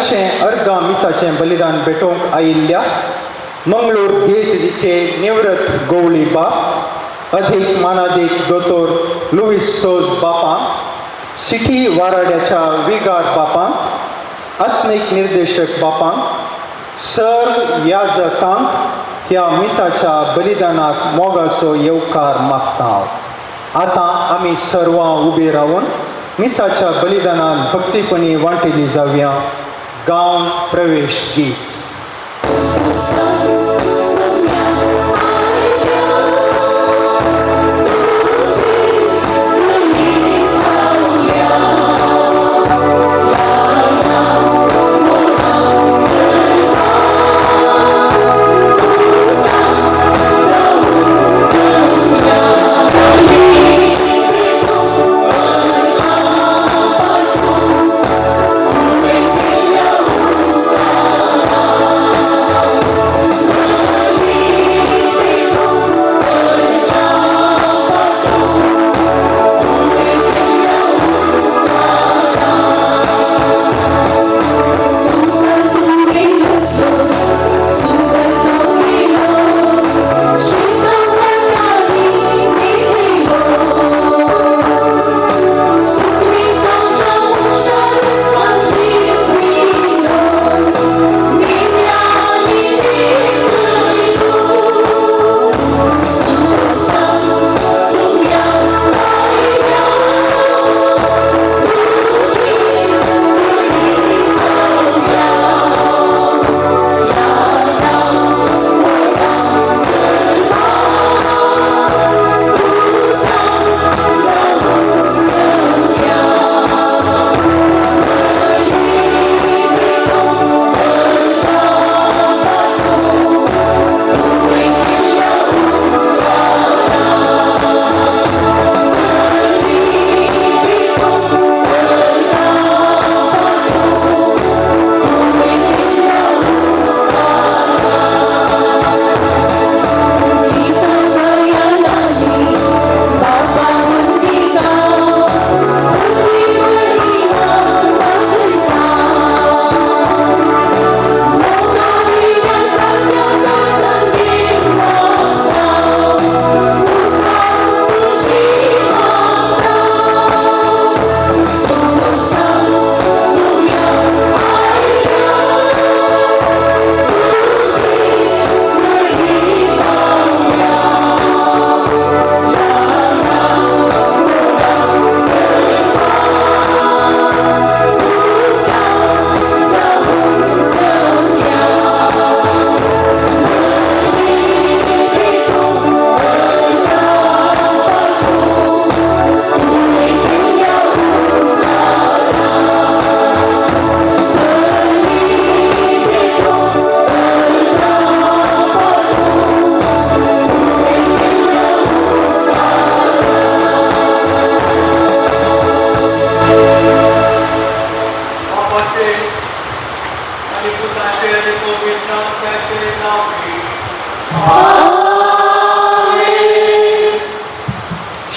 हरशें अर्गा मिसाचें बलिदान भेटोवंक आयिल्ल्या मंगळूर DSCचे निवृत्त गवळी बाब अधिक मानादीक दोतोर लुईस सोज बापां, सिटी वाराड्याच्या विगार बापां, आत्मिक निर्देशक बापां, सर याजकांक ह्या मिसाच्या बलिदानाक मोगाचो येवकार मागता। आतां आमी सर्वां उबी रावन मिसाच्या बलिदानान भक्तीपणी वांटेली जावया। गावन प्रवेश गीत।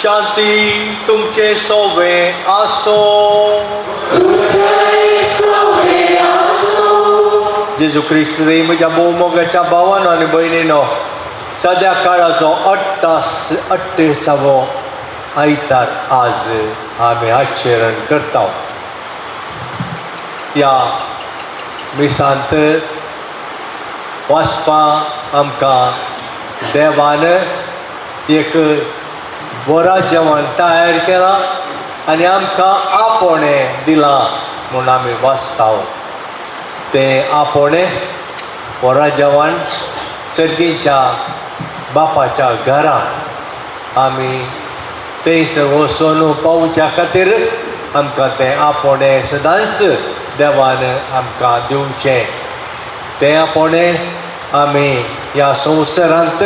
शांती तुमचे सोवे आसो। जेजू ख्रिस्त रे म्हज्या मोगाच्या भावानो आनी भयणीनो, सद्या काळाचो 38वो आयतार आज आमी आचरण करता। ह्या मिसांत वाचपा आमकां देवान एक बरा जेवण तयार केला आनी आमकां आपोणें दिलां म्हूण आमी वाचता। तें आपोणें बरा जेवण सर्गीच्या बापाच्या घरांत आमी थंयसर वचून पावच्या खातीर आमकां तें आपोणें सदांच देवान आमकां दिवचें। तें आपोणें आमी ह्या संवसारांत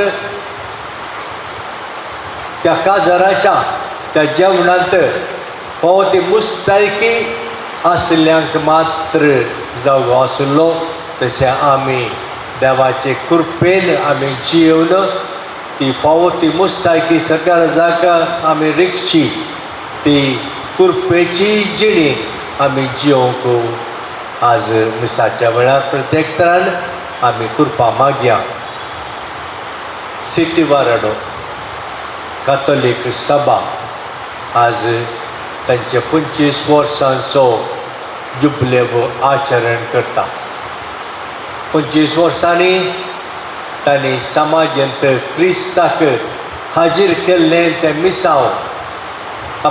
त्या काजाराच्या त्या जेवणांत पावती मुस्तायकी आसल्यांक मात्र जावं आसलो, तशें आमी देवाचे कृपेन आमी जिवन ती पावती मुस्तायकी सगळ्या जागा आमी रिकची ती कृपेची जिणी आमी जियोंक आज मिसाच्या वेळार प्रत्येक तरान आमी कृपा मागया. सिटी वाराडो कातोलीक सभा आज तांचे 25 वर्सांचो जुबलेवो आचरण करता. 25 वर्सांनी तांणी समाजांत क्रिस्ताक हाजीर केल्लें तें मिसाव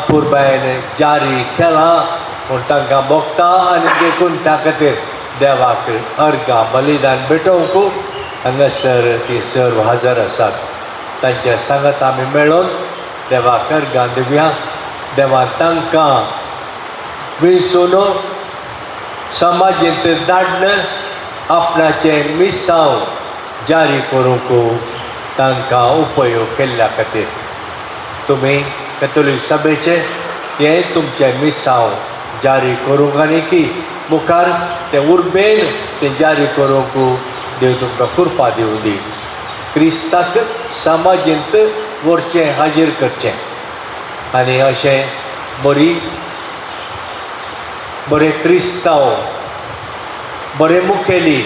अपुरबायेन जारी केलां म्हूण तांकां भोगता आनी देखून त्या खातीर देवाक अर्गां बलिदान भेटोवंक हांगासर ती सर्व हजर आसात. तांच्या सांगात आमी मेळून देवाक अर्गां दिवया. देवान तांकां विंसून समाजींत धाडन आपणाचें मिसाव जारी करूंक तांकां उपयोग केल्ल्या खातीर तुमी कॅथोलीक सभेचे हे तुमचें मिसाव जारी करूंक आनी की मुखार तें उर्बेन तें जारी करूंक देव तुमकां कृपा दिवं दी. क्रिस्ताक समाजींत व्हरचें हाजीर करचें आनी अशें बरे क्रिस्तांव बरे मुखेली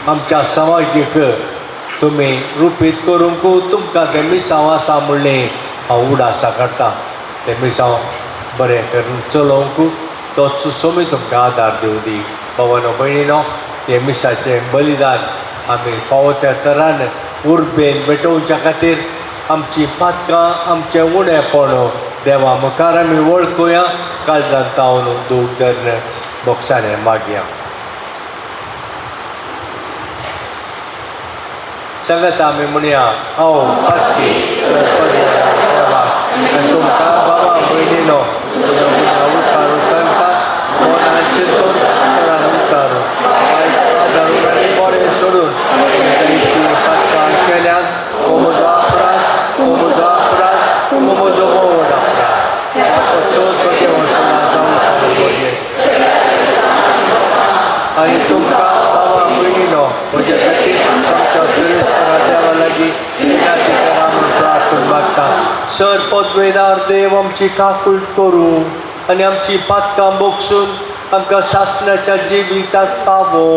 आमच्या समाजीक तुमी रुपीत करूंक तुमकां तें मिसांव आसा म्हणलें हांव उडासा काडटा. तें मिसांव बरें करून चलोवंक तोच सुसोमी तुमकां आदार दिवं दी. भवनो भयणीनो हे मिसाचें बलिदान आमी फावो त्या तरान उर्बेन भेटोवच्या खातीर आमची पातकां आमचें उणेंपण देवा मुखार आमी वळखुया. काळजांत तावन दूख धरण बोगसाणें मागया. सांगात आमी म्हणया हांव पातकी देवाक आनी तुमकां बाबा भयणीनो उच्चारून सांगता मनाचें दोन तरान उच्चारून आदारून आनी बरें सोडून पातकां केल्यान हो म्हजो अपराध हो म्हजो अपराध हो म्हजो मोड अपराध आनी तुमकां बाबा भयणीनो म्हजे खातीर आमच्या सर्वेस्परा देवा लागीं विनंती करा म्हूण प्रार्थना मागता. सर पदवेदार देव आमची काकूट करूं आनी आमची पातकां बोगसून आमकां सासणाच्या जिविताक पावो.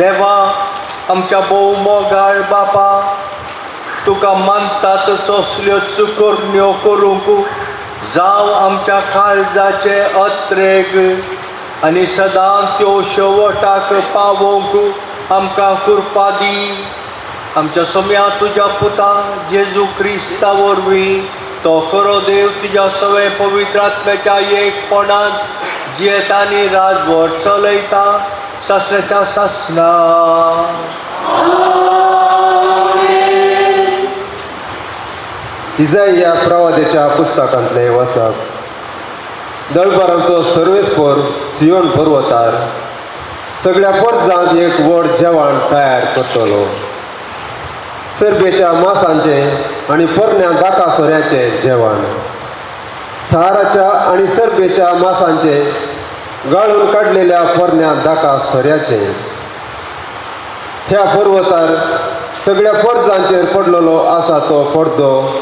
देवा आमच्या भोव मोगाळ बापा तुका मानतात असल्यो चुकोरण्यो करूंक जावं आमच्या काळजाचे अत्रेग आनी सदां त्यो शेवटाक पावोवंक आमकां कृपा दी. आमच्या सोम्या तुज्या पुता जेजू क्रिस्ता वरवीं तो खरो देव तुज्या सगळे पवित्र आत्म्याच्या एकपणांत जियेता आनी राजभर चलयता सासऱ्याच्या सासना. इसाइया प्रवाद्याच्या पुस्तकांतले वाचप. दळबारांचो सर्वेस्पर सियोन पर्वतार सगळ्या पर्जांत एक व्हड जेवण तयार करतलो. सर्बेच्या मांसांचे आनी पोरण्या दाका सोऱ्याचे जेवण, सहाराच्या आनी सर्बेच्या मांसांचे गाळून काडलेल्या पोरण्या दाका सोऱ्याचे. ह्या पर्वतार सगळ्या पर्जांचेर पडलेलो आसा तो पडदो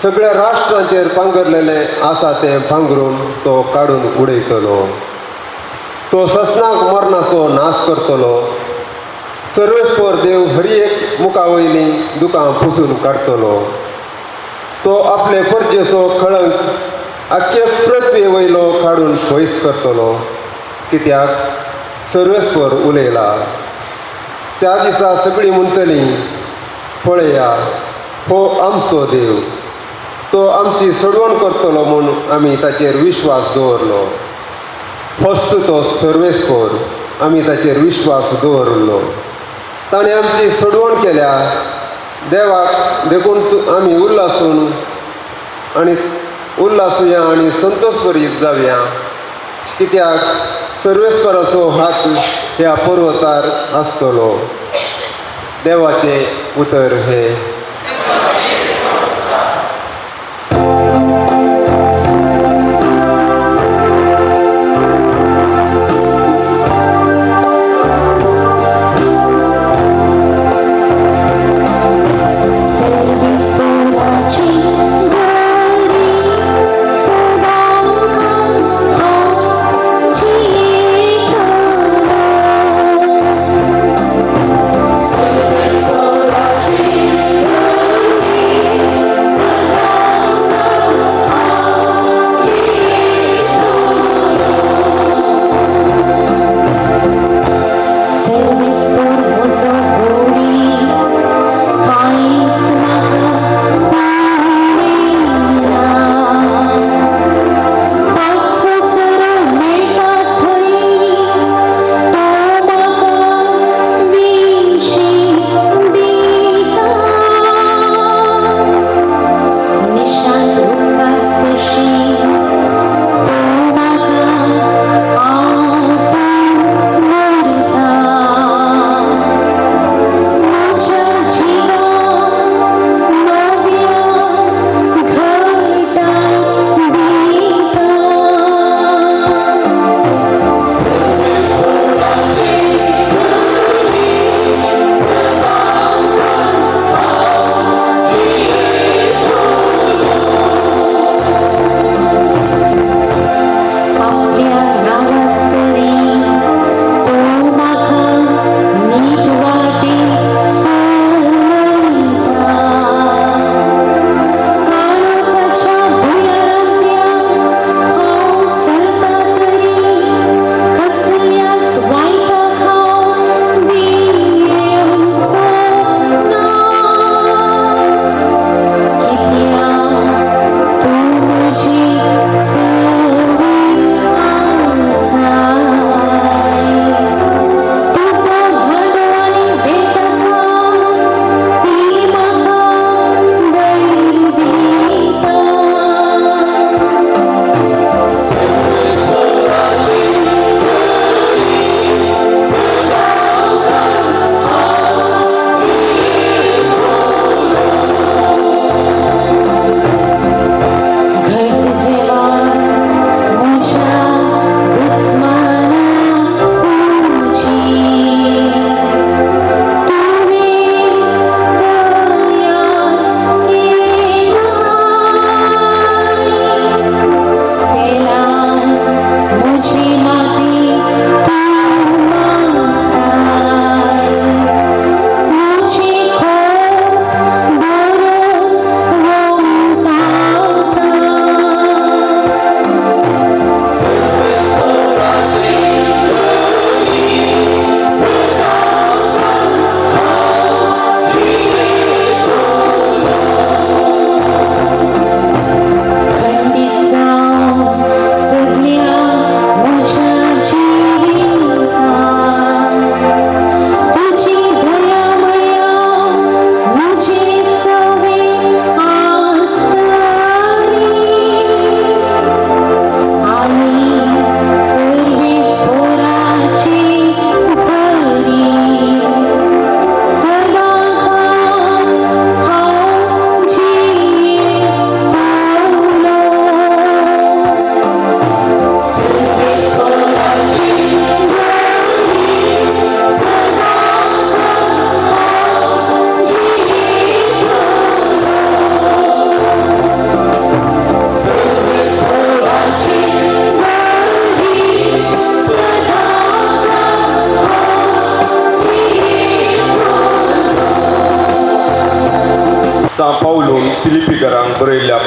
सगळ्या राष्ट्रांचेर पांगरलेले आसा ते पांगरून तो काडून उडयतलो. तो ससनाक मरणाचो नाश करतलो. सर्वेस्पर देव हरी एक मुखावयली दुकां पुसून काडतलो. तो आपले परजेचो खळंक आख्खे पृथ्वे वयलो काडून पयस करतलो, कित्याक सर्वेस्पर उलयला. त्या दिसा सगळीं म्हणटलीं, पळया हो आमचो देव, तो आमची सोडवण करतलो म्हूण आमी ताचेर विश्वास दवरलो. होच तो सर्वेस्पर, आमी ताचेर विश्वास दवरलो. ताणें आमची सोडवण केल्या. देवाक देखून आमी उल्लासूया आनी संतोश करीत जावया, कित्याक सर्वेस्पराचो हात ह्या पर्वतार आसतलो. देवाचे उतर हे. Service for our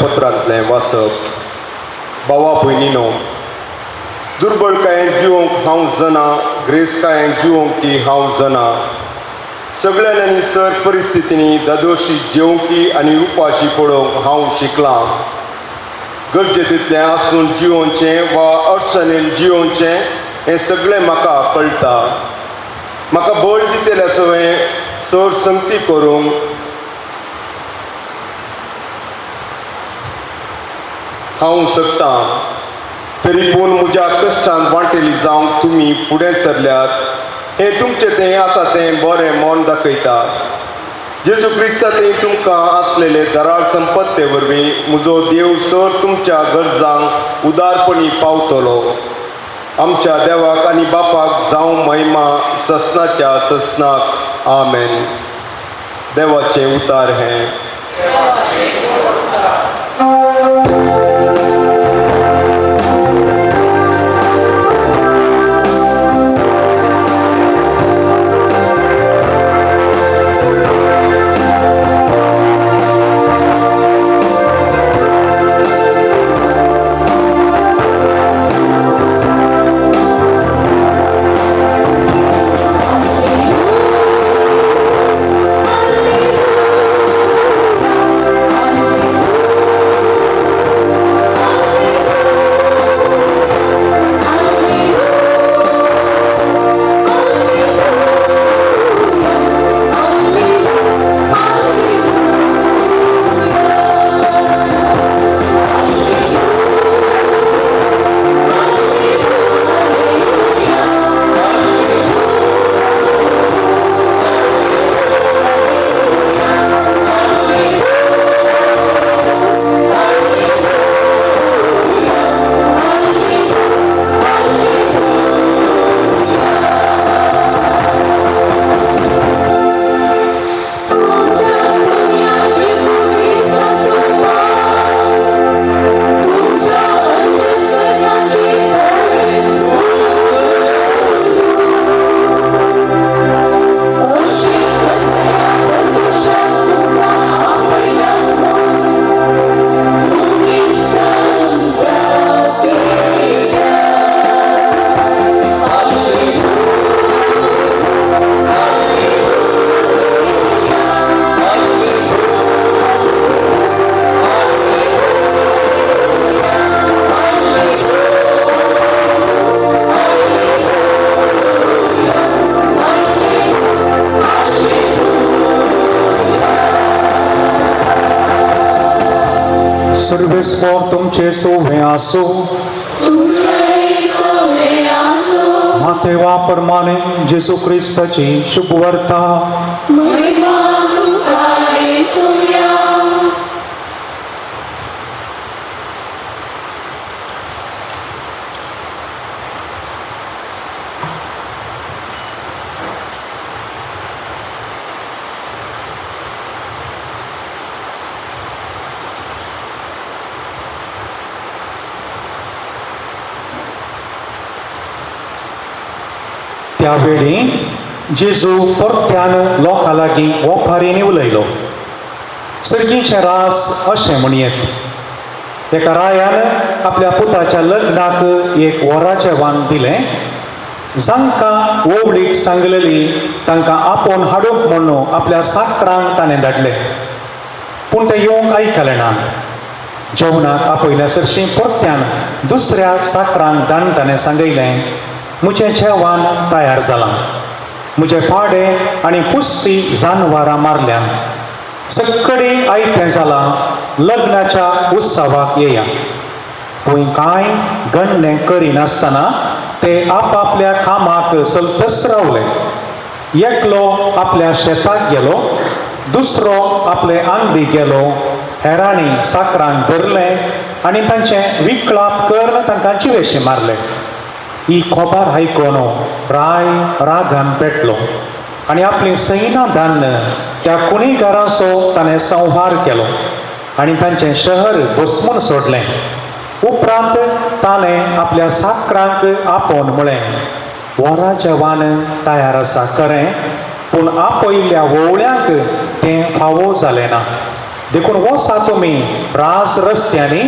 पत्रांतलें वाचप. भावा भयणीनो, दुर्बळकायेंत जिवंक हांव जना, ग्रेसकायेंत जिवंक की हांव जना. सगळ्यान आनी सर परिस्थितींनी दादोशी जेवंकी आनी उपाशी पडोवंक हांव शिकलां. गरजेतींतलें आसून जिवोवचें वा अडचणीन जिवोवचें हें सगळें म्हाका कळटा. म्हाका बळ दितेल्या सवय सर संगती करूंक हांव शकतां. तरी पूण म्हज्या कश्टांत वांटेली जावंक तुमी फुडें सरल्यात हें तुमचें तें आसा तें बरें मोन दाखयता. जेजू क्रिस्तांतली तुमकां आसलेले दराळ संपत्ते वरवीं म्हजो देव सर तुमच्या गरजांक उदारपणी पावतलो. आमच्या देवाक आनी बापाक जावं महिमा ससनाच्या ससनाक. आमेन. देवाचें उतार हें. सर्वेस्वर तुमचे सोवे आसो. मातेवा प्रमाणे जेजू क्रिस्ताची शुभ वार्ता. त्यावेळी जेजू परत्यान लोकां लागीं ओंपारींनी उलयलो. सर्गीचें रास अशें म्हणयेत. एका रायान आपल्या पुताच्या लग्नाक एक वराचें वान दिलें. जांकां ओवळीक सांगलेली तांकां आपोवन हाडूंक म्हणून आपल्या साकरांक ताणें धाडलें. पूण ते येवंक आयकले नात. जेवणाक आपयल्या सरशीं परत्यान दुसऱ्या साकरांक धाडून ताणें सांगयलें, म्हजें जेवण तयार जालां. म्हजे पाडे आनी पुस्ती जानवरां मारल्यान. सगळीं आयतें जालां. लग्नाच्या उत्सवाक येया. पूण कांय गणनें करिनासतना ते आपापल्या कामाक चलतच रावले. एकलो आपल्या शेताक गेलो, दुसरो आपले आंगडी गेलो. हेरांनी साकरांक धरलें आनी तांचें विकळाप करून तांकां जिवेशी मारले. ही खबर आयकून राय रागान पेटलो आनी आपली सैन्यां धाडून त्या कुणीगारांचो ताणें संहार केलो आनी तांचें शहर भस्मून सोडलें. उपरांत ताणें आपल्या साकरांक आपोवन म्हळें, वरा जेवण तयार आसा खरें, पूण आपयल्ल्या वोवळ्यांक तें फावो जालें ना. देखून वसा तुमी राज रस्त्यांनी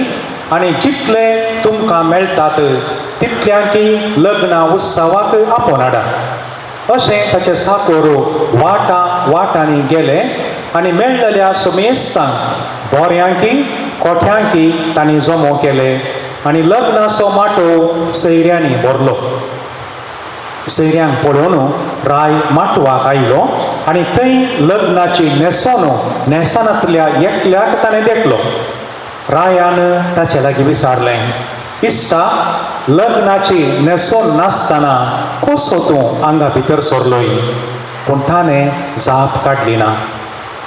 आणि जितले तुमकां मेळटात तितल्यांकी लग्ना उत्सवाक आपोवन हाडा. अशें ताचे साकोरो वाटांनी गेले आनी मेळ्ळल्या सुमेस्तांक बोऱ्यांकी कोठ्यांकी तांणी जमो केले आनी लग्नाचो माटो सैऱ्यांनी भरलो. सैऱ्यांक पळोवन राय माटवाक आयलो आनी थंय लग्नाची नेसानांतल्या एकल्याक ताणें देखलो. रायान ताचे लागीं विचारलें, इस्ता लग्नाची न्हेसोन नासतना कसो तूं हांगा भितर सरलोय? पूण ताणें जाप काडली ना.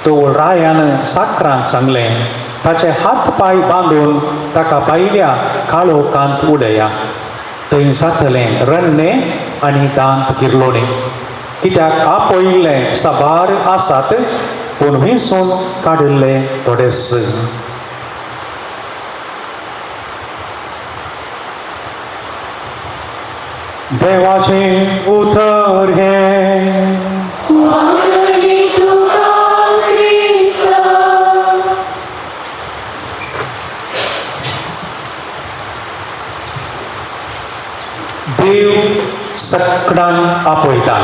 तो रायान साकरांक सांगलें, ताचे हात पाय बांदून ताका भायल्या काळोखांत उडया. थंय जातलें रण्णें आनी दांत किर्लोणी. कित्याक आपयल्ले साबार आसात पूण विंसून काडिल्ले थोडेच. देवाचे उतर घे. देव सगळ्यांक आपयता.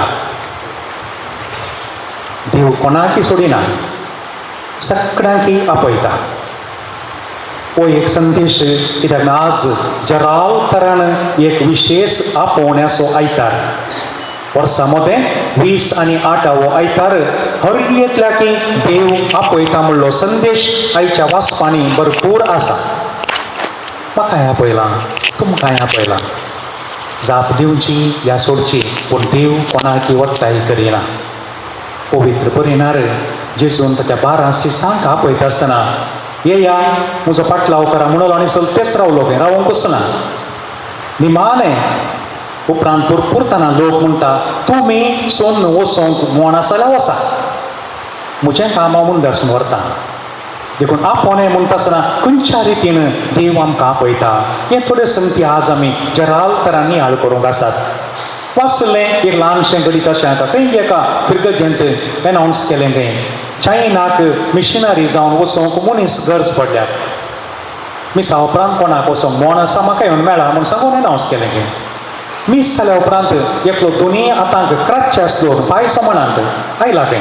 देव कोणाकी सोडिना, सगळ्यांकी आपयता. हो एक संदेश कित्याक आज जराव तरान एक विशेष आपोवण्याचो आयतार. वर्सा मदें 20 आनी 8 आयतार हर की देव आपयता म्हणलो संदेश आयच्या वाचपांनी भरपूर आसा. म्हाकाय आपयलां, तुमकांय आपयलां. जाप दिवची या सोडची पूण देव कोणाकी वट्टाय करिना. पवित्र बरयणार जेजून ताच्या 12 शिसांक आपयता आसतना येया म्हजो पाटलाव करा म्हणलो आनी तेच रावलो खंय, रावोंकूच ना. निमाणें उपरांत भरपूरतना लोक म्हणटा तुमी सोन्न वचोंक म्हण आसा जाल्यार वसा, म्हजें काम हांव मुंदरसून व्हरता. देखून आपोवणें म्हणटा आसतना खंयच्या रितीन देव आमकां आपयता हें थोड्यो संगती आज आमी जराल तरान नियाळ करूंक आसात. वाचलें एक ल्हानशें गणीत अशें आतां खंय एका फिरगजेंत एनावन्स केलें तें चायनाक मिशनरी जावन वचोंक मनीस गरज पडल्यात. मिसा उपरांत कोणाक वचोंक म्हण आसा म्हाका येवन मेळा म्हूण सांगून एनावन्स केलें तें. मीस जाल्या उपरांत एकलो दोनी आतांक क्रॅचेस दवरून पायसो म्हणांत आयला तें.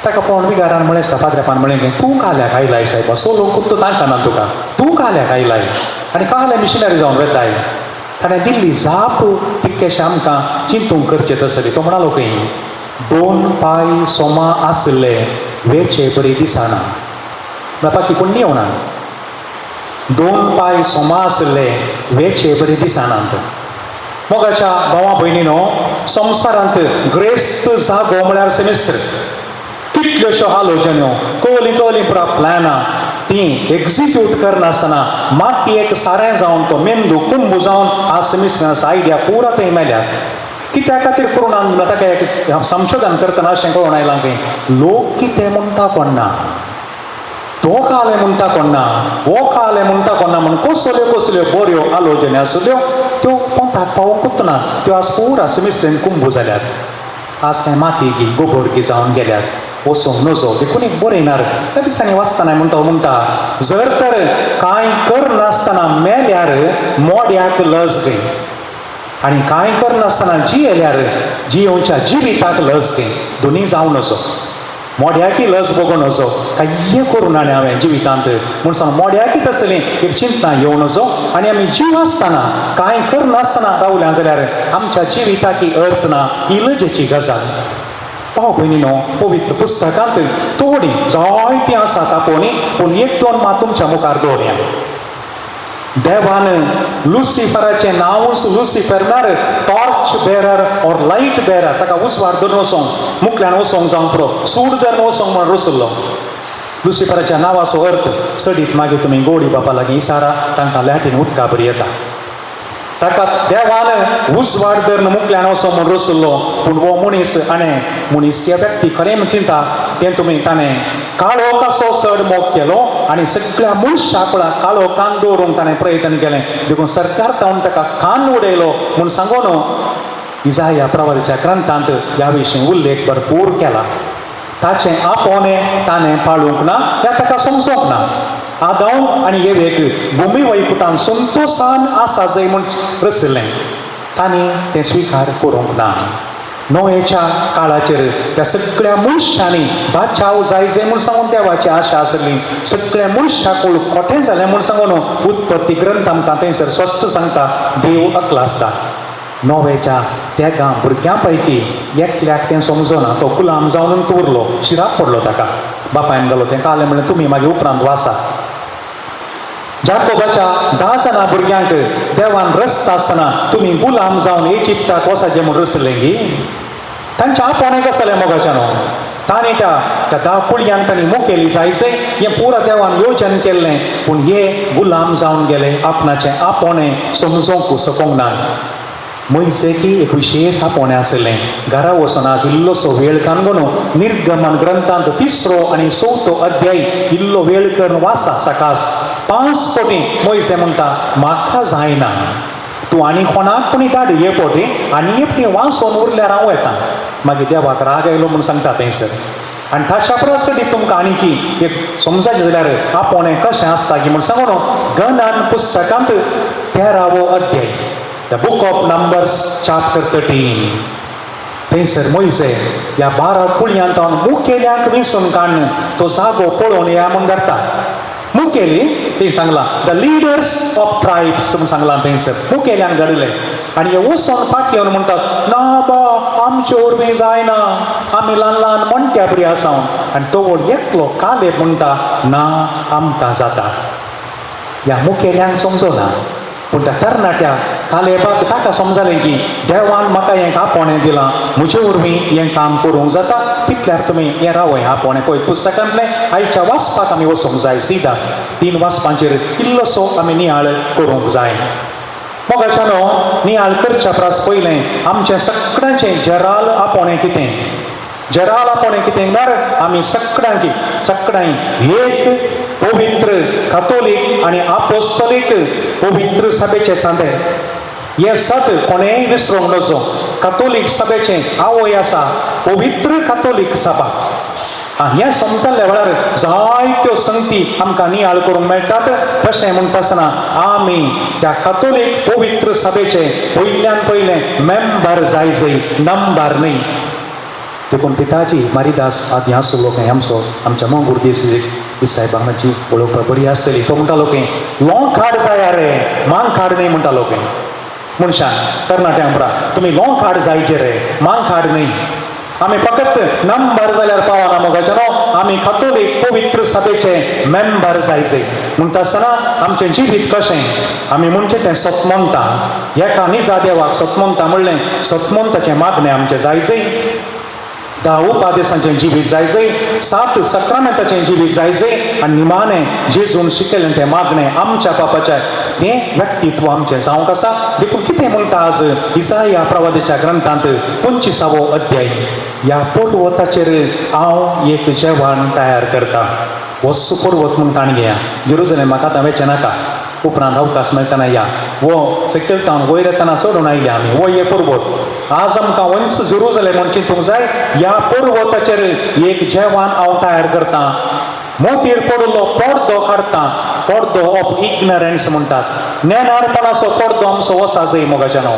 ताका पळोवन बिगारान म्हळें दिसता पाद्रेपान म्हळें तूं काल्याक आयलाय सायबा, सोलो खूब तांकां ना तुका, तूं काल्याक आयलाय आनी काले मिशनरी जावन वेताय. ताणें दिल्ली जाप तितकेशें आमकां चिंतूंक करचें तसली. तो म्हणालो खंय 2 पाय सोमां आसले वेचे बरी दिसना. बाकी कोण येवना. 2 पाय सोमां आसले वेचे बरी दिसनात. मोगाच्या भावा भयणीनो, संवसारांत ग्रेस्त जागो म्हळ्यार सेमिस्टर. कितल्योश्यो आलोचन्यो कवली पुरा प्लॅनां ती एग्जिक्यूट करनासतना माती एक सारें जावन तो मेंदू कुंभ जावन आज सेमिस्टरांचो आयडिया पुरा थंय मेल्यात. कित्या खातीर करून ताका एक संशोधन करतना अशें कळून आयलां की लोक कितें म्हणटा कोण ना, तो काले म्हणटा कोण ना, हो काले म्हणटा कोण ना म्हूण कसल्यो बऱ्यो आलोचन्यो आसल्यो त्यो पोंताक पावोंकूच ना. त्यो आज पुरा सेमिस्टरीन कुंभ जाल्यात. आज कांय माती गोबोरकी जावन गेल्यात. वचोंक नजो देखून एक बरयणार त्या दिसांनी वाचतना म्हणटा जर तर कांय करनासतना मेल्यार मोड्याक लज घे आनी कांय करनासतना जियेल्यार जियोवच्या जिविताक लज घे. दोनी जावं नजो. मोड्याकी लज बगोवन नजो काय करून आनी हांवें जिवितांत म्हूण सांग मोड्याकीच आसली एक चिंतना येवं नजो. आनी आमी जीव आसतना कांय करनासतना रावल्या जाल्यार आमच्या जिविताकी अर्थ ना. इलजेची गजाल. भाव भयणीनो, पवित्र पुस्तकांत थोडी जायतीं आसात आपोवणी पूण 1-2 मात तुमच्या मुखार दवरया. देवान लुसिफराचें नांवूच लुसिफर म्हळ्यार torch bearer or light bearer. ताका उजवाड धरून वचोंक मुखल्यान वचोंक जावं पुरो सूड धरून वचोंक म्हण रचल्लो. लुसिफराच्या नांवाचो अर्थ सडीत मागीर तुमी गोडी बापा लागीं इसारा तांकां लॅटीन उदका बरी येता. ताका देवान उजवाड धरून मुखल्यान वचोंक म्हण रचल्लो. पूण हो मनीस आनी मनीस त्या व्यक्ती खरें चिंता तें तुमी ताणें काळोखाचो चड मोग केलो आनी सगळ्या मनशाक काळोखान दवरूंक ताणें प्रयत्न केलें. देखून सरकार तावन ताका कान उडयलो म्हूण सांगून इजाया प्रवादीच्या ग्रंथांत ह्या विशीं उल्लेख भरपूर केला. ताचें आपोने ताणें पाळूंक ना या ताका समजोंक ना. आदाम आनी येवेक भुमी वैकुंठान संतोशान आसा जंय म्हूण रचलें तांणी तें स्विकार करूंक ना. नोएच्या काळाचेर त्या सगळ्या मनशांनी बाचाव जाय जंय म्हूण सांगून देवाची आशा आसली. सगळ्या मनशाकूळ खोटें जालें म्हूण सांगून उत्पत्ती ग्रंथ आमकां थंयसर स्पश्ट सांगता देव एकलो आसता. नोवेच्या त्या भुरग्यां पैकी एकल्याक तें समजना तो गुलाम जावन उरलो. शिराक पडलो ताका. बापायन गेलो तें कालें म्हणलें तुमी मागीर उपरांत वासा. जाकोबाच्या 10 जाणां भुरग्यांक देवान रस्त आसतना तुमी गुलाम जावन इजिप्ताक वसाचें म्हूण रचलें गी. तांच्या आपोणें कसलें मोगाचें न्हू. तांणी त्या 10 कुळयांक तांणी मुखेली जायचें हें पुरा देवान येवचन केल्लें. पूण हे गुलाम जावन गेले आपणाचें आपोणें समजोंक सकूंक ना. मोइसेकी एक विशेष आपोणें आसलें. घरा वचून आज इल्लोसो वेळ काडून निर्गमन ग्रंथांत 3रो आनी 4थो अध्याय इल्लो वेळ करून वाचा सकाळ. 5 फावटी मोइसे म्हणटा म्हाका जायना तूं आनी कोणाक पूण धाड हे फावटी आनी एक वाचून उरल्यार हांव येता. मागीर देवाक राग आयलो म्हूण सांगता थंयसर. आनी ताच्या प्रस्ती तुमकां आनीक एक समजायचें जाल्यार आपोणें कशें आसता की म्हूण सांगून गणान पुस्तकांत 13वो अध्याय The book of Numbers chapter 13. थंयसर मोइसे ह्या 12 कुळयांत मुखेल्यांक विसरून काडून तो जागो पळोवन या म्हूण धरता. मुखेली थंय सांगलां द लिडर्स ऑफ ट्रायब्स म्हूण सांगलां थंयसर मुखेल्यांक घडले. आनी हे वचून फाटी येवन म्हणटात ना बा आमचे उर्बी जायना आमी ल्हान ल्हान म्हणट्या बरी आसा. आनी तो एकलो कालेब म्हणटा ना आमकां जाता. ह्या मुखेल्यांक समजना. पूण त्या तरणाट्या कालेबाक ताका समजलें की देवान म्हाका हें आपोणें दिलां म्हजे उर्बी हें काम करूंक जाता. तितल्यार तुमी हें रावय आपोणें पळय पुस्तकांतलें आयच्या वाचपाक आमी वचूंक जाय. सिदा 3 वाचपांचेर इल्लोसो आमी नियाळ करूंक जाय. मोगाच्यानो नियाळ करच्या परस पयलें आमचें सगळ्यांचें जराल आपोणें कितें. जराल आपोणें कितें म्हळ्यार आमी सगळ्यांक एक पवित्र कातोलीक आनी आपोस्तोलीक पवित्र सभेचें सांदे. हे सत कोणेंय विसरूंक नजो. कातोलीक सभेचें आवय आसा पवित्र कातोलीक सभा. हें समजल्या वेळार जायत्यो संगती आमकां नियाळ करूंक मेळटात. तशें म्हणटा आसतना आमी त्या कातोलीक पवित्र सभेचे पयल्यान पयलें मेंबर जाय नंबर न्ही. देखून पिताजी मारिदास आदी आसलो लोक आमच्या मंगूर देश साहेबांची वळखपाक बरी आसतली. तो म्हणटालो की लोंग कार्ड जाय रे मांग कार्ड न्ही म्हणटालो की. मनशान तरणाट्यांक म्हणटा तुमी लोंग कार्ड जायचे रे मांग कार्ड न्ही. आमी फकत नंबर जाल्यार पावना मोगाच्यानो आमी कातोलीक पवित्र सभेचे मेंबर जायचे. म्हणटा आसतना आमचें जिवीत कशें आमी म्हणचें तें सतमंता. एका निजा देवाक सतमंता म्हणलें सतमंताचें मागणें आमचें जायचें. 10 उपादेसांचें जिवीत जायचें. 7 सक्रामेंताचें जिवीत जायचें. आनी निमाणें जेजून शिकयलें तें मागणें आमच्या बापाचें तें व्यक्तित्व आमचें जावंक आसा. देखून कितें म्हणटा आज इसाया प्रवादीच्या ग्रंथांत 25वो अध्याय ह्या पर्वताचेर हांव एक जेवण तयार करतां. हो पर्वत म्हूण ताण घेया. जेरुसलेमाक आतां वचचें नाका. उपरांत अवकाश मेळटना या. वो सकयलतावन वयर येतना चडून आयले आमी. वो हे पर्वत आज आमकां वंच जेरुसलेम म्हूण चिंतूंक जाय. ह्या पर्वताचेर एक जेवण हांव तयार करतां. मोतीर पडलो पडदो काडटा. पडदो ऑफ इग्नरन्स म्हणटात. ज्ञानारपणाचो पडदो आमचो वसा जाय मोगाच्यानो.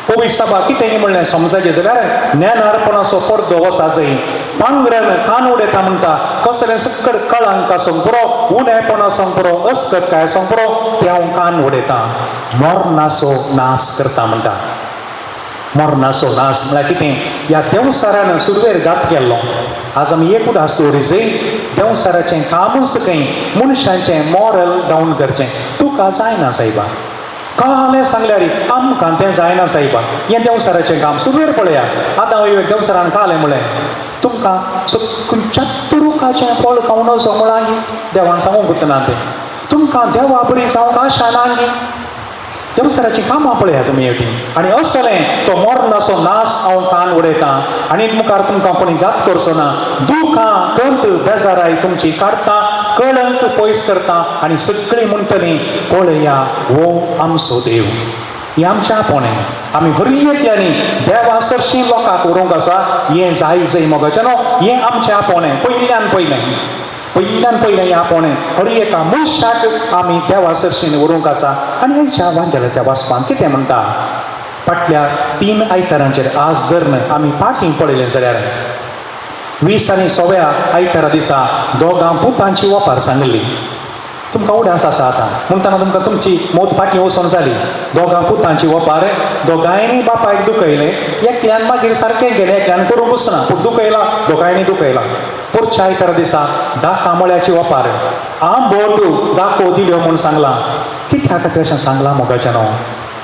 पवित्र सभा कितें म्हणलें समजायचें जाल्यार ज्ञानारपणाचो पडदो वसा जाय. पांगरण कान उडयता म्हणटा कसलें सक्कड कळंक आसूंक पुरो उणेपण आसूंक पुरो अस्कटकाय आसूंक पुरो तें हांव कान उडयतां. मरणाचो नाश करता म्हणटा. मरणाचो नाश म्हळ्यार कितें ह्या देवसारान सुरवेर घात केल्लो. आज आमी एक उदास दवरिचें. देवसाराचें कामूच खंय मनशांचें मॉरल डावन करचें तुका जायना सायबा. कालें सांगल्यार आमकां तें जायना सायबा. हें देवसाराचें काम सुरवेर पळया. आतां देवसारान कालें म्हळें तुमकां चतुरुकाचें फळ खावन वचो म्हळां देवान सांगूंक वचना तें. तुमकां देवा बरी जावंक आशा ना न्ही. देवसाराचीं कामां पळया तुमी हेवटी. आनी असलें तो मरणाचो नाश हांव कान उडयतां. आनी मुखार तुमकां कोणी घात करचो ना. दुखां कंत बेजाराय तुमची काडटा. कळंक पयस करता. आनी सगळीं म्हणटलीं पळया वो आमचो देव. ही आमच्या आपोणे आमी हरयेतल्यानी देवा सरशी लोकांक व्हरूंक आसा हें जाय जय मोगाचें न्हू हें आमचें आपोणे पयल्यान पयलें हें आपोणे हर एका मनशाक आमी देवा सरशीन व्हरूंक आसा आनी आयच्या वांजेलाच्या वाचपान कितें म्हणटा फाटल्या 3 आयतारांचेर आज जर आमी पाठीं पळयलें जाल्यार 20 आनी 6 आयतारा दिसा दोगां पुतांची वपार सांगली तुमकां उडास आसा आतां म्हणटना तुमकां तुमची मोत फाटीं वचोन जाली दोगां पुतांची वपार दोगांयनी बापायक दुखयलें एकल्यान मागीर सारकें गेलें एकल्यान करूंक वचना पूण दुखयला दोगांयनी दुखयला पुढच्या आयतारा दिसा 10 कांबळ्याची वपार आंबोट दाखो दिल्यो म्हूण सांगलां कित्या खातीर अशें सांगलां मोगाचें न्हू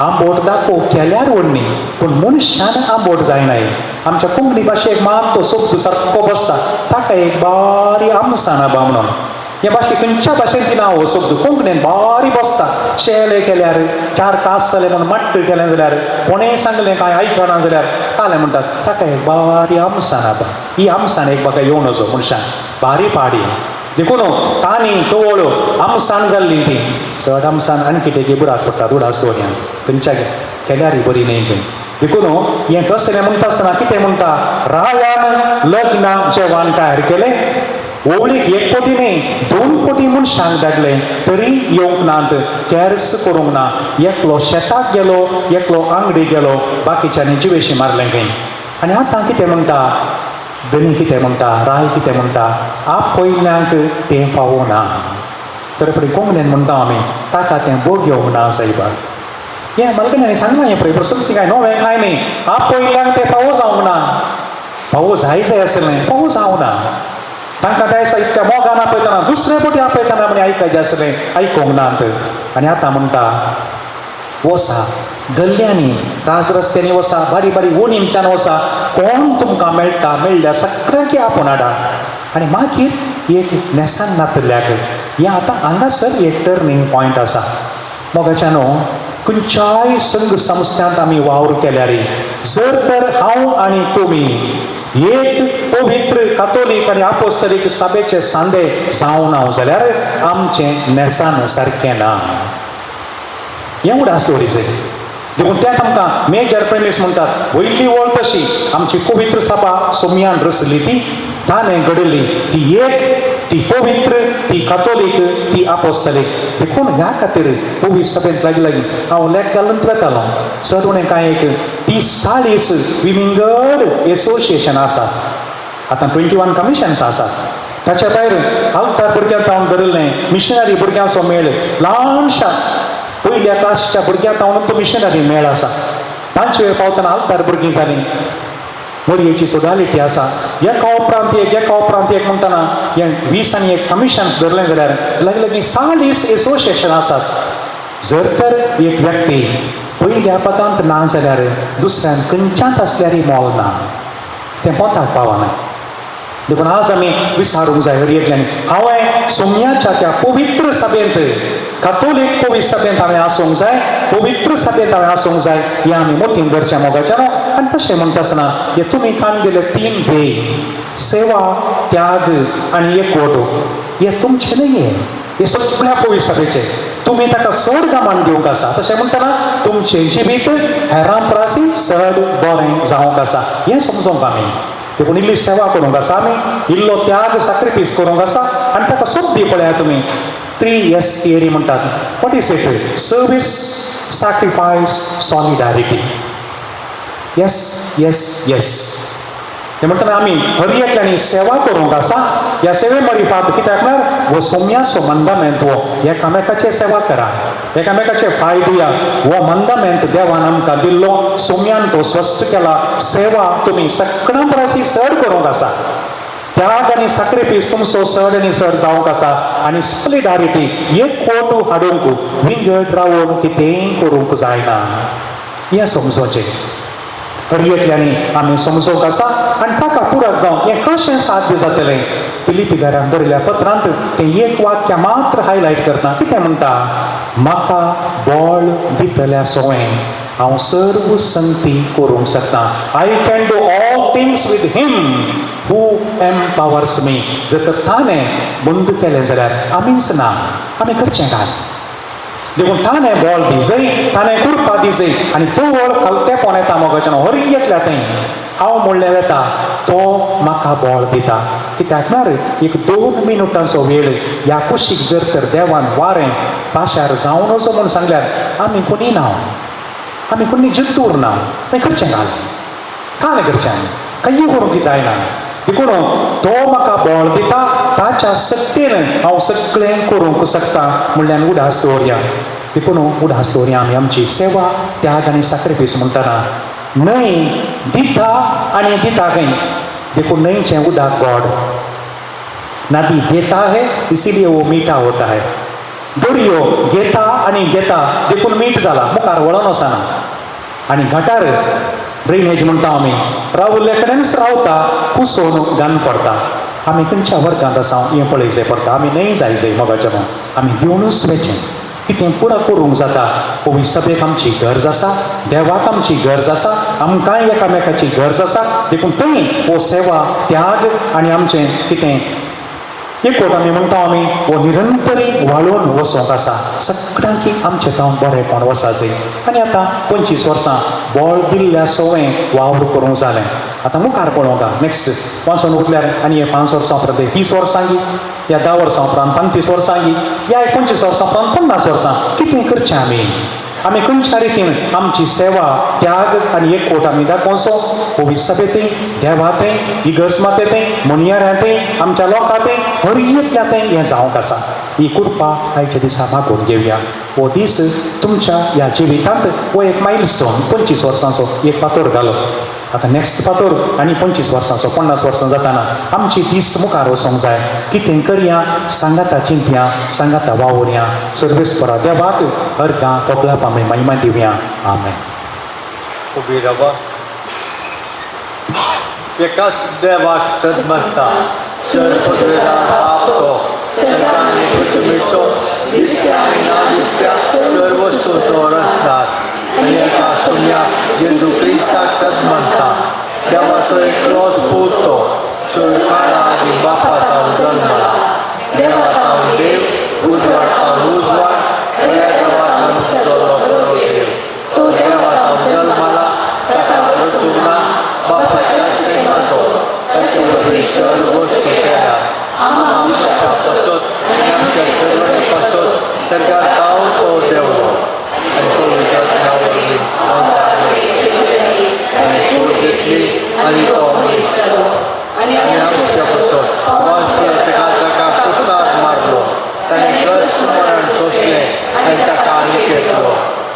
आंबोट दाखो केल्यार व्हडणी पूण मनशान आंबोट जायनाय आमच्या कोंकणी भाशेक मात तो शब्द सारको बसता ताका एक बारी आमसाना बा म्हणून हे भाशेक खंयच्या भाशेन ती नांव हो शब्द कोंकणीन बारी बसता शेळे केल्यार 4 तास जाले म्हणून मट्ट केलें जाल्यार कोणेंय सांगलें कांय आयकना जाल्यार काले म्हणटात ताका एक बारी आमसाना बा ही आमसाण एक म्हाका येवन वचो मनशान बारी पाडी देखून तांणी तवळ्यो आमसाण जाल्ली ती चड आमसाण आनी कितें बुडाक पडटात उडास दवरयान खंयच्या केल्यारय बरी न्ही खंय देखून हें कसलें म्हणटा आसतना कितें म्हणटा रायान लग्नाक जेवण तयार केलें ओवळीक 1 कोटी न्ही 2 कोटी मनशांक धाडले तरी येवंक नात कॅर्स करूंक ना एकलो शेताक गेलो एकलो आंगडी गेलो बाकीच्यांनी जिवेशी मारलें खंय आनी आतां कितें म्हणटा धनी कितें म्हणटा राय कितें म्हणटा आपयल्यांक तें पावोना तर फुडें कोंकणीन म्हणटा आमी ताका तें बोग्योंक ना सायबा हें मला कितें सांगना हें पळय प्रसंग काय नवें कांय न्ही आपयल्यांक तें पावो जावंक ना पावो जाय आसलें पावो जावना तांकां जाय आसा इतक्या मोगान आपयतना दुसरे फावटी आपयतना म्हणे आयकायचें आसलें आयकूंक नात आनी आतां म्हणटा वसा गल्ल्यांनी राजरस्त्यांनी वसा बारीक बारीक वणींतल्यान वसा कोण तुमकां मेळटा मेळ्ळ्या सगळ्यांक आपूण हाडा आनी मागीर एक नेसान नातल्याक हें आतां हांगासर एक टर्निंग पॉयंट आसा मोगाच्या न्हू खंयच्याय संघ संस्थांत आमी वावर केल्यार जर तर हांव आनी तुमी एक पवित्र कातोलीक आनी आपोस्तलीक सभेचे सांदे जावं ना जाल्यार आमचें नेसान सारकें ना हें उडास दवरीचें देखून तेंच आमकां मेजर प्रेमीस म्हणटात वयली वळ तशी आमची पवित्र सभा सोमयान रचली ती ताणें घडयली ती एक ती पवित्र ती कातोलीक ती आपोस्तलीक देखून ह्या खातीर पवित्र सभेंत लागीं हांव लेख घालून येतालो सर उणें कांय एक 30-40 विमिंगड एसोसिएशन आसात आतां 21 कमिशन्स आसात ताच्या भायर आल्तार भुरग्यांक हांव धरलें मिशनरी भुरग्यांचो मेळ ल्हानशा पयल्या क्लासच्या भुरग्यांक हांव तो मिशनरी मेळ आसा 5 वेळ पावतना आल्तार भुरगीं जालीं मोरयेची सोदालिटी आसा एका उपरांत एक म्हणटना हें 20 आनी 1 कमिशन्स धरलें जाल्यार लागीं 40 एसोसिएशन आसात जर तर एक व्यक्ती पयल्या पदांत ना जाल्यार दुसऱ्यान खंयच्याच आसल्यारय मोल ना तें पोताक पावना देखून आज आमी विचारूंक जाय हरयेतल्यान हांवें सोमयाच्या त्या पवित्र सभेंत कातोलीक पवित्र सभेंत हांवें आसूंक जाय पवित्र सभेंत हांवें आसूंक जाय हें आमी मोतीन धरचें मोगाचें न्हू आनी तशें म्हणटा आसतना हे तुमी ताणलेले 3 ध्येय सेवा त्याग आनी एकवटो हे तुमचें न्ही हे सगळ्या पवित्र सभेचे तुमी ताका चड गामान दिवंक आसा तशें म्हणटना तुमचें जिवीत हेरां परासी चड बरें जावंक आसा हें समजूंक आमी देखून इल्ली सेवा करूंक आसा आमी इल्लो त्याग सॅक्रिफायस करूंक आसा आनी ताका सोंपी पळया तुमी 3S थियरी म्हणटात what is it service sacrifice solidarity yes yes yes हे म्हणटना आमी हरयेतल्यानी सेवा करूंक आसा ह्या सेवे मळीपाक कित्याक म्हळ्यार हो सोमयाचो मंदामेंत हो एकामेकाची सेवा करा एकामेकाचे पांय धुया हो मंदामेंत देवान आमकां दिल्लो सोमयान तो स्वस्थ केला सेवा तुमी सगळ्यां परासी चड करूंक आसा त्याग आनी सॅक्रिफायस तुमचो चड आनी चड जावंक आसा आनी सॉलिडारिटी एक कोट हाडूंक विंगड रावून कितेंय करूंक जायना हें समजोचें हरयेतल्यांनी आमी समजोवंक आसा आनी ताका पुराक जावन हें कशें साध्य जातलें फिलिपिकारांक बरयल्या पत्रांत तें एक वाक्य मात्र हायलायट करता कितें म्हणटा म्हाका बळ दितल्या सोयें हांव सर्व संगती करूंक शकता I can do all things with him who empowers me जर तर ताणें बंद केलें जाल्यार आमीच ना आमी करचें काय देखून ताणें बॉल दिजय ताणें कुरपा दिजय आनी तो बॉल कलतेपण येता मोगाच्यान हरी येतल्या थंय हांव म्हणलें वता तो म्हाका बॉल दिता कित्याक ना रे एक 2 मिनटांचो वेळ ह्या कुशीक जर तर देवान वारें पाशार जावन वचो म्हूण सांगल्यार आमी कोणी ना आमी कोणी जित्तूर ना मागीर करचें घाल कांय करचें काही करूंक जायना देखून तो म्हाका बॉल दिता ताच्या सक्तीन हांव सगळें करूंक शकता म्हणल्यार उडास दवरया देखून उडास दवरया आमी आमची सेवा त्याग आनी सॅक्रिफायस म्हणटाना न्हंय दिता आनी दिता खंय देखून न्हंयचें उदक गॉड नदी देता है इसीलिए वो मीठा होता है दर्यो घेता आनी घेता देखून मीठ जाला मुखार वळोन वचना आनी गटार ड्रेनेज म्हणटा आमी रावल्ले कडेनच रावता कुसोन घाण पडटा आमी खंयच्या वर्गांत आसा हें पळयचें पडटा आमी न्हय जाय जाय मोगाचें आमी दिवनूच वचें कितें पुरा करूंक जाता पवित्र सभेक आमची गरज आसा देवाक आमची गरज आसा आमकांय एकामेकाची गरज आसा देखून थंय हो सेवा त्याग आनी आमचें कितें एकवट आमी म्हणटा आमी हो निरंतरी वाळून वचोंक आसा सगळ्यांक आमचें तावन बरेंपण वचा जाय आनी आतां 25 वर्सां बॉल दिल्ल्या सवय वावर करूंक जालें आतां मुखार पळोवंक नेक्स्ट वचून उठल्यार आनी हे 5 वर्सां उपरांत 30 वर्सां गी या 10 वर्सां उपरांत 35 वर्सां गी या 25 वर्सां उपरांत 50 वर्सां कितें करचें आमी खंयच्या रितीन आमची सेवा त्याग आनी एकवट आमी दाखोवचो पवित्र सभेंतय देवांतय इगर्ज मातेंतय मणियारांतय आमच्या लोकांतय हरियेंतल्यातय हें जावंक आसा ही कृपा आयच्या दिसा मागून घेवया हो दीस तुमच्या ह्या जिवितांत हो एक मायलस्टोन 25 वर्सांचो एक पातोर घालो आतां नेक्स्ट पातोर आनी 25 वर्सांचो 50 वर्सां जाताना आमची दीस मुखार वचोंक जाय कितें करया सांगाता चिंतया सांगाता वावुरया सर्वेस्परा देवाक अर्गां तोपला आमी महिमा दिवया आमेन उबी रावा एकाच देवाक सदमंता सर्वपदवेला आपतो सर्वांनी पृथ्वीचो दिसत्या आनी नादिसत्या सर्व वस्तूंचो रचणार आनी एका सुम्याक जेजू क्रिस्ताक सदमंता देवाचो एकलोच पूत तो चड काळा आनी बापात हांव जल्मला देवात हांव देव उजवाड हांव उजवाड खऱ्या देवात हांव सगळो खरो देव तो देवात हांव जल्मला ताका वचूंक ना बापाच्या स्नेहाचो ताचे वरवीं सर्व वस्तू केल्या आमी ताका सतत आनी आमच्या सर्वांनी पासत सर्गात हांव तो देवलो आनी पवित्र नांवा वरवीं आनी कूड घेतली आनी तो मनीस जालो आनी आमच्या पासत वाचलो ताका पुस्ताक मारलो ताणें कश्ट मरण सोंसलें आनी ताका आनी पेटलो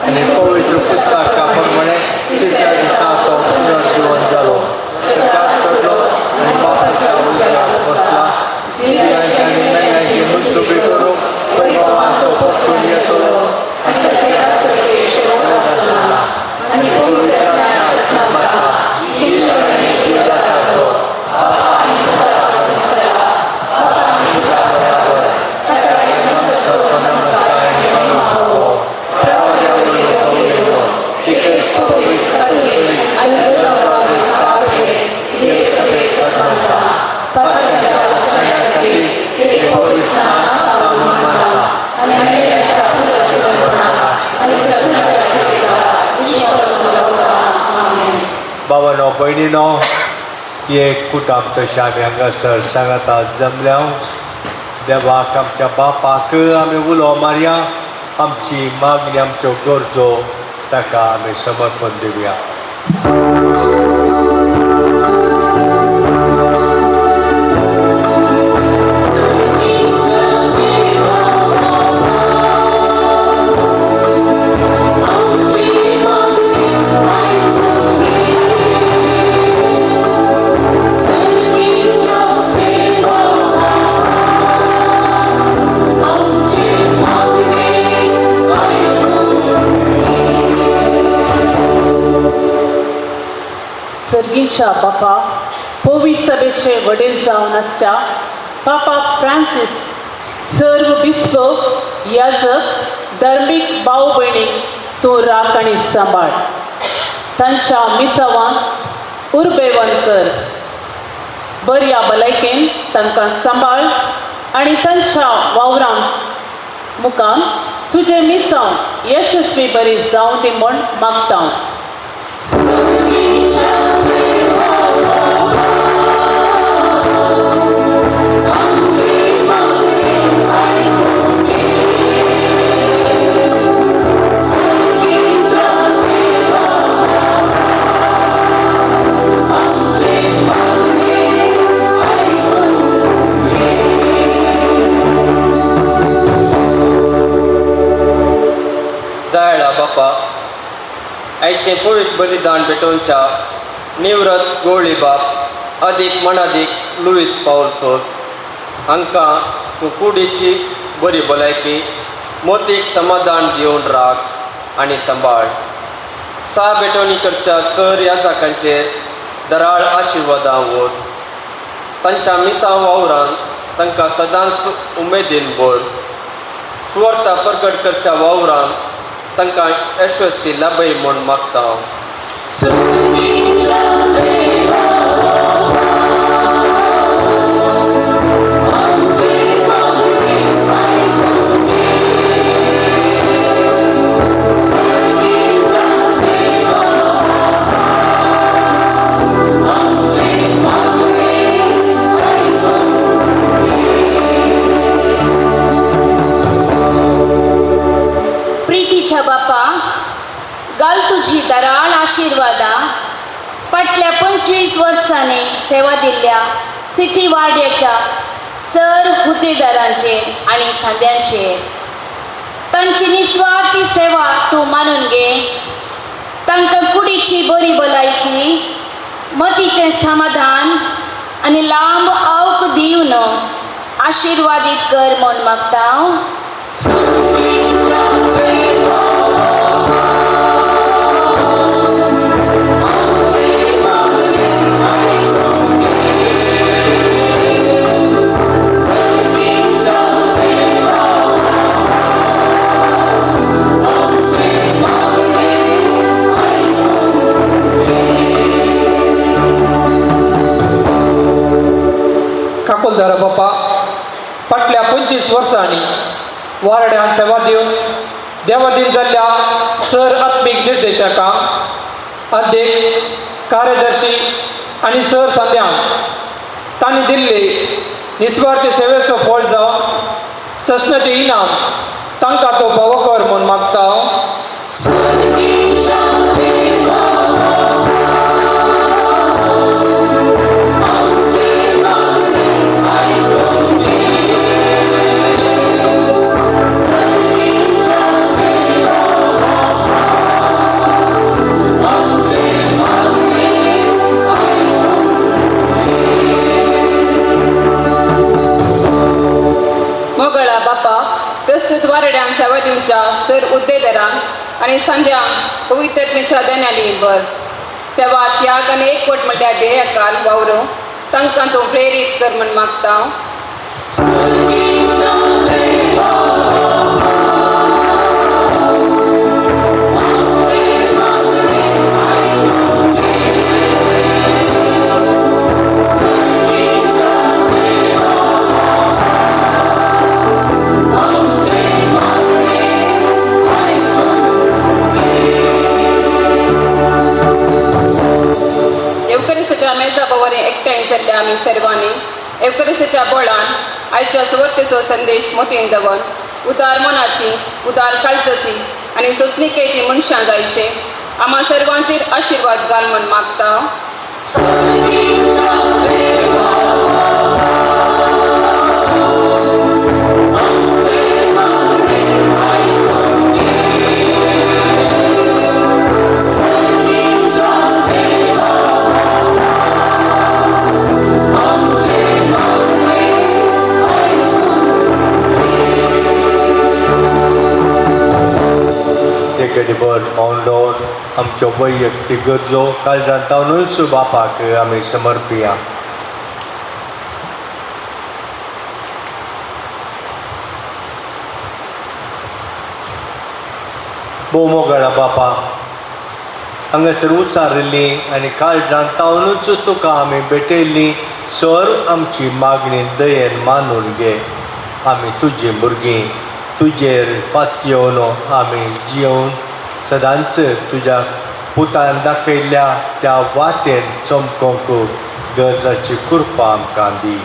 आनी पवित्र पुस्तका प्रमाणे तिसऱ्या दिसा तो पुनर्जीवन जालो सकाळ चडलो आनी बापाच्या उजवाडाक बसला जिव्यांची आनी मेल्यांची मुसुबी करूंक वैभवान तो परतून येतलो आनी ताचे राजवटी शेवट आसना आनी पवित्र आत्म्याक सदमंता ईश्वर आनी शिव जाता तो बापा आनी पुता परमेश्वरा बापा आनी पुता बराबर ताका समस्त नमस्कार आनी महिमा हो प्रवाद्या वरवीं कवलेलो तिकेच पवित्र कातोलीक आनी देवाक सारके देव सभेक सदमंता पात्राच्या सगळ्या खातीर एक पवित्र आसा म्हूण मानता आनी मेल्याच्या पुनर्जीवनाक आनी सगळ्यांच्या जिविताक विश्वास दवरता आमेन भावानो भयणीनो हे कुटाम तशें आमी हांगासर सांगाता जमल्या देवाक आमच्या बापाक आमी उलो मारया आमची मागणी आमच्यो गरजो ताका आमी समर्पण दिवया सर्गींच्या बापा पवित्र सभेचे वडील जावन आसच्या पापा फ्रांसीस सर्व बिस्पो याजक धर्मीक भाव भयणीक तूं राख आनी सांबाळ तांच्या मिसावान उर्बेवन कर बऱ्या भलायकेन तांकां सांबाळ आनी तांच्या वावरांत मुखार तुझे मिसांव यशस्वी बरी जावं दी म्हण मागता दयाळा बापा आयचे पवित्र बलिदान भेटोवच्या निवृत्त गवळी बाप अदीक मनादीक लुईस पावल सोस हांकां तूं कुडीची बरी भलायकी मोतीक समाधान दिवन राख आनी सांबाळ सा भेटवणीकडच्या सर याजकांचेर दराळ आशिर्वादां वत तांच्या मिसांव वावरान तांकां सदांच उमेदीन भर सुवार्ता प्रकट करच्या वावरान तांकां यशस्वी लाभय म्हूण मागता प्रीतीच्या बापा घाल तुझी दराळ आशिर्वादा फाटल्या 25 वर्सांनी सेवा दिल्ल्या सिटी वाड्याच्या सर हुद्देदारांचेर आनी सांद्यांचेर तांची निस्वार्थी सेवा तूं मानून घे तांकां कुडीची बरी भलायकी मतीचें समाधान आनी लांब आवक दिवन आशिर्वादीत कर म्हूण मागता काकोलदारा बापा फाटल्या 25 वर्सांनी वारड्यान सेवा दिवन देवादीन जाल्ल्या सर आत्मीक निर्देशकांक अध्यक्ष कार्यदर्शी आनी सर सांद्यांक तांणी दिल्ले निस्वार्थी सेवेचो फळ जावन सशनाचें इनाम तांकां तो फावो कर म्हूण मागता मोगळा बापा प्रस्तुत वारड्यांक सेवा दिवच्या सर हुद्देदारांक आनी सांज्यांक पवित्रतेच्या देण्याली भर सेवा त्याग आनी एकवट म्हणल्यार ध्येयकाल वावरो तांकां तूं प्रेरीत कर म्हूण मागता एवकरिस्ताच्या मेजा बवरे एकठांय जाल्ल्या आमी सर्वांनी एवकरिस्ताच्या बोळान आयच्या सुवातेचो संदेश मोतीन दवन उदार मनाची उदार काळजाची आनी सोंसणिकेची मनशां जायचे आम्हा सर्वांचेर आशिर्वाद घाल म्हूण मागता गडीभर मौन आमच्यो वैयक्तीक गरजो काळजांतावनूच बापाक आमी समर्पिया भोव मोगळा बापा हांगासर उचारिल्ली आनी काळजांतावनूच तुका आमी भेटयल्ली सर आमची मागणी दयेन मानून घे आमी तुजी भुरगीं तुजेर पातयेवन आमी जिवन सदांच तुज्या पुतान दाखयल्ल्या त्या वाटेन चमकोंक गरजाची कृपा आमकां दी.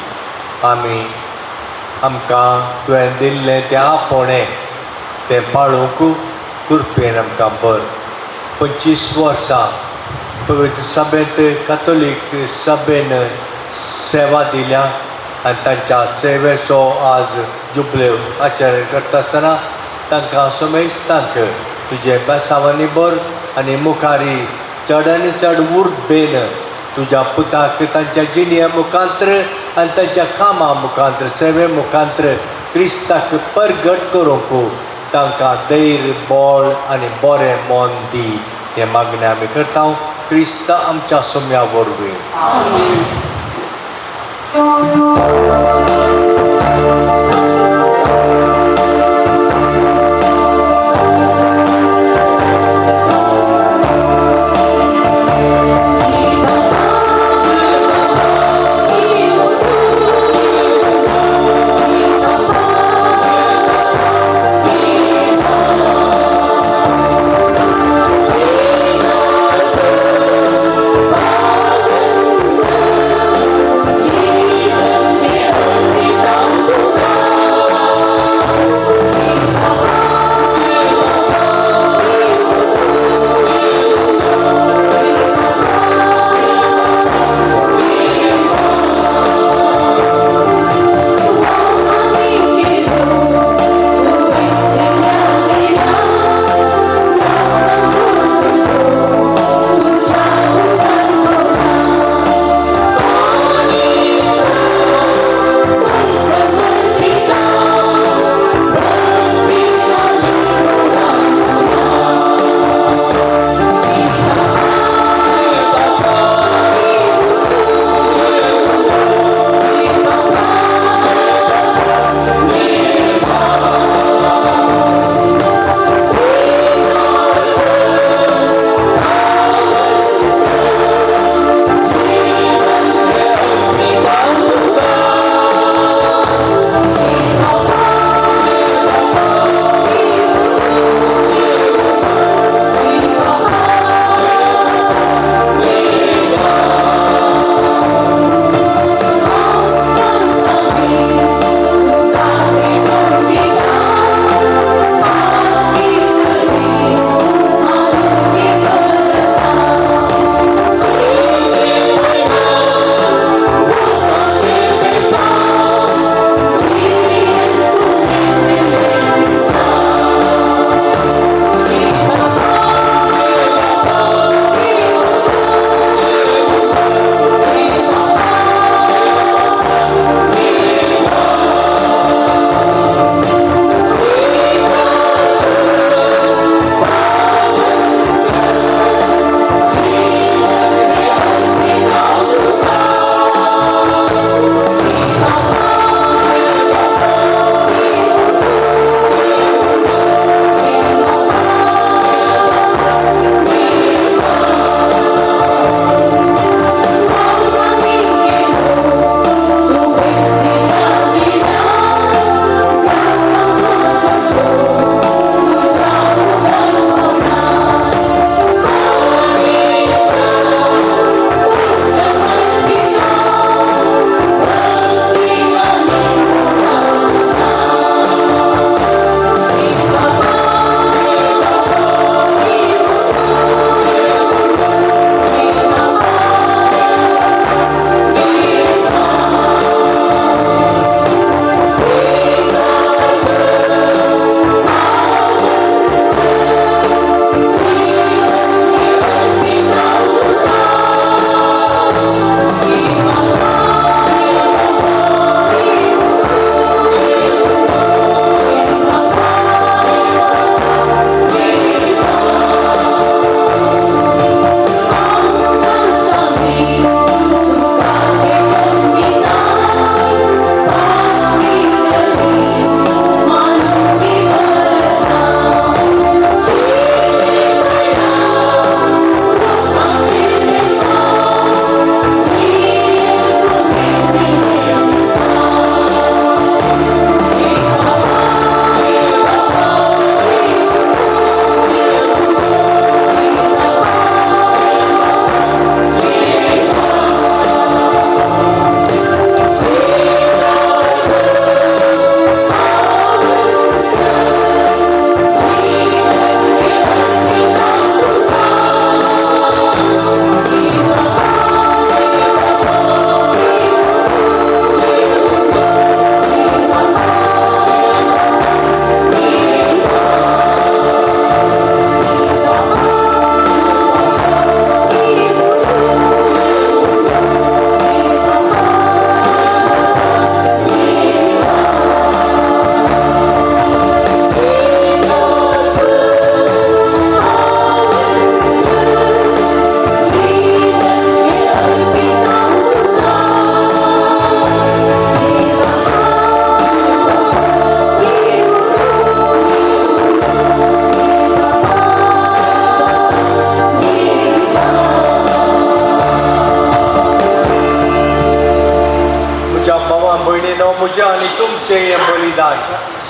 आमकां तुवें दिल्लें तें आपोणें तें पाळूंक कृपेन आमकां भर. 25 वर्सां पवित्र सभेंत कॅथोलीक सभेन सेवा दिल्या आनी तांच्या सेवेचो आज जुबल्यो आचरण करता आसतना तांकां समेस्तांक तुजे बेसांवांनी भर आनी मुखारी चड आनी चड उर्बेन तुज्या पुताक तांच्या जिणये मुखांत्र आनी तांच्या कामां मुखांत्र सेवे मुखांत्र क्रिस्ताक परगट करूंक तांकां धैर्य बळ आनी बरें मन दी. हें मागणें आमी करता क्रिस्त आमच्या सुम्या वरवीं. जीवन में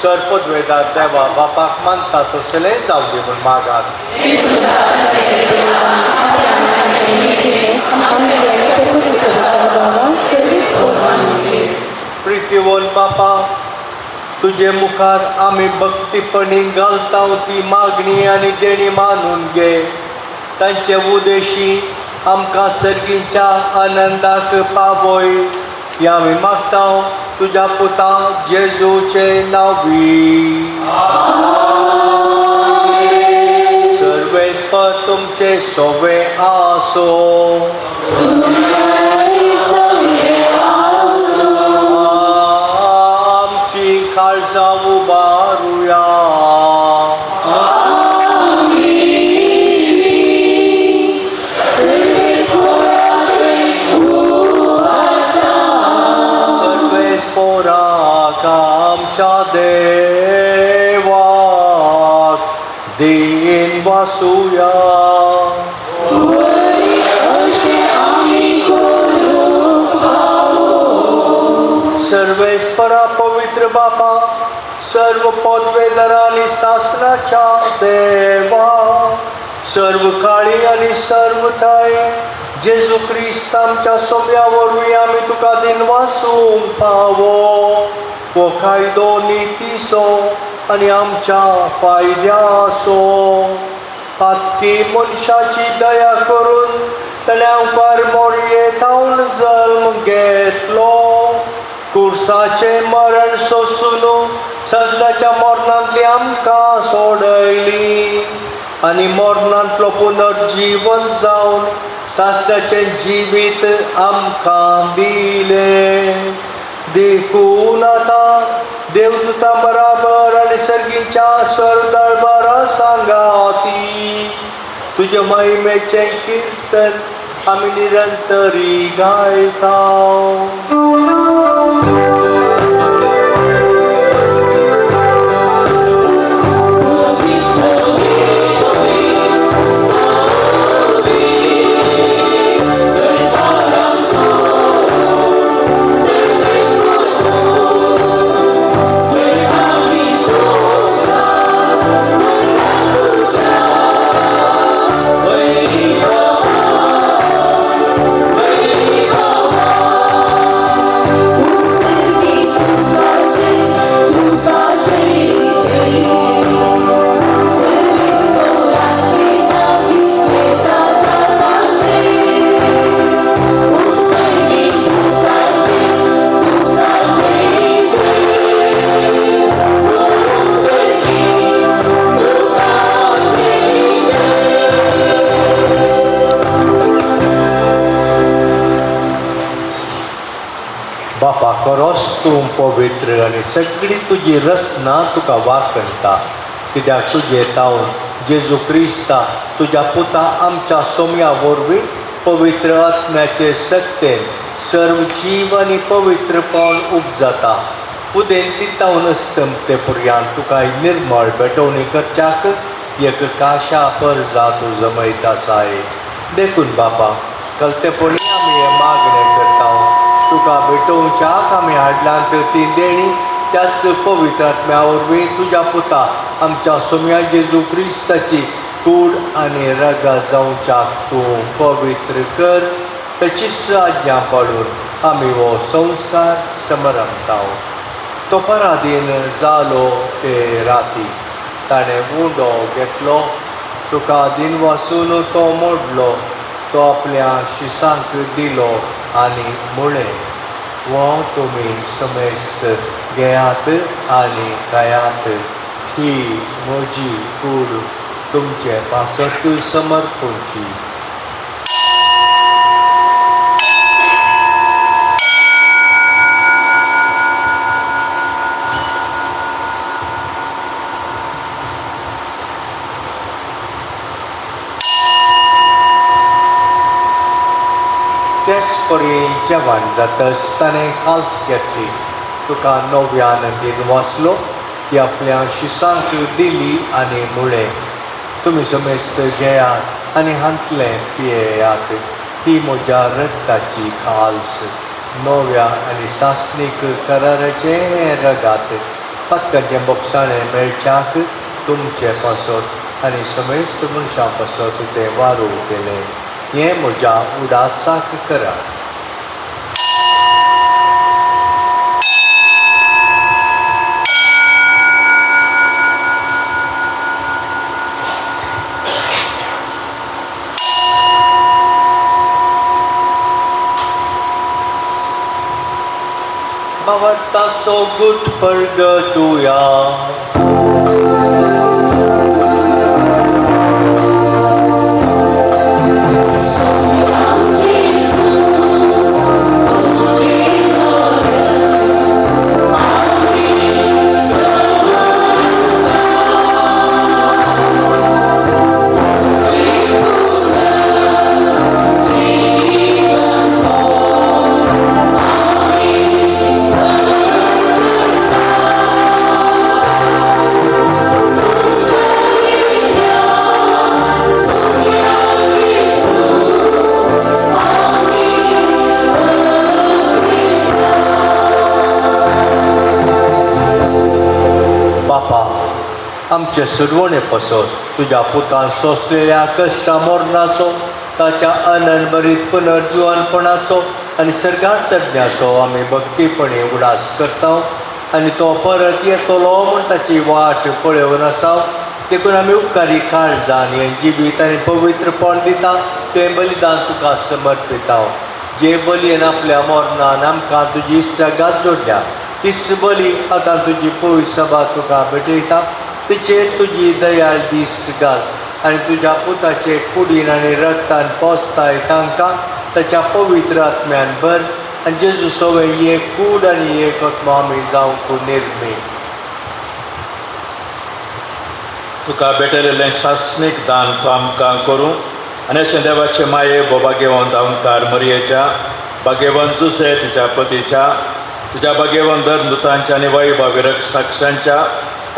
सर पदवेदार देवा बापाक मानता तसलें जाऊ दे म्हूण मागात. प्रितीवन बापा, तुझे मुखार आमी भक्तीपणी घालता ती मागणी आनी देणी मानून घे. तांचे उदेशी आमकां सर्गीच्या आनंदाक पावय. या आमी मागता तुझ्या पुता जेजूचे नांवी. सर्वेस्पर तुमचे सोवे आसो. आमची काळजां उबारुया. सर्वेस्पराक आमच्या देवाक देन वासुया. सर्वेस्परा पवित्र बापा, सर्व पदवेदारा आनी शासनाच्या देवा, सर्व काळी आनी सर्व ठाई जेजू क्रिस्त आमच्या सोम्या वरवीं आमी तुका दिन वासूंक पावो. वो कायदो नितीसो आनी आमच्या फायद्याचो. आख्खी मनशाची दया करून ताणें आमकां मोरयेंतावन जल्म घेतलो. कुर्साचें मरण सोंसून सजनाच्या मरणांतली आमकां सोडयली आनी मरणांतलो पुनर्जीवन जावन सासऱ्याचें जिवीत आमकां दिलें. देखून आतां देवदूतां बराबर आनी सर्गीच्या सरदरबारा सांगाती तुजे महिमेचें किर्तन आमी निरंतरी गायता. बापा खरोच तूं पवित्र आनी सगळी तुजी रचना तुका वाखणटा. कित्याक तुजे तावन जेजू क्रिस्ता तुज्या पुता आमच्या सोम्या वरवीं पवित्र आत्म्याचे सत्तेन सर्व जीव आनी पवित्रपण उपजाता. उदेन तितावन अस्तंते पर्यंत तुका निर्मळ बेटवणी करच्याक एक काशा परजा तूं जमयता साय. देखून बापा कलतेपणी आमी हे मागणें करता. तुका भेटोवच्याक आमी हाडलांत ती देणी त्याच पवित्र आत्म्या वरवीं तुज्या पुता आमच्या सोम्या जेजू क्रिस्ताची कूड आनी रगा जावच्याक तूं पवित्र कर. ताचीच आज्ञा पाळून आमी हो संस्कार समरमता. तो पराधीन जालो ते राती ताणें उंडो घेतलो. तुका दिन वासून तो मोडलो. तो आपल्या शिसांक दिलो आनी म्हळें, वो तुमी समेस्त घेयात आनी खायात. ही म्हजी कूड तुमचे पासत समर्पणची. तेच परी जेवण जातच ताणें काल्स घेतली. तुका नव्यान दिन वाचलो ती आपल्या शिसांक दिली आनी म्हळें, तुमी समेस्त घेयात आनी हांतलें पियेयात. ही म्हज्या रगताची खाल्स, नव्या आनी सासणीक कराराचें रगात. पत्काचें बोगसाणें मेळच्याक तुमचे पासत आनी समेस्त मनशां पासत तें वारू केलें हें म्हज्या उदासाक करा. Mawataso good purgatuya. आमचे सुरवणे पासत तुज्या पुतान सोंसलेल्या कश्टा मोरणाचो ताच्या अनंतभरीत पुनर्जिवनपणाचो आनी सर्गार चडण्याचो आमी भक्तीपणे उडास करता आनी तो परत येतलो म्हूण ताची वाट पळोवन आसा. देखून आमी उपकारी काळजान हें जिवीत आनी पवित्रपण दिता तें बलिदान तुका समर्पिता. जे बलयेन आपल्या मोरणान आमकां तुजी इश्टागात जोडल्या तीच बली आतां तुजी पवित्र सभा तुका भेटयता. तिचेर तुजी दयाळ दिश्ट घाल आनी तुज्या पुताचे कुडीन आनी रक्तान पोसताय तांकां ताच्या पवित्र आत्म्यान भर आनी जेजू सवय एक कूड आनी एक आत्मा आमी जावंक निर्मी. तुका भेटलेलें सासणीक दान तूं आमकां करूं आनी अशें देवाचे माये भाग्यवंत अवंकार मरयेच्या भाग्यवंत जुसे तिच्या पतीच्या तुज्या भाग्यवंत धर्मदुतांच्या आनी वैभवी साक्षांच्या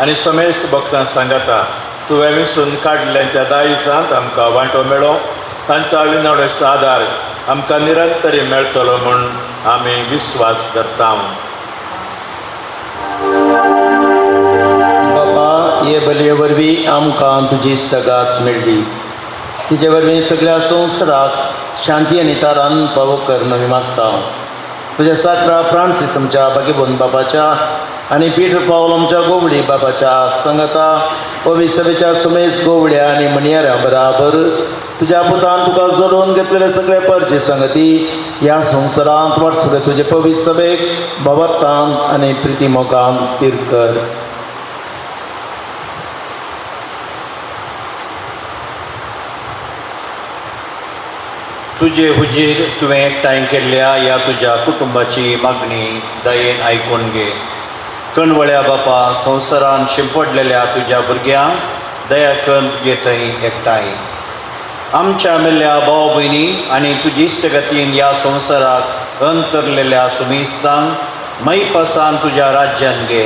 आनी समेस्त भक्तां सांगाता तुवें विसरून काडल्यांच्या दायजांत आमकां वांटो मेळो तांचा विनवणेचो आदार आमकां निरंतरी मेळटलो म्हूण आमी विस्वास धरता. बाबा हे बलये वरवीं आमकां तुजी इश्टागात मेळ्ळी. तिचे वरवीं सगळ्या संवसाराक शांती आनी तारान पावो कर नवी मागता. तुज्या साकरा फ्रांसीस आमच्या भाग्यवंत बाबाच्या आनी पीटर पावल आमच्या गोवडी बाबाच्या संगता पवित्र सभेच्या समेस्त गोवड्या आनी मणियाऱ्या बराबर तुज्या पुतान तुका जोडून घेतलेले सगळे परचे संगती ह्या संवसारांत वर्सुले तुजे पवित्र सभेक भवतान आनी प्रिती मोगान तीर कर. तुजे हुजीर तुवें एकठांय केल्ल्या ह्या तुज्या कुटुंबाची मागणी दयेन आयकून घे. कणवळ्या बापा संवसारान शिंपडलेल्या तुज्या भुरग्यांक दया कर तुजे थंय एकठांय. आमच्या मेल्ल्या भाव भयणी आनी तुजी इश्टगतीन ह्या संवसाराक अंतरलेल्या सुमेस्तांक मैपासान तुज्या राज्यान घे.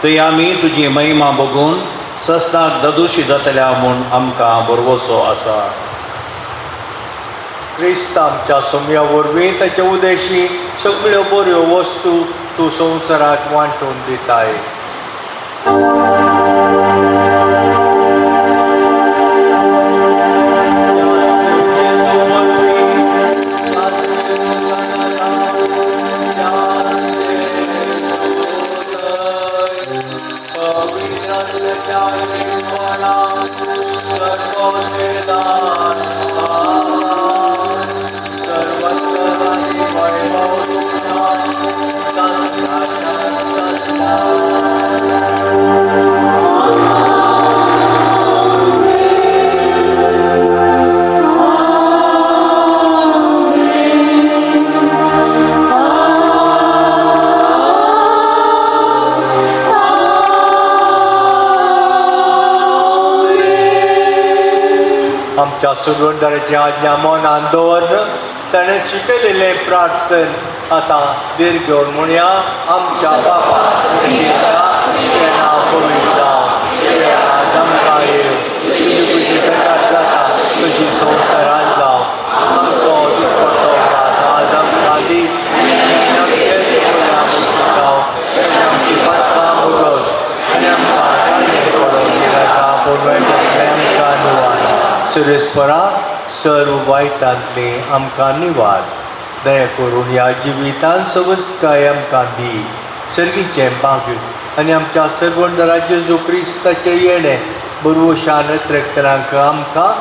थंय आमी तुजी महिमा बघून सस्ताक ददुशी जातल्या म्हूण आमकां बरवसो आसा. क्रिस्त आमच्या सोम्या वरवीं ताचे उदेशी सगळ्यो बऱ्यो वस्तू तूं संवसाराक वांटून दिताय. आमच्या सुरवंदाराची आज्ञा मनान दवरन ताणें शिकयलेलें प्रार्थन आतां दीर घेवन म्हणया. आमच्या बापा तुजें नांव पवित्र जावं, तुजें राज आमकां येवं, तुजी खुशी सदांच जाता तुजी संवसारांत जावं. आमचो दिसपट्टो भात आज आमकां दी आमची पातकां मुगत परस्परा सर्व वायटांतले आमकां निवार. दया करून ह्या जिवितान सवस्काय आमकां दी. सर्गीचें भाग्य आनी आमच्या सर्वंडरा जेजू क्रिस्ताचें येणें बरोशान त्रेकरांक आमकां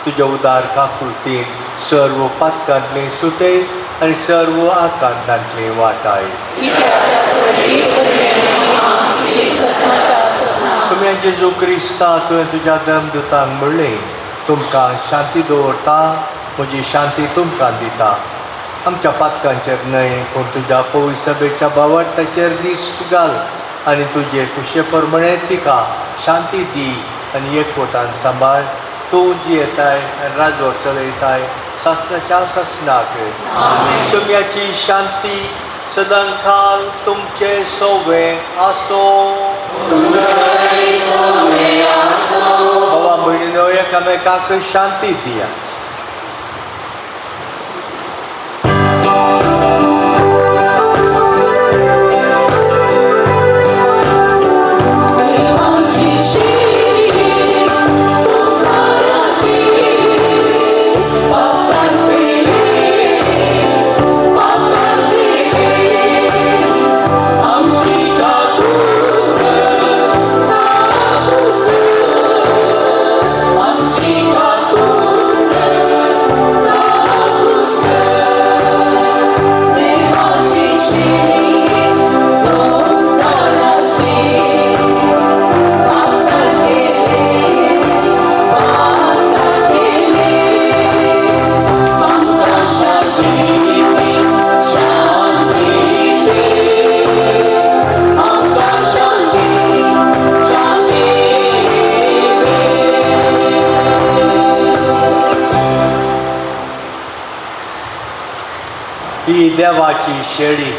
तुज्या उदार काकुळटीन सर्व पातकांतले सुटय आनी सर्व आकांतांतले वाटाय. सुम्या जेजू क्रिस्ता तुवें तुज्या धर्मदुतांक म्हणलें, तुमकां शांती दवरता, म्हजी शांती तुमकां दिता. आमच्या पातकांचेर न्हय पूण तुज्या पवित्र सभेच्या भावार्थाचेर दिश्ट घाल आनी तुजे कुशे प्रमाणे तिका शांती दी आनी एकवटान सांबाळ. तूं जियेताय आनी राजवट चलयताय सासणाच्या सासणाक. सुम्याची शांती सदांकाल तुमचे सोवे आसो. भावा भयणीनो एकामेकाक शांती दिया. ही देवाची शेळी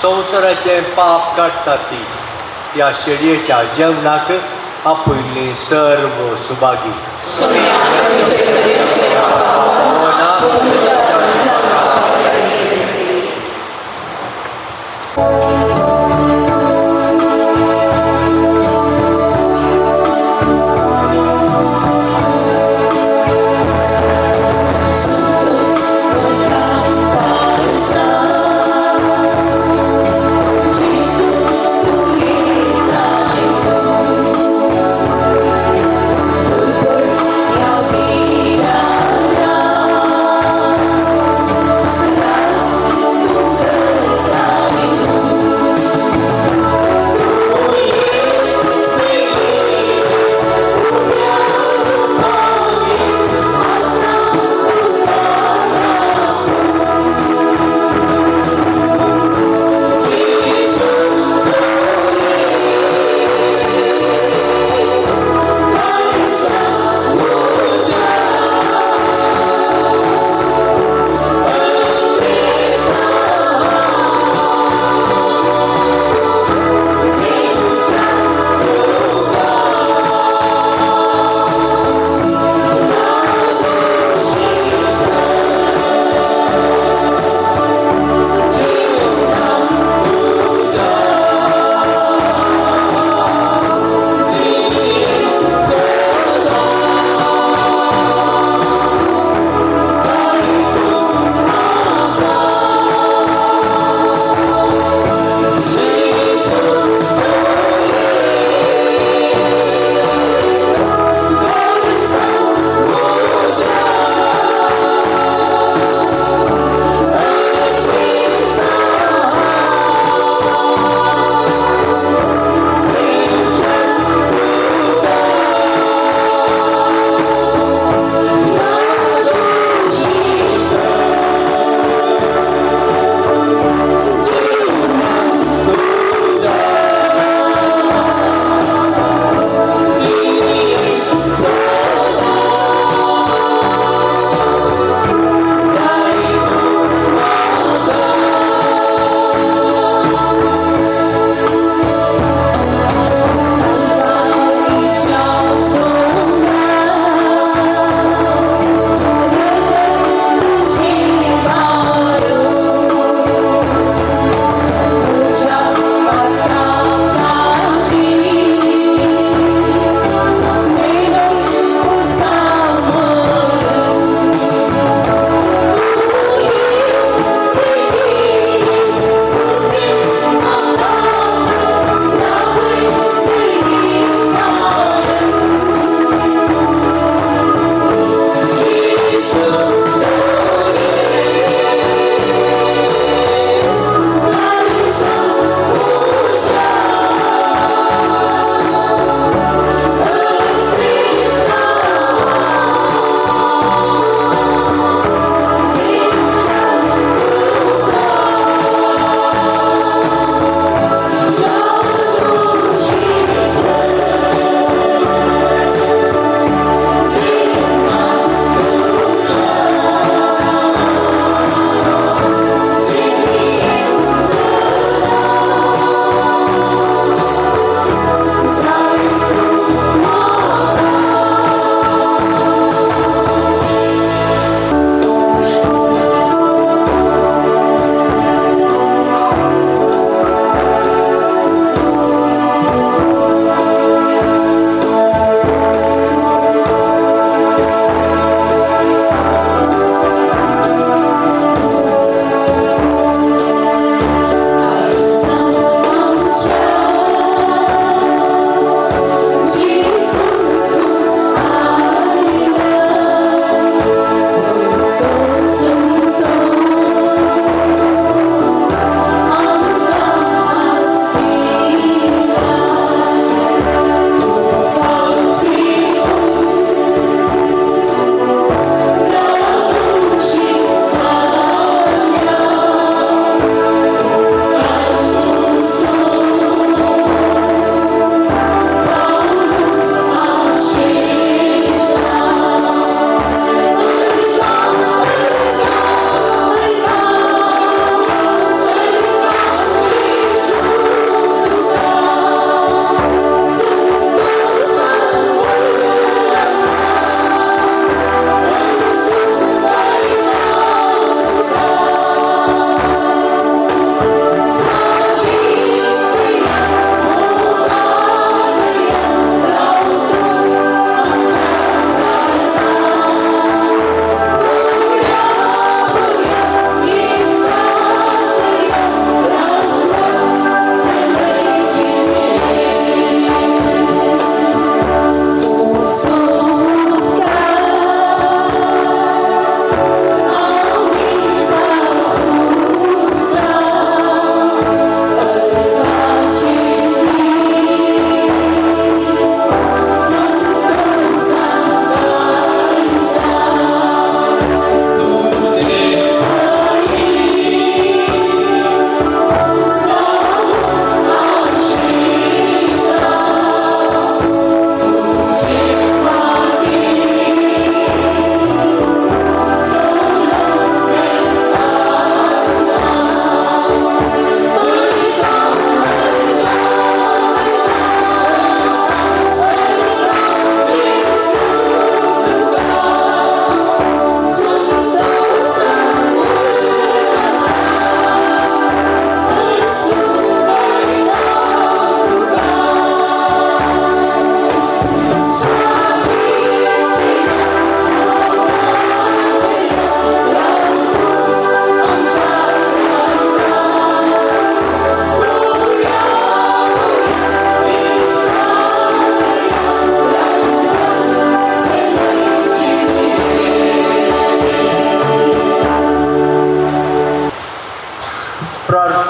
संवसाराचें पाप काडटा ती. ह्या शेळयेच्या जेवणाक आपयल्ली सर्व सुभागी. Yeah.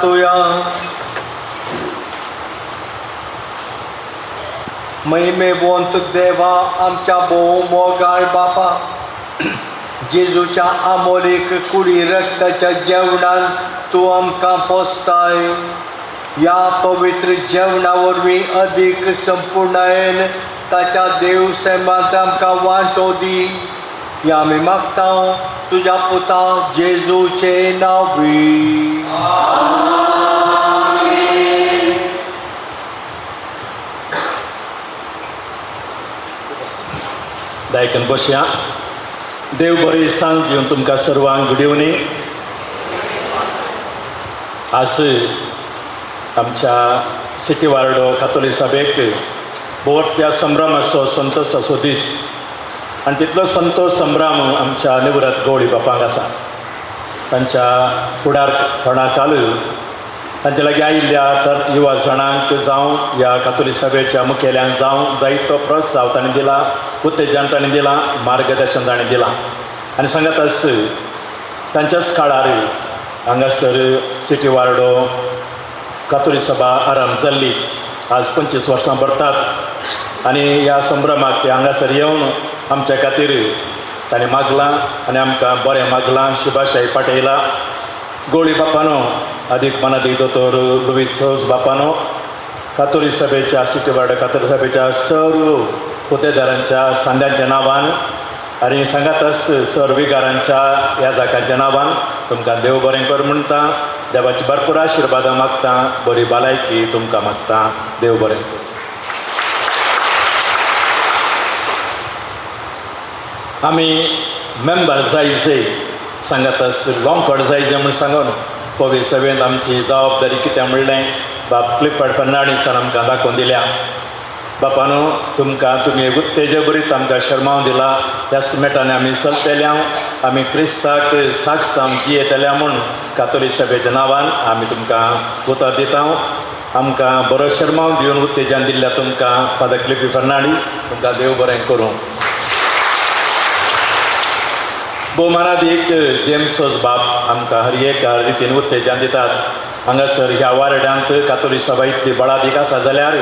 मातुया. महिमेवंत देवा आमच्या भोव मोगाळ बापा, जेजूच्या आमोलीक कुडी रक्ताच्या जेवणान तूं आमकां पोसताय. या पवित्र जेवणा वरवीं अदीक संपूर्णयेन ताच्या देव सैमांत आमकां वांटो दी. या आमी मागता तुज्या पुता जेजूचे नांवी. दायकन बसया. देव बरी सांग दिवन तुमकां सर्वांक गुड इवनिंग. आज आमच्या सिटी वार्डो कातोलीक सभेक बोवत्या संभ्रमाचो संतोशाचो दीस आनी तितलो संतोश संभ्रम आमच्या निवृत्त गवळी बापांक आसा. तांच्या फुडारपणाखाल तांचे लागीं आयिल्ल्या तर युवा जाणांक जावं या कातोलीक सभेच्या मुखेल्यांक जावं जायतो प्रोत्साव ताणें दिला, उत्तेजन ताणें दिलां, मार्गदर्शन ताणें दिलां. आनी सांगाताच तांच्याच काळार हांगासर सिटी वार्डो कातोलीक सभा आरंभ जाल्ली. आज 25 वर्सां भरतात आनी ह्या संभ्रमाक ते हांगासर येवन आमच्या खातीर ताणें मागलां आनी आमकां बरें मागलां. शुभाशायी पाठयला. गवळी बापानो, अदीक मनादीक दोतोर लुईस होस बापानो, कातोलीक सभेच्या सिटी वार्डो कातोलीक सभेच्या सर्व हुद्देदारांच्या सांद्यांच्या नांवान आनी सांगातच सर विगारांच्या ह्या जाकांच्या नांवान तुमकां देव बरें कर म्हणटा. देवाची भरपूर आशिर्वादां मागता. बरी भलायकी तुमकां मागता. देव बरें कर. आमी मेंबर जायचे सांगातच लोंगकड जायचे म्हूण सांगून पवी सभेंत आमची जबाबदारी कितें म्हणलें बाब क्लिफर्ड फर्नांडीसान आमकां दाखोवन दिल्या. बापानो, तुमकां तुमी उत्तेजक बरीत आमकां शर्मावन दिला. ह्या मेटांनी आमी चलतल्या, आमी क्रिस्ताक साक्षांत जियेतल्या म्हूण कातोलीक सभेच्या नांवान आमी तुमकां उतर दिता. आमकां बरो शर्मावन दिवन उत्तेजन दिल्ल्या तुमकां फादर क्लिफी फर्नांडीस तुमकां देव बरें करूं. भोवमानादीक जेम्स बाब आमकां हर एक रितीन उत्तेजन दितात. हांगासर ह्या वार्डांत कातोलीक सभा इतली बळादीक आसा जाल्यार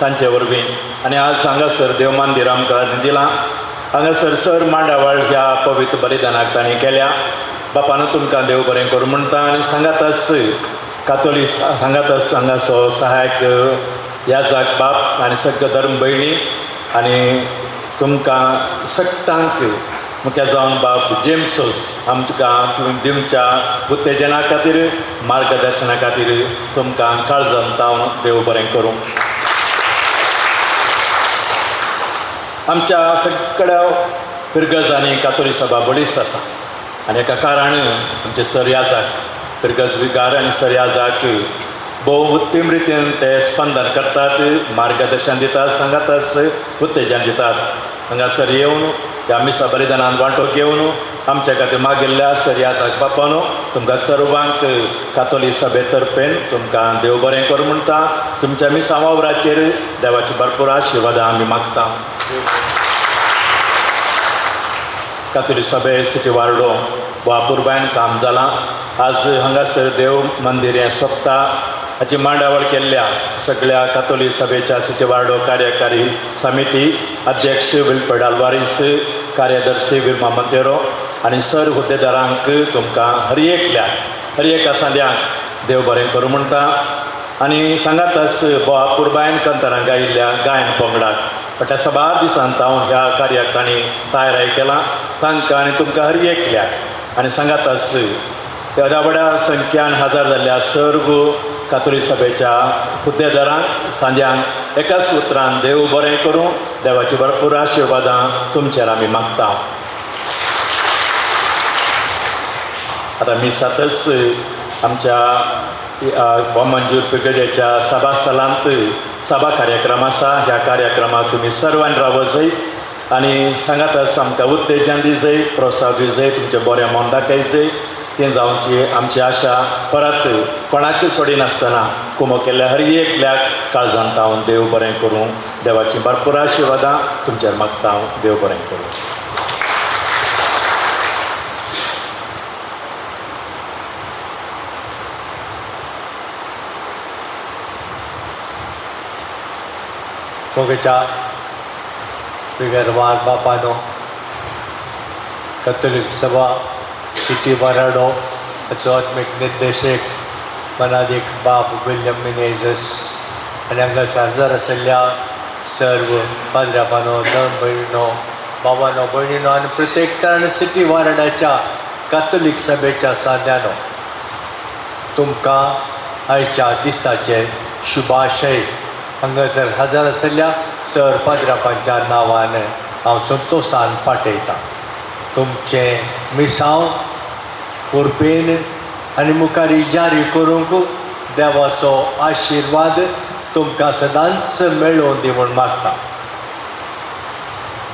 तांचे वरवीं आनी आज हांगासर देव मंदीर आमकां दिलां. हांगासर सर मांडावळ ह्या पवित्र बलिदानाक तांणी केल्या. बापानो, तुमकां देव बरें करूं म्हणटा. आनी सांगातच कातोलीक सांगातच हांगासो सहायक याजक बाब आनी सगळे धर्म भयणी आनी तुमकां सगळ्यांक मुख्य जावन बाब जेम्स आमकां दिवच्या उत्तेजना खातीर मार्गदर्शना खातीर तुमकां काळजांत तावन देव बरें करूं. आमच्या सगळ्या पिरगजांनी कातोलीक सभा बळीस आसा आनी हेका कारण आमचे सर याजक पिरगज विगार आनी सर याजक भोव उत्तम रितीन ते स्पंदन करतात, मार्गदर्शन दितात, सांगातच उत्तेजन दितात. हांगासर येवन ह्या मिसा बलिदानान वांटो घेवन आमच्या खातीर मागिल्ल्या सर याजक बापानो, तुमकां सर्वांक कातोलीक सभे तर्फेन तुमकां देव बरें कर म्हणटा. तुमच्या मिसा वावराचेर देवाची भरपूर आशिर्वादां आमी मागता. कातोलीक सभे सिटी वार्डो वापुरबायन काम जालां. आज हांगासर देव मंदीर हें सोंपता. हाची मांडावळ केल्ल्या सगळ्या कातोलीक सभेच्या सिटी वार्डो कार्यकारी समिती अध्यक्ष विल्फर्ड आल्वारीस, कार्यदर्शी विर्मा मंतेरो आनी सर हुद्देदारांक तुमकां हर एक सांद्यांक देव बरें करूं म्हणटा. आनी सांगातच बोवापुरबायन कंतरांक आयिल्ल्या गायन पंगडाक फाटल्या सभा दिसांत हांव ह्या कार्याक तांणी तयाराय केलां. तांकां आनी तुमकां हर एकल्याक आनी सांगातच येद्या व्हड्या संख्यान हजर जाल्ल्या सर्व कातोलीक सभेच्या हुद्देदारांक सांज्यांक एकाच उतरान देव बरें करूं. देवाची भरपूर आशिर्वादां तुमचेर आमी मागता. आतां मिसातच आमच्या मंजूर पिगडेच्या सभास्थलांत सभा कार्यक्रम आसा. ह्या कार्यक्रमाक तुमी सर्वांनी रावचय आनी सांगातच आमकां उत्तेजन दिजय, प्रोत्साह दिजय, तुमचें बरें मन दाखयचय. तें जावची आमची आशा. परत कोणाक सोडिनासतना कुमो केल्ल्या हर एकल्याक काळजांत हांव देव बरें करूं. देवाची भरपूर आशिर्वादां तुमचेर मागता. हांव देव बरें करूं. मोगेच्या बिगरवार बापानो कॅथोलिक सभा सिटी बराडो हाचो आत्मीक निर्देशक मनादीक बाब विल्यम मिनेझस आनी हांगासर हजर आशिल्ल्या सर्व पाद्र्यापानो दोन भयणीनो बाबानो भयणीनो आनी प्रत्येक तरण सिटी वाराडाच्या कॅथोलिक सभेच्या साद्यानो तुमकां आयच्या दिसाचे शुभाशय हांगासर हजर आशिल्ल्या सर पाद्र्यापांच्या नांवान हांव संतोशान पाठयतां. तुमचें मिसांव उर्बेन आनी मुखारी जारी करूंक देवाचो आशिर्वाद तुमकां सदांच मेळोवन दी म्हूण मागता.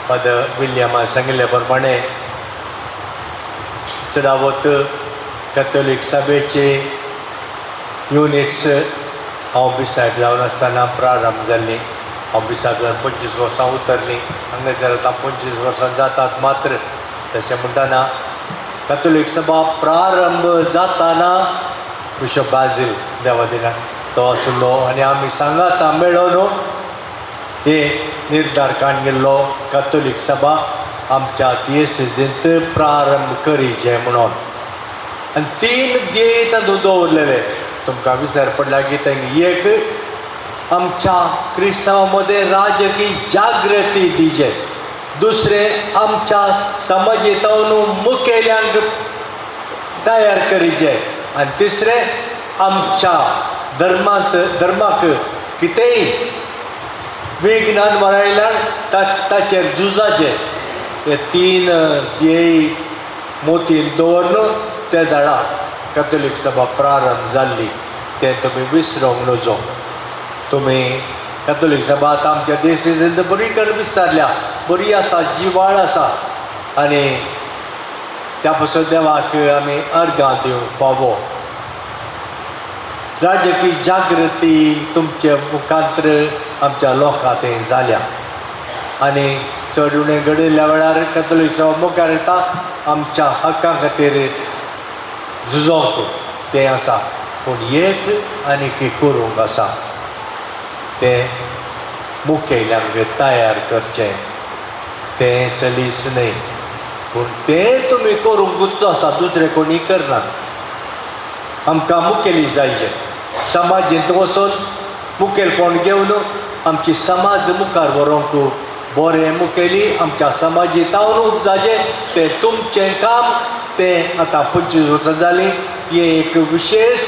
फादर विल्यमान सांगिल्ले प्रमाणे चडावत कॅथोलीक सभेचे युनिट्स हांव बिसायड जावन आसतना प्रारंभ जाल्ली. हांव बिसाक जावन 25 वर्सां उतरली. हांगासर आतां 25 वर्सां जातात. मात्र तशें म्हणटाना कॅथोलीक सभा प्रारंभ जाताना बिशप बाजील देवा दिनाक तो आशिल्लो आनी आमी सांगाता मेळोन हे निर्धार काडून गेल्लो कॅथोलीक सभा आमच्या दियेसीजींत प्रारंभ करीचे म्हणून. आनी 3 ध्येय तातूंत दवरलेले. तुमकां विसर पडला की तांणी एक आमच्या क्रिस्तांवां मदें राजकीय जागृती दिजे. दुसरें आमच्या समाजीतावन मुखेल्यांक तयार करीचे. आनी तिसरें आमच्या धर्माक कितेंय विघ्नान वरायल्यार ताचेर झुजाचे. हे 3 ध्येय मोतीन दवरून ते झाडा कॅथोलीक सभा प्रारंभ जाल्ली. तें तुमी विसरूंक नजो. तुमी कॅथोलीक सभा आतां आमच्या देशींत बरी कर विस्तारल्या, बरी आसा, जिवाळ आसा आनी त्या पासून देवाक आमी अर्गां दिवंक फावो. राजकीय जागृती तुमचे मुखांत्र आमच्या लोकांत जाल्या आनी चड उणें घडयल्ल्या वेळार कॅथोलीक सभा मुखार येता आमच्या हक्कां खातीर झुजोंक तें आसा. पूण एक आनीक करूंक आसा तें मुखेल्यांक तयार करचें. तें सलीस न्हय पूण तें तुमी करूंकूच आसा. दुसरें कोणी करना. आमकां मुखेली जायचे. समाजींत वचून मुखेलपण घेवन आमची समाज मुखार व्हरूंक बरें मुखेली आमच्या समाजीतावन उपजाचे. तें तुमचें काम. तें आतां 25 वर्सां जालीं. ही एक विशेष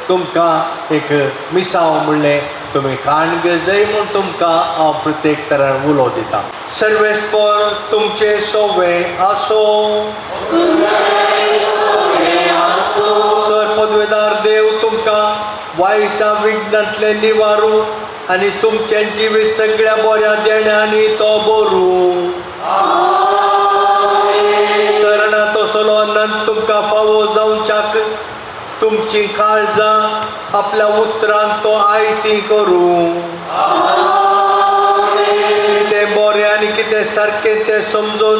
तुमकां एक मिसांव म्हणलें तुमी खाण जाय म्हूण तुमकां हांव प्रत्येक तरान उलो दितां. सर्वेस्पर तुमचे सोवें आसो. सर पदवेदार देव तुमकां वायटा विघ्नांतले निवारू आनी तुमचें जिवीत सगळ्या बऱ्या देण्यांनी तो भरू. सरना तो सोलो अनंत तुमकां फावो जावच्याक तुमची काळजां आपल्या उतरांत तो आयती करूं. कितें बरें आनी कितें सारकें तें समजून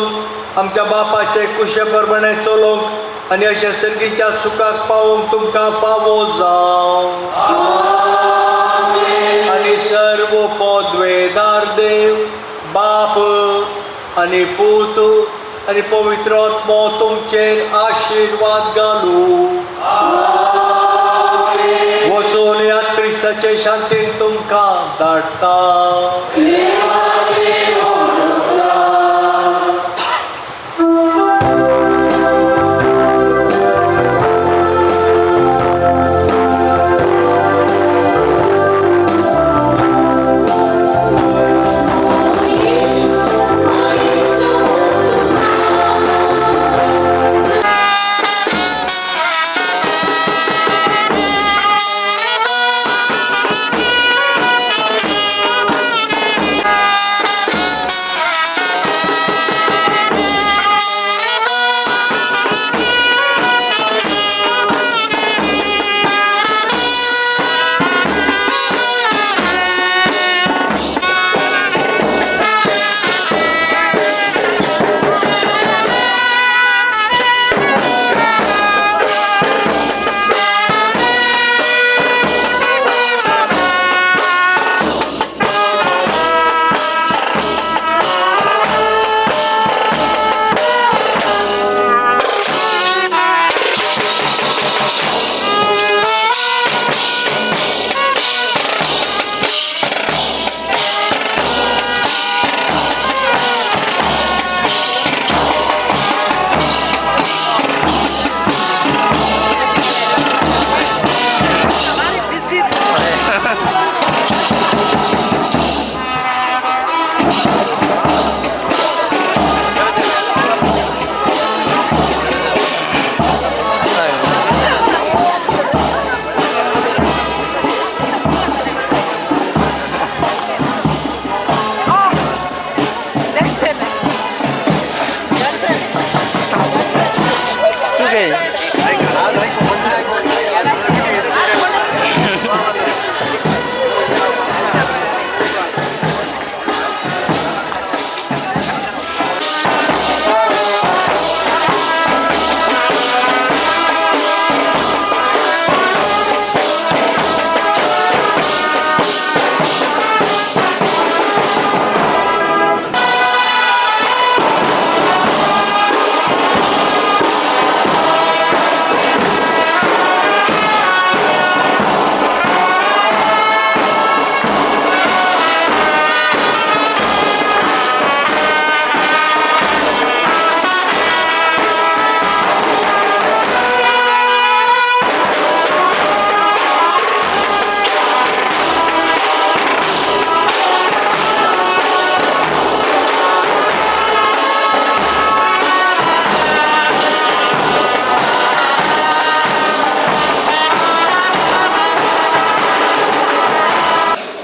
आमच्या बापाचे कुशे प्रमाणे चलोवंक आनी अशें सर्गीच्या सुखाक पावोवंक तुमकां फावो जावं. आनी सर्व पदवेदार देव बाप आनी पूत आनी पवित्र आत्मो तुमचेर आशिर्वाद घालूं. वचून ह्या क्रिस्ताचे शांतीन तुमकां धाडटा.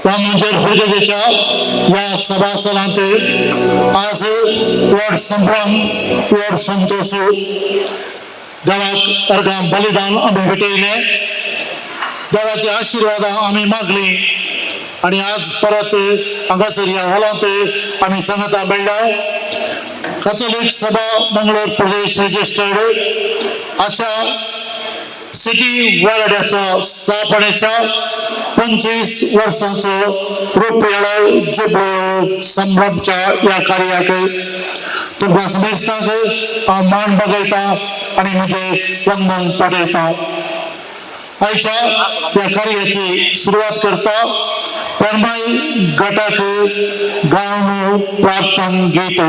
वामनजर फुलगजेच्या या सभास्थलांत आज व्हड संभ्रम व्हड संतोष देवाक अर्गां बलिदान आमी भेटयले देवाचे आशीर्वाद आमी मागली आणि आज परत हांगासर ह्या हॉलांत आमी सांगता मेळ्ळा कॅथोलिक सभा मंगळूर प्रदेश रजिस्टर्ड आजच्या सिटी वार्डाच्या स्थापनेच्या 25 वर्सांचो रुपयाळो जुबलो संभ्रमच्या या कार्याक तुमकां समेस्ताक हांव मान बगयता आनी म्हजें वंदन पाठयता. आयच्या ह्या कार्याची सुरवात करता परमाय गटाक गावन प्रार्थना गीत.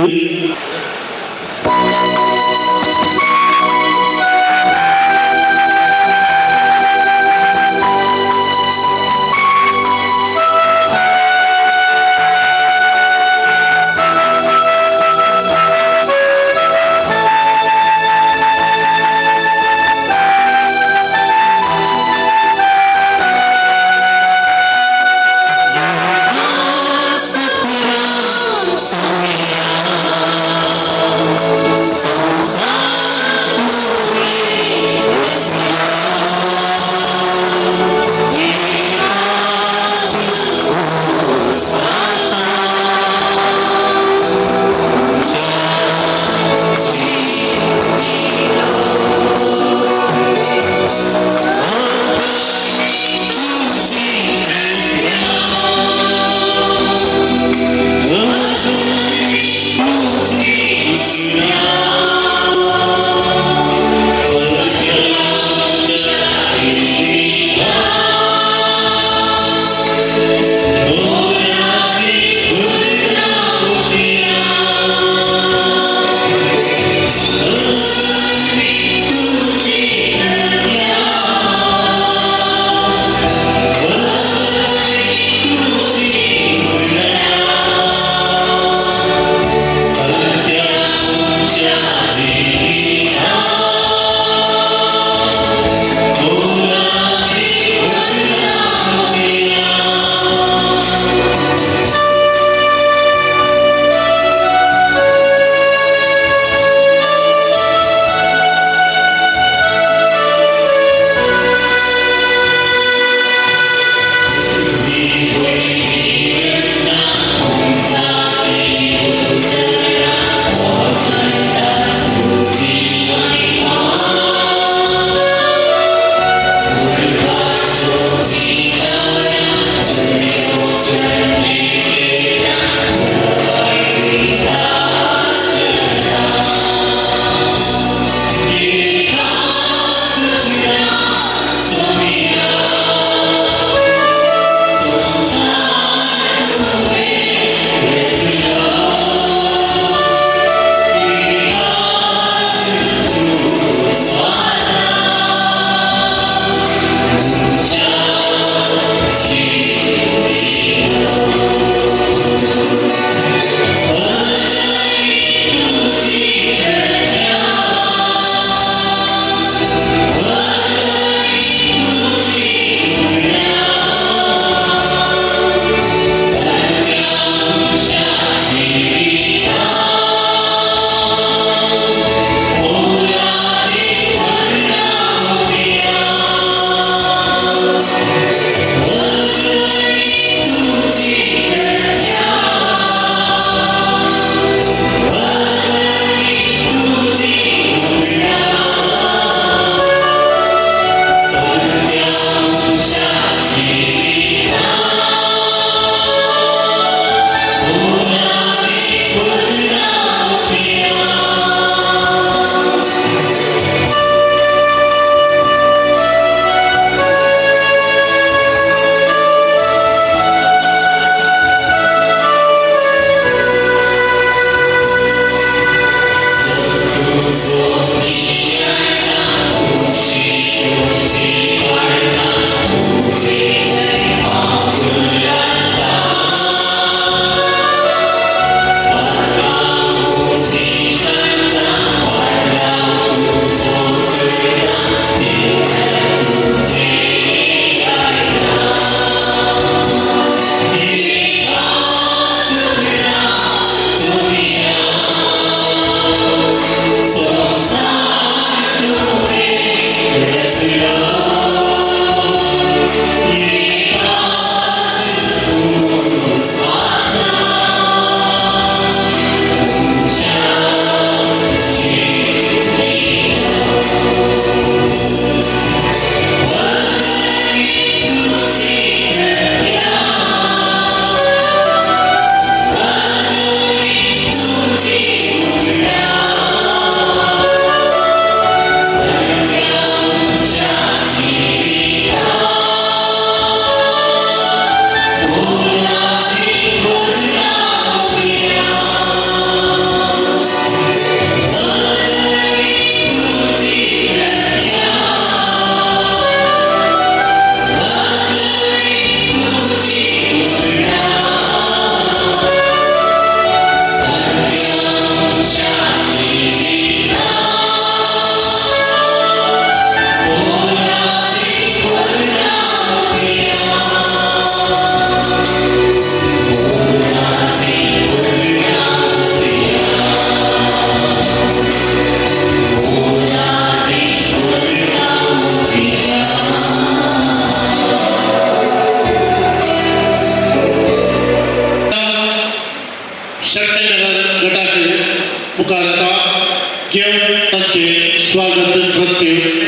पारंपरिक नृत्य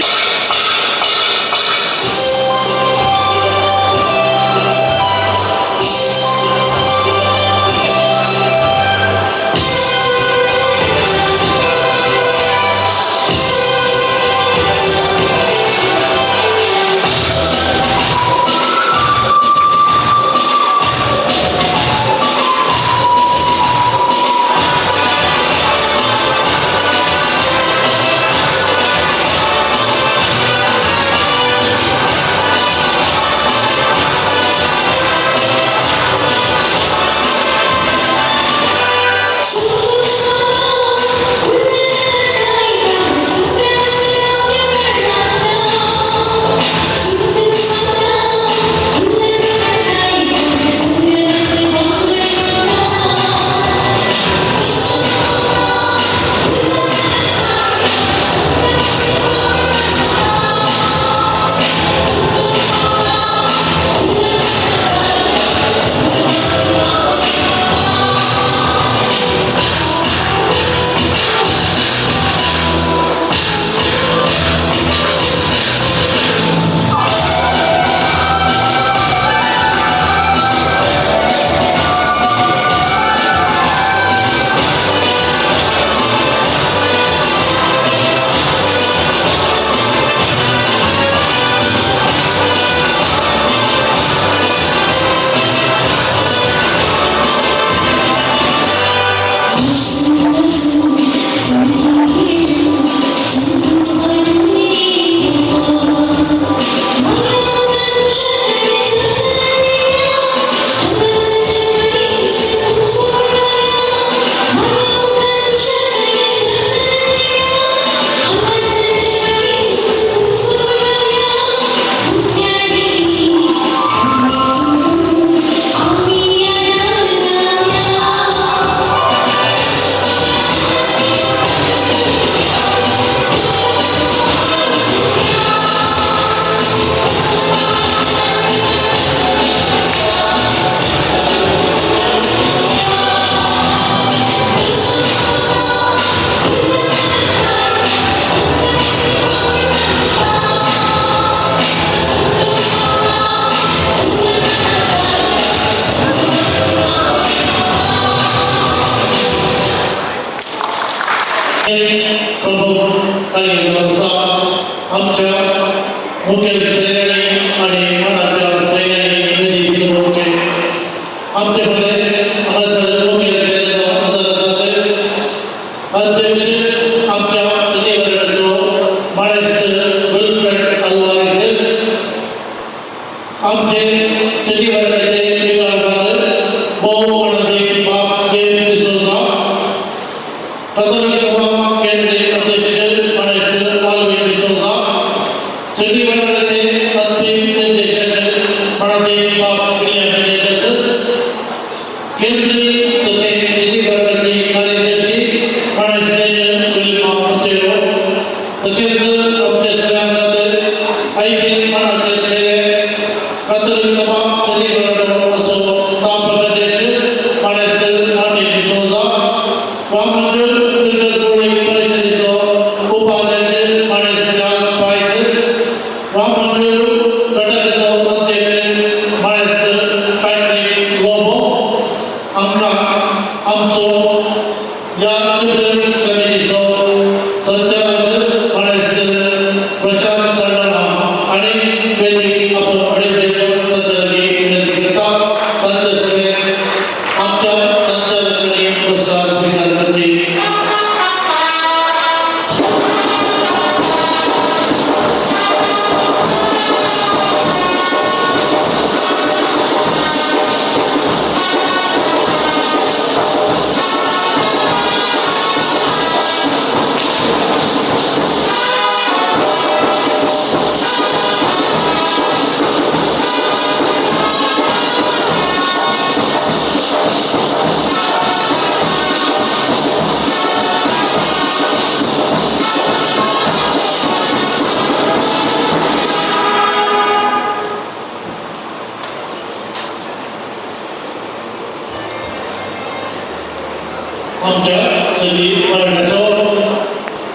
आमच्या सगळी वर्गाचो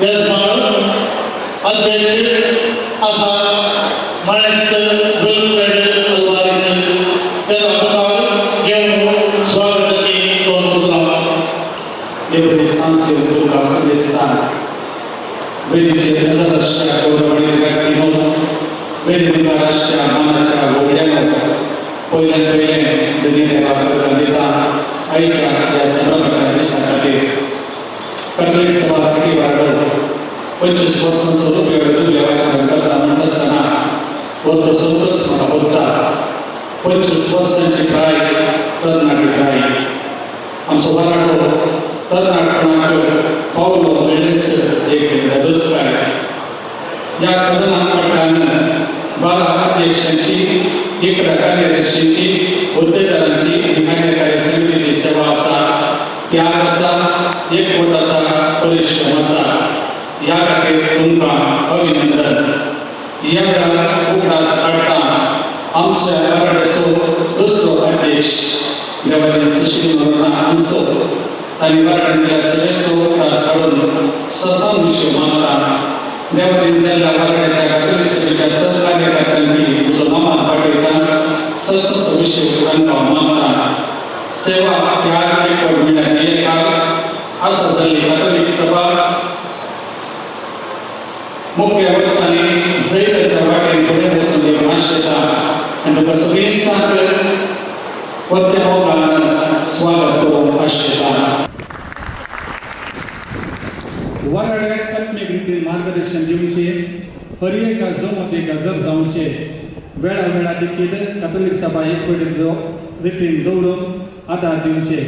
यजमान अध्यक्ष असा मळ्याचं वेगवेगळे अलवारीचं त्याला पदावर घेऊन स्वागताची तोंड Every sanction to Kazakhstan. British Russia गौरवणी व्यक्ती वेगवेगळ्या राष्ट्रीय मानाच्या गोड्यानं पहिल्यांदा दिलेल्या वाक्याला आईच्या या संदर्भाच्या दिवसासाठी कर्नाटक सभा सिटी वार्ड 25 वर्षांचं रुपये दिलेल्या करता म्हणत असताना होतं संतोष मला होता 25 वर्षांची काय तरनाटी काय आमचं वराडो तरनाटक पावलो ट्रेडर्स एक दुष्काळ या सदनांपटानं 12 अध्यक्षांची 11 कार्यदर्शींची हुद्देदारांची कार्यकारी समितीची सेवा असा त्याग असा एकवट असा परिश्रम असा या खातीर तुमकां अभिनंदन या वेळार उगडास काडटा आमच्या वाराड्याचो दुसरो अध्यक्ष देवानी सुशील हंसो आणि वाराड्यातल्या सदस्यो उगडास काडून ससान विशय मागता देवानी जाल्ल्या वाराड्याच्या कातोलीक सभेच्या सहकार्यकर्त्यांनी तुजो नामान पाठयता सस विशय तांकां मागता सेवा त्याग एकवट म्हणल्यार एक आसा जाल्ली कातोलीक सभा मुख्य वर्षांनी जैताच्या वाटेन पुढे वचून देव आशेता आणि तुका सगळी सांगत वरच्या मोगान स्वागत करून आशेता वराड्याक आत्मीक रितीन मार्गदर्शन दिवचे हर एका जमते गजर जावचे वेळा वेळा देखील कातोलीक सभा एकवटीत रितीन दवरून आदार दिवचे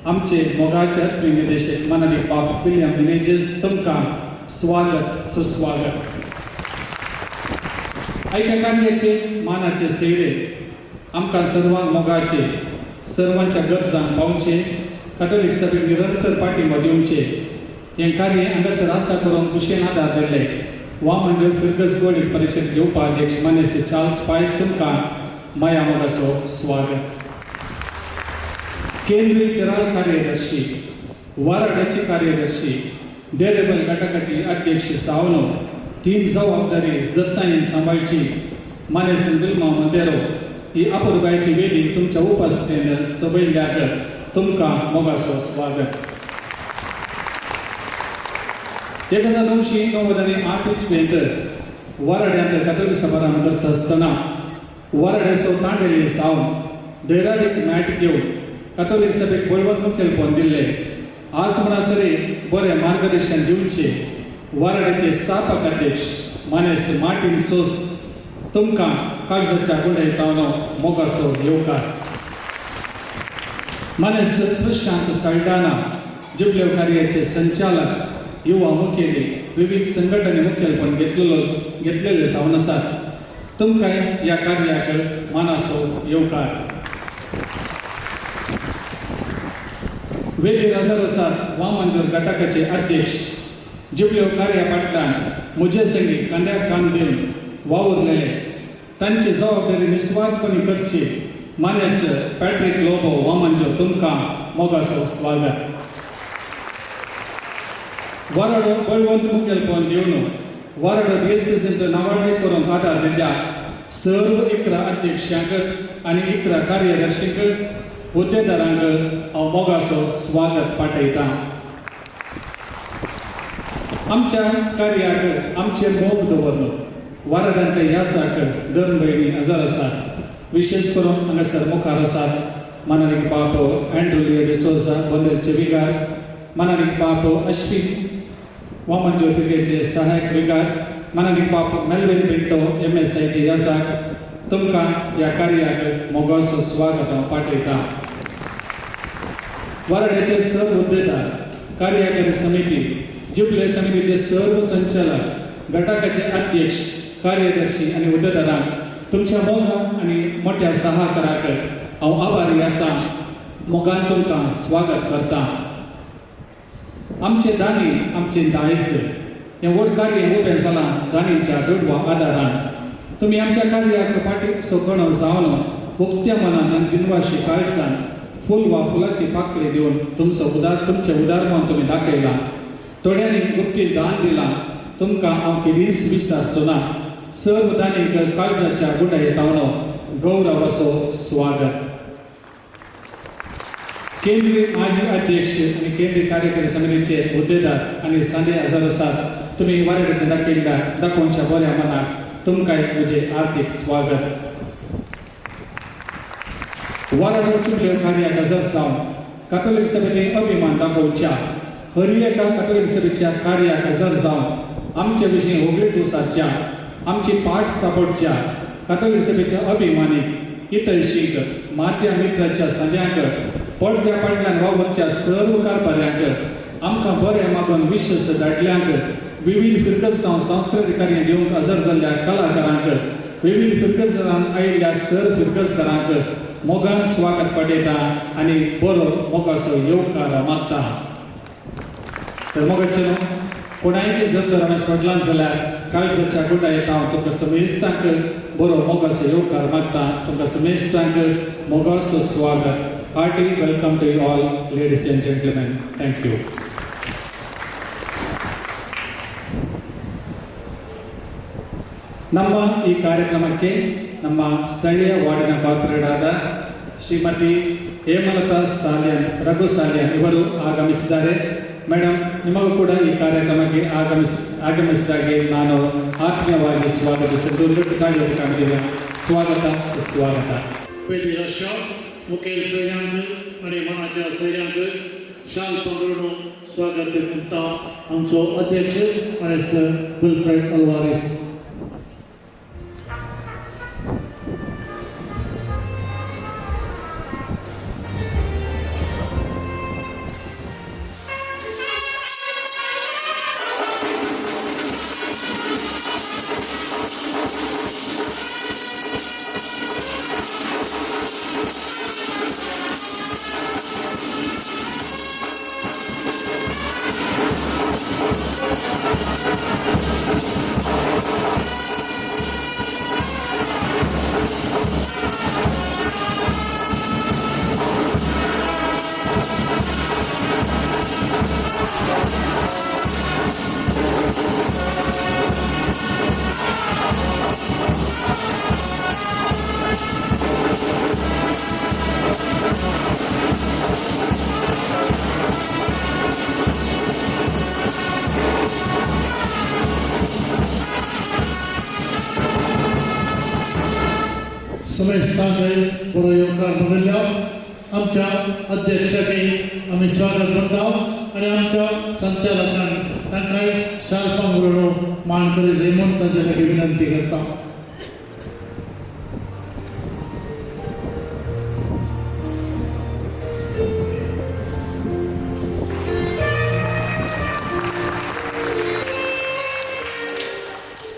आमचे मोगाचे आत्मीक निदेशक माननीय बाब विलियम मिनेजीस तुमकां स्वागत सुस्वागत आयच्या कार्याचे मानाचे सेरे आमकां सर्वांक मोगाचे सर्वांच्या गरजांक पावचे कातोलीक सभेक निरंतर पाठिंबो दिवचे हें कार्य हांगासर आसा करून कुशेन आदार दिले वा म्हणजे फिरगस गोडी परिशद उपाध्यक्ष मान्य श्री चार्ल्स पायस तुमकां माया मोगाचो स्वागत केंद्रीय चराल कार्यदर्शी वाराड्याची कार्यदर्शी डेरेबल घटकाची अध्यक्ष जावन 3 जबाबदारी जतनायेन सांबाळची मान्य श्री दिल्मा मंदेरो ही अपुरबायची वेदी तुमच्या उपस्थितीन सभेल्याक तुमकां मोगाचो स्वागत 1998 इस्वेंत वाराड्यांत कातोलीक सभाराम करता आसतना वाराड्याचो तांडेली सावन दैराडीक मॅट घेवन कातोलीक सभेक बळवंत मुखेलपण दिल्ले आज म्हणसरे बरें मार्गदर्शन दिवचे वाराड्याचे स्थापक अध्यक्ष मान्य श्री मार्टिन सोस तुमकां काळजाच्या गुंडायतावनो मोगाचो येवकार मान्य श्री प्रशांत साल्डाना जुबलेव कार्याचे संचालक युवा मुखेली विविध संघटने मुखेलपण घेतलेले जावन आसात तुमकां ह्या कार्याक मानाचो येवकार वेदी हजर आसात वामंजूर घटकाचे अध्यक्ष जुबलेव कार्या फाटल्यान म्हजे संगी कांद्याक काम दिवन वावुरलेले तांची जबाबदारी निस्वार्थपणी करची मान्य सर पॅट्रिक लोबो वामंजूर तुमकां मोगाचो स्वागत वाराडो बळवंत मुखेलपण दिवन वाराडो दिवसेंत नावाडी करून आदार दिल्या सर्व 11 अध्यक्षांक आनी 11 कार्यदर्शींक हुद्देदारांक हांव मोगाचो स्वागत पाठयतां आमच्या कार्याक आमचे मोग दवरलो वाराड्यांत ह्या साक दर म्हयनी हजर आसात विशेष करून हांगासर मुखार आसात माननीय बाब अँड्रू लियो डिसोजा बंदरचे विगार माननीय बाब अश्विन वामंजूर फिगेचे सहायक विगार माननीय बाब मेल्विन पिंटो MSIचे यासाक तुमकां ह्या कार्याक मोगाचो स्वागत हांव पाठयतां वाराड्याचे सर्व हुद्देदार कार्यकारी समिती जुबले समितीचे सर्व संचालक घटकाचे अध्यक्ष कार्यदर्शी आणि हुद्देदारांक तुमच्या मोगान आणि मोठ्या सहकाराक हांव आभारी आसा मोगान तुमकां स्वागत करता आमचे दानी आमचे दायज हें व्हड कार्य उबें जालां दानींच्या दुडवा आदारान तुमी आमच्या कार्याक फाटीं सोखणो जावन उक्त्या मनान आनी जिनवाशी काळजान फूल वा फुलाची पाकळी दिवन तुमचे उदारपण तुम्ही दाखयलां थोड्यांनी गुप्ती दान दिलां तुमकां हांव केदींच विसरचो ना. सर्व दानीक काळजाच्या गुंडायेतावनो गौरव असो स्वागत. केंद्रीय माजी अध्यक्ष आणि केंद्रीय कार्यकारी समितीचे हुद्देदार आणि सांडे हजर आसात. तुम्ही वारेडेन दाखयल्या दाखोवच्या बऱ्या मनाक तुमकांय म्हजे हार्दिक स्वागत. वाराडो चुकल्यो कार्याक हजर जावन कातोलीक सभेने अभिमान दाखोवच्या हर एका कातोलीक सभेच्या कार्याक हजर जावन आमचे विशीं होगळीक उसाच्या आमची पाठ तापडच्या कातोलीक सभेच्या अभिमानीक इतळशीक माध्य मित्राच्या संद्यांक पडद्या पाटल्यान वावरच्या सर्व कारभाऱ्यांक आमकां बरें मागून विश्वास धाडल्यांक विविध फिरकस्तांव सांस्कृतीक कार्य दिवंक हजर जाल्ल्या कलाकारांक विविध फिरकस्तांत आयिल्ल्या सर्व फिरकस्तारांक मोगान स्वागत पाठयता आनी बरो मोगाचो येवकार मागता. तर मोगाचे न्हू कोणाय जर हांवें सोडलां जाल्यार काळजाच्या गुंडायेता हांव तुमकां समेस्तांक बरो मोगाचो येवकार मागता. तुमकां समेस्तांक मोगाचो स्वागत. Hearty welcome to you all, ladies and gentlemen. Thank you. ನಮ್ಮ ಈ ಕಾರ್ಯಕ್ರಮಕ್ಕೆ ನಮ್ಮ ಸ್ಥಳೀಯ ವಾರ್ಡಿನ ಕಾರ್ಪೊರೇಟರ್ ಆದ ಶ್ರೀಮತಿ ಹೇಮಲತಾ ಸಾಲ್ಯನ್ ರಘು ಸಾಲ್ಯನ್ ಇವರು ಆಗಮಿಸಿದ್ದಾರೆ. ಮೇಡಮ್, ನಿಮಗೂ ಕೂಡ ಈ ಕಾರ್ಯಕ್ರಮಕ್ಕೆ ಆಗಮಿಸಿದಾಗೆ ನಾನು ಆತ್ಮೀಯವಾಗಿ ಸ್ವಾಗತಿಸಿದ್ದು ಕಾಣಿದೆ. ಸ್ವಾಗತ ಸುಸ್ವಾಗತ. मुखेल सैर्यांक आणि मनाच्या सैर्यांक शाल पांघरून स्वागत करता आमचो अध्यक्ष मिनिस्टर विल्फ्रेड अल्वारेस. समेस्तांक बरो येवकार बदल्ल्या आमच्या अध्यक्षाकय आमी स्वागत करता आनी आमच्या संचालकांक तांकांय शाल पांघरून मान करी जाय म्हूण तांचे लागीं विनंती करता.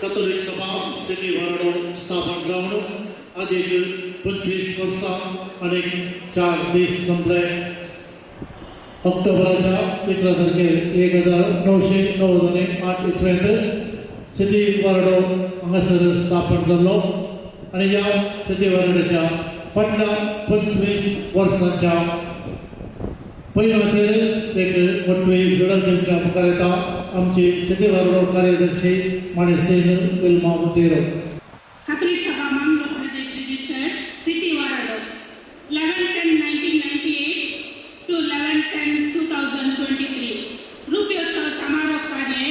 कॅथोलिक सभा सिटी वाराडो स्थापन जावन आज एक 25 वर्सां आणि 4 दीस संपले. ऑक्टोबराच्या 11 तारखेर 1909 इसव्यांत सिटी वाराडो हांगासर स्थापन जाल्लो आणि ह्या सिटी वाराड्याच्या फाटल्या 25 वर्सांच्या पैलाचेर एक व्हडली झडप दिवच्या मुखार येता आमची सिटी वाराडो कार्यदर्शी माणिस्तेन Wilma Monteiro. Catholic Sabha Manglo Pradesh registered City Warado 11/10/1998 to 11/10/2023. Rupio Sah Samarop Karye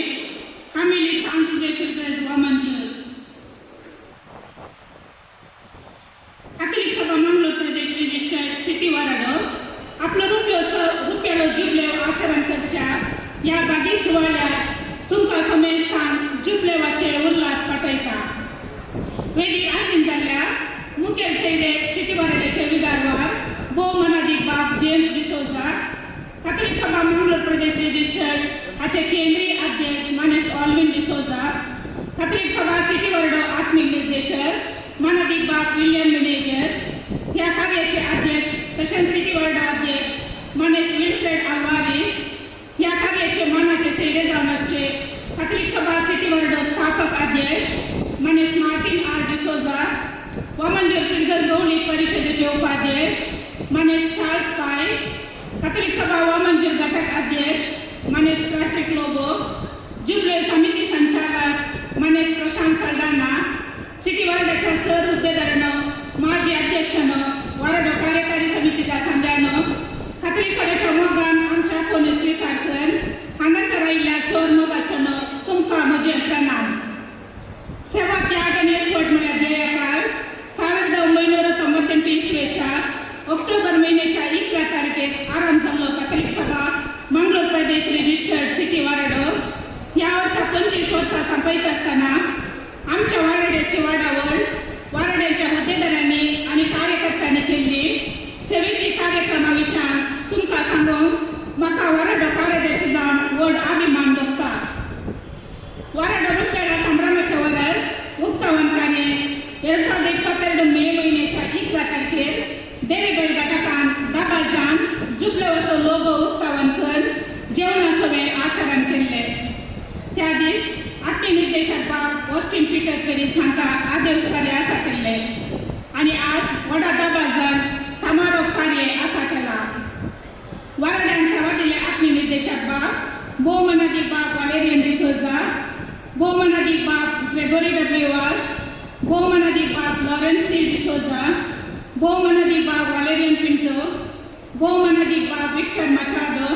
Kamili San Jose Firgaz Wamanjur. Catholic Sabha Manglo Pradesh registered City Warado आपलो रुपयालो जुबलेव आचरण करच्या या बागी सुवाळ्यात तुमकां समेस्तान जुबलेवाचे उल्हास पाठयता. वेदी आसीन जाल्ल्या मुखेल सैनिक सिटी वाराड्याचे विगारवार भोव मनादीक बाब जेम्स डिसोजा, कॅथोलिक सभा मंगळूर प्रदेश रजिस्टर्ड हाचे केंद्रीय अध्यक्ष मानेस ऑल्विन डिसोजा, कॅथोलिक सभा सिटी वाराडो आत्मिक निर्देशक मनादीक बाब विलियम मिनेजियस, ह्या कार्याचे अध्यक्ष तशेंच सिटी वाराडो अध्यक्ष मानेस विल्फ्रेड अल्वारेस, ह्या कार्याचे मानाचे सैरे जावन आसचे कॅथोलिक सभा सिटी वाराडो स्थापक अध्यक्ष मानेस मार्टिन आर डिसोजा, वामंजूर फिरगज गवळी परिषदेचे उपाध्यक्ष मानेस चार्ल्स पायस, कॅथोलिक सभा वामंजूर घटक अध्यक्ष मानेस पॅट्रिक लोबो, जुबले समिती संचालक मनेस प्रशांत सल्डाना सिटी वार्डाच्या सर हुद्देदारानं माजी अध्यक्षानं वार्ड कार्यकारी समितीच्या सांग्यानं खात्री सभेच्या मोगान आमच्या कोणी स्वीकार कर हांगासर आयिल्ल्या सर मोगाच्यानं तुमकां म्हजे प्रणाम. सेवा त्याग आनी एकवट म्हळ्यार ध्येयकार 1999 इसवेच्या ऑक्टोबर महिन्याच्या 11 तारखेक आरंभ जाल्लो कॅथलिक सभा मंगळूर प्रदेश रजिस्टर्ड सिटी वाराडो ह्या वर्सा 25 वर्सां संपयत आसतना आमच्या वाराड्याची वाडावळ वाराड्याच्या हुद्देदारांनी आनी कार्यकर्त्यांनी केल्ली सेवेची कार्यक्रमा विशयान तुमकां सांगूंक म्हाका वाराडो कार्याध्यक्ष जावन व्हड अभिमान भोगता. वाराडो रुपेला संभ्रमाच्या वरस उक्तावण कार्य 2022 मे महिन्याच्या 11 तारखेर देरेबैल घटकान दाबाजान जुबले वसो लोगो उक्तावण कर जेवणा सवे आचरण केल्ले. त्या दीस आत्मी निर्देशक बाब ऑस्टिन पीटर पेरीस हांकां आदेश कार्य आसा केल्ले आनी आज व्हडा दाबाजान समारोप कार्य आसा केला. वाराड्यान सेवा दिले आत्मी निर्देशक बाब भोवमनादी बाब वालेरियन डिसोजा, भोवमनादी बाब ग्रेगोरी डब्ल्यू वास, भोवमनादी बाब लॉरेन्स सी डिसोजा, भोवमनादी बाब वालेरियन पिंटो, भोवमनादी बाब विक्टर मचाडो,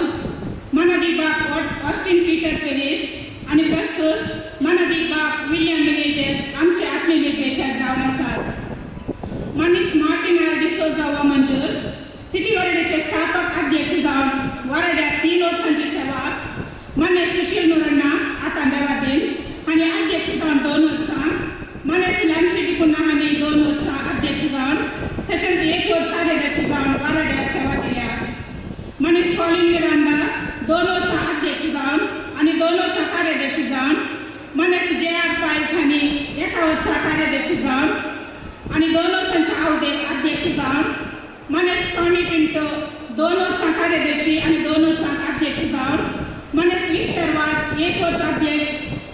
मनादी बाब ऑस्टिन पीटर पेरीस आणि प्रस्तुत मनादी बाब विलियम मिनेजेस आमचे आत्मी निर्देशक जावन आसात. मनीस मार्टिन आर डिसोजा व मंजूर सिटी वाराड्याचे स्थापक अध्यक्ष जावन वाराड्यात 3 वर्सांची सेवा मने सुशील मुरण्णा आता देवादीन आणि अध्यक्ष जावन 2 वर्सां मनेस लॅन सिटी पुन्हा हानी 2 वर्सां अध्यक्ष जावन तसेच 1 वर्स कार्यदर्शी जावन वाराड्यात सेवा दिल्या. मनीस कॉलिन मिरांदा 2 वर्सां अध्यक्ष जावन आणि 2 वर्सां कार्यदर्शी जावन मनेस JR पायस हानी 1 वर्सा कार्यदर्शी जावन आणि 2 वर्सांच्या अवधेत अध्यक्ष जावन मनेस टॉनी पिंटो 2 वर्सां कार्यदर्शी आणि 2 वर्सां अध्यक्ष जावन मनेस विक्टर वास 1 वर्स अध्यक्ष,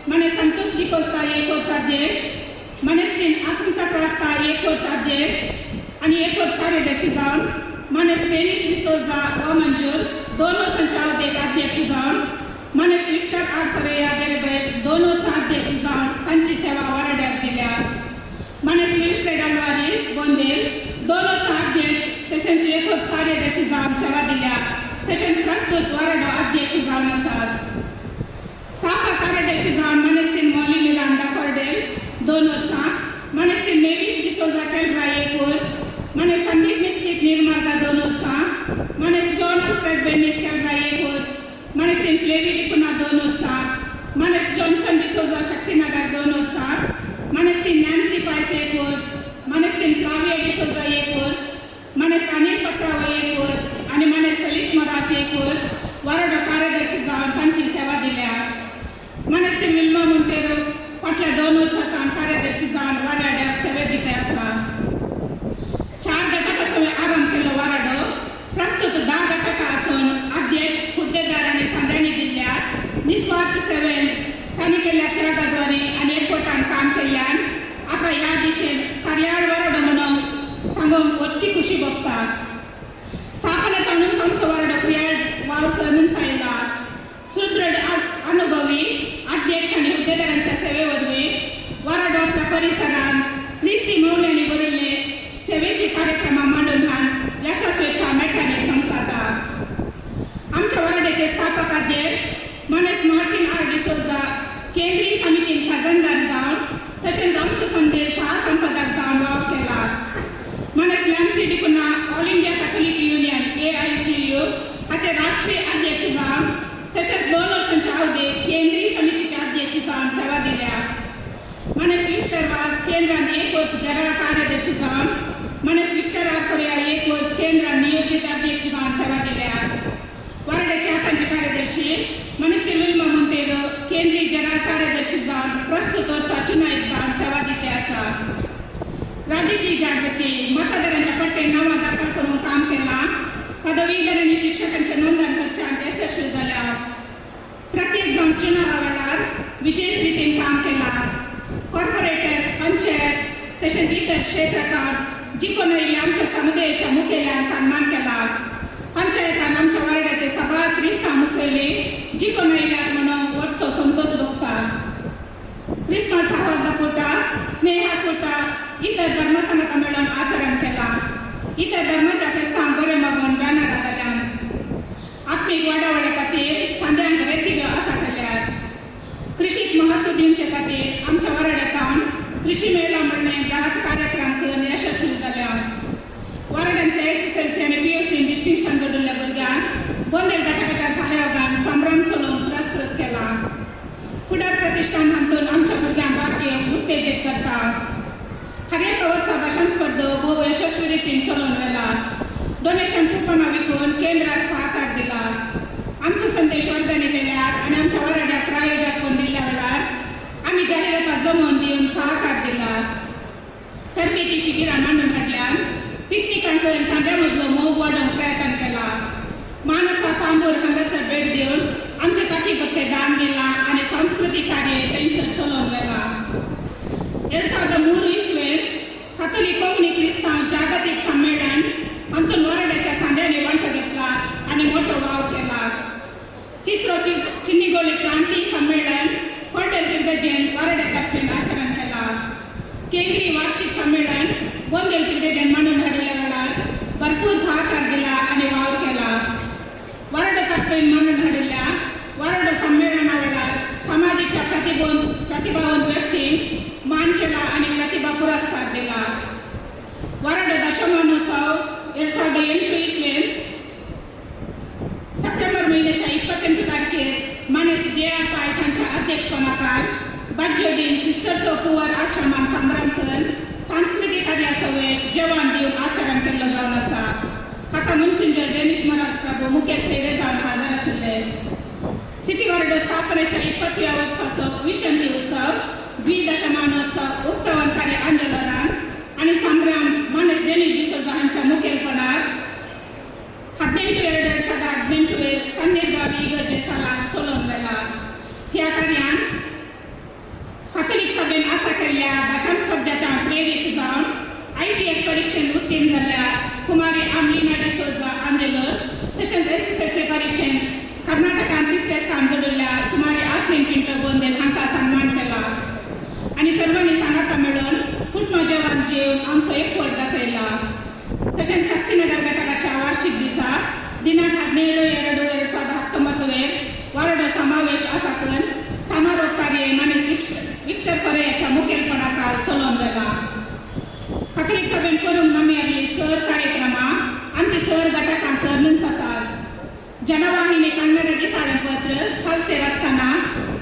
मनेस संतोष डिकोस्ता 1 वर्स अध्यक्ष, मनेस्तीन आसुंता क्रास्ता 1 वर्स अध्यक्ष आणि 1 वर्स कार्यदर्शी जावन मनेस पेरिस डिसोजा व मंजूर 2 वर्सांच्या अवधेत अध्यक्ष जावन मनेस विक्टर आर परेया देरेबैल 2 वर्सां अध्यक्ष जावन तांची सेवा वाराड्यात दिल्या. मनेस विल्फ्रेड अल्वारिस गोंदेल 2 वर्सां अध्यक्ष तशेंच 1 वर्स कार्यदर्शी जावन सेवा दिल्या. तशेंच प्रस्तुत वाराडो अध्यक्ष जावन आसात. स्थापक कार्यदर्शी जावन मनेस्तीन मॉली मिरांदा कॉर्डेल 2 वर्सां, मनेस्तीन मेविस डिसोजा केल्ड्रा 1 वर्स, मनेस संदीप मिस्तीक निर्मार्गा 2 वर्सां, मनेस जॉन अल्फ्रेड बेनिस केल्ड्रा 1 वर्स, मनेस्तीन फ्लेवी डिपुना 2 वर्सां, मनेस जॉन्सन डिसोजा शक्तिनगर 2 वर्सां, मनेस्तीन नॅन्सी पायस 1 वर्स, मनेस्तीन फ्लाविया डिसोजा 1 वर्स, मनेस अनिल पत्राव 1 वर्स आणि मनेस फेलिक्स मोरास 1 वर्स वाराडो कार्यदर्शी जावन तांची सेवा दिल्या. मनेस्तीन विल्मा मोंतेरो फाटल्या 2 वर्सां कार्यदर्शी जावन वाराड्यात सेवे दिते आसा. 4 घटका सवे आरंभ केलो वाराडो प्रस्तुत 10 घटका आसून अध्यक्ष हुद्देदार आणि सांद्यांनी दिल्ल्या निस्वार्थ सेवेन तांणी केल्ल्या त्यागाद्वारे आणि एकवटान काम केल्ल्यान आता ह्या दिशेन कार्याळ वाराडो म्हणून सांगूंक अती खुशी भोगता. स्थापनेतानूच आमचो वाराडो क्रियाळ वाव करून सायला. सुदृढ अनुभवी अध्यक्ष आणि हुद्देदारांच्या सेवे वरवीं वाराडो आपल्या परिसरान क्रिस्ती मौल्यांनी बरयल्ले सेवेची कार्यक्रमा मांडून हाड यशस्वीच्या मेठांनी संपता. आमच्या वाराड्याचे स्थापक अध्यक्ष मनेस मार्टिन आर डिसोजा केंद्रीय समितीन खजानदार जावन तशेंच आमचो संदेश संपादक जावन वाव केला. मनेस लॅन्सी डिपुना All India Catholic Union AICU हाचे राष्ट्रीय अध्यक्ष जावन तशेंच 2 वर्सांच्या अवधेत केंद्रीय समितीचे अध्यक्ष जावन सेवा दिल्या. मनेस विक्टर वास केंद्रान 1 वर्स जनरल कार्यदर्शी जावन मनेस विक्टर आर कोरिया 1 वर्स केंद्रान नियोजित अध्यक्ष जावन सेवा दिल्या. वाराड्याचे आतांचे कार्यदर्शी मनेस्तीन विल्मा मोंतेरो केंद्रीय जनरल कार्यदर्शी जावन प्रस्तुत वर्सा चुनायत जावन सेवा दिते आसा. राजकीय जागृती मतदारांच्या पट्टे नावां दाखल करून काम केला. पदवीधर आणि शिक्षकांचे नोंदण करच्यात यशस्वी झाल्या. प्रत्येक जावन चुनावा वेळार विशेष रितीन काम केला. कॉर्पोरेटर पंचायत तशेंच इतर क्षेत्रांत जी कोण आयिल्ली आमच्या समुदायाच्या मुखेल्यान सन्मान केला. पंचायतान आमच्या वार्डाचे सगळ्या क्रिस्तांव मुखेली जी कोण आयल्यात म्हणून वरतो संतोष भोगता. क्रिसमस आवाजापोटा स्नेहापोटा इतर धर्मसंघाचा मेळून आचरण केला. इतर धर्माच्या फेस्तांक बरे मगन राहणार जाल्यान आत्मीक वाडावडे खातीर सांद्यांक रेतीलो आसा केल्यात. कृषीक म्हत्व दिवचे खातीर आमच्या वाराड्यांत कृषी मेळा म्हणणे 10 कार्यक्रम करून यशस्वी जाल्या. वाराड्यांतल्या SSLC आनी PUC डिस्टिंक्शन जोडिल्ल्या भुरग्यांक गोंदेल घटकाच्या सहयोगान संभ्रम सोडून पुरस्कृत केला. फुडार प्रतिष्ठान हातून आमच्या भुरग्यांक वाक्य उत्तेजीत करता. हर एक वर्सा भाशण स्पर्धो भोव यशस्वी रितीन चलोवन व्हेला. डोनेशन कुपनां विकून केंद्राक सहकार दिला. आमचो संदेश वर्गणी केल्यार आनी आमच्या वाराड्याक प्रायोजक कोण दिल्ल्या वेळार आमी जाहिरातां जमोवन दिवन सहकार दिला. तरबेती शिबिरां मांडून हाडल्यान पिकनिकांक करून सांद्या मदलो मोग वाडोवंक प्रयत्न केला. मानसा पांबूर हांगासर भेट दिवन आमचे काकीपट्टे दान दिला आनी सांस्कृतीक कार्य थंयसर चलोवन व्हेला. 2003 इस्वेंत कातोलीक कोंकणी क्रिस्तांव जागतीक संमेलन हातून वाराड्याच्या सांद्यांनी वांटो घेतला आनी मोठो वाव केला. तिसरो किन्निगोली क्रांती संमेलन कोंडेल किर्गजेन वाराड्या तर्फेन आचरण केला. केंद्रीय वार्षिक संमेलन गोंदेल किर्गजेन मांडून हाडिल्ल्या वेळार भरपूर सहकार दिला आनी वाव केला. वाराडा तर्फेन मांडून हाडिल्ल्या वाराडा संमेलना वेळार समाजाच्या प्रतिभावंत व्यक्तींक मान केला आनी प्रतिभा पुरस्कार दिला. वाराडा दशमानोत्सव 2008 इस्वेंत सप्टेंबर महिन्याच्या 28 तारखेर मानेस JR पायस हांच्या अध्यक्षपणाखाल बाज्योडीन सिस्टर्स ऑफ पुअर आश्रमान संभ्रमकन सांस्कृतीक कार्यासवे जेवण दिवन आचरण केल्लो जावन आसा. हाका मुन्सिंजर डेनिस महाराज प्रभू मुखेल सेवे जावन हाजीर आशिल्ले. सिटी वाराडो स्थापनेच्या 20व्या वर्साचो विशंती उत्सव द्विदशमानोत्सव उत्सवकारी आंदोलनान आनी संभ्रम मानेस डेनिस डिसोजा हांच्या मुखेलपणान 18/2/2018 कन्नेरबावी इगर्जे सालांत चलोवन व्हेला. ह्या कार्यान कातोलीक सभेन आसा केल्ल्या भाशण स्पर्धेंत प्रेरीत जावन IPS परीक्षेंत उत्तीर्ण जाल्ल्या कुमारी आमलिना डिसोजा आंजेलो तशेंच SSLC परीक्षेंत कर्नाटकांत 3ऱ्या स्थान जोडिल्ल्या कुमारी आश्विन पिंटो गोंदेल हांकां सन्मान केला. आनी सर्वांनी सांगाता मेळून कुटुंब जेवण जेवन आमचो एकवट दाखयला. तशेंच शक्तीनगर घटकाच्या वार्षिक दिसा दिनांक 17/2/2019 वाराडो समावेश आसा करून समारोप कार्य मानेस विक्टर कोरेयाच्या मुखेलपणाखाल चलोवन व्हेला. कातोलीक सभेन करून नमेरली सर कार्यक्रमां आमची सर घटकांक करनूच आसात. जनवाहिनी कन्नड दिसाळेपत्र चलते रस्ताना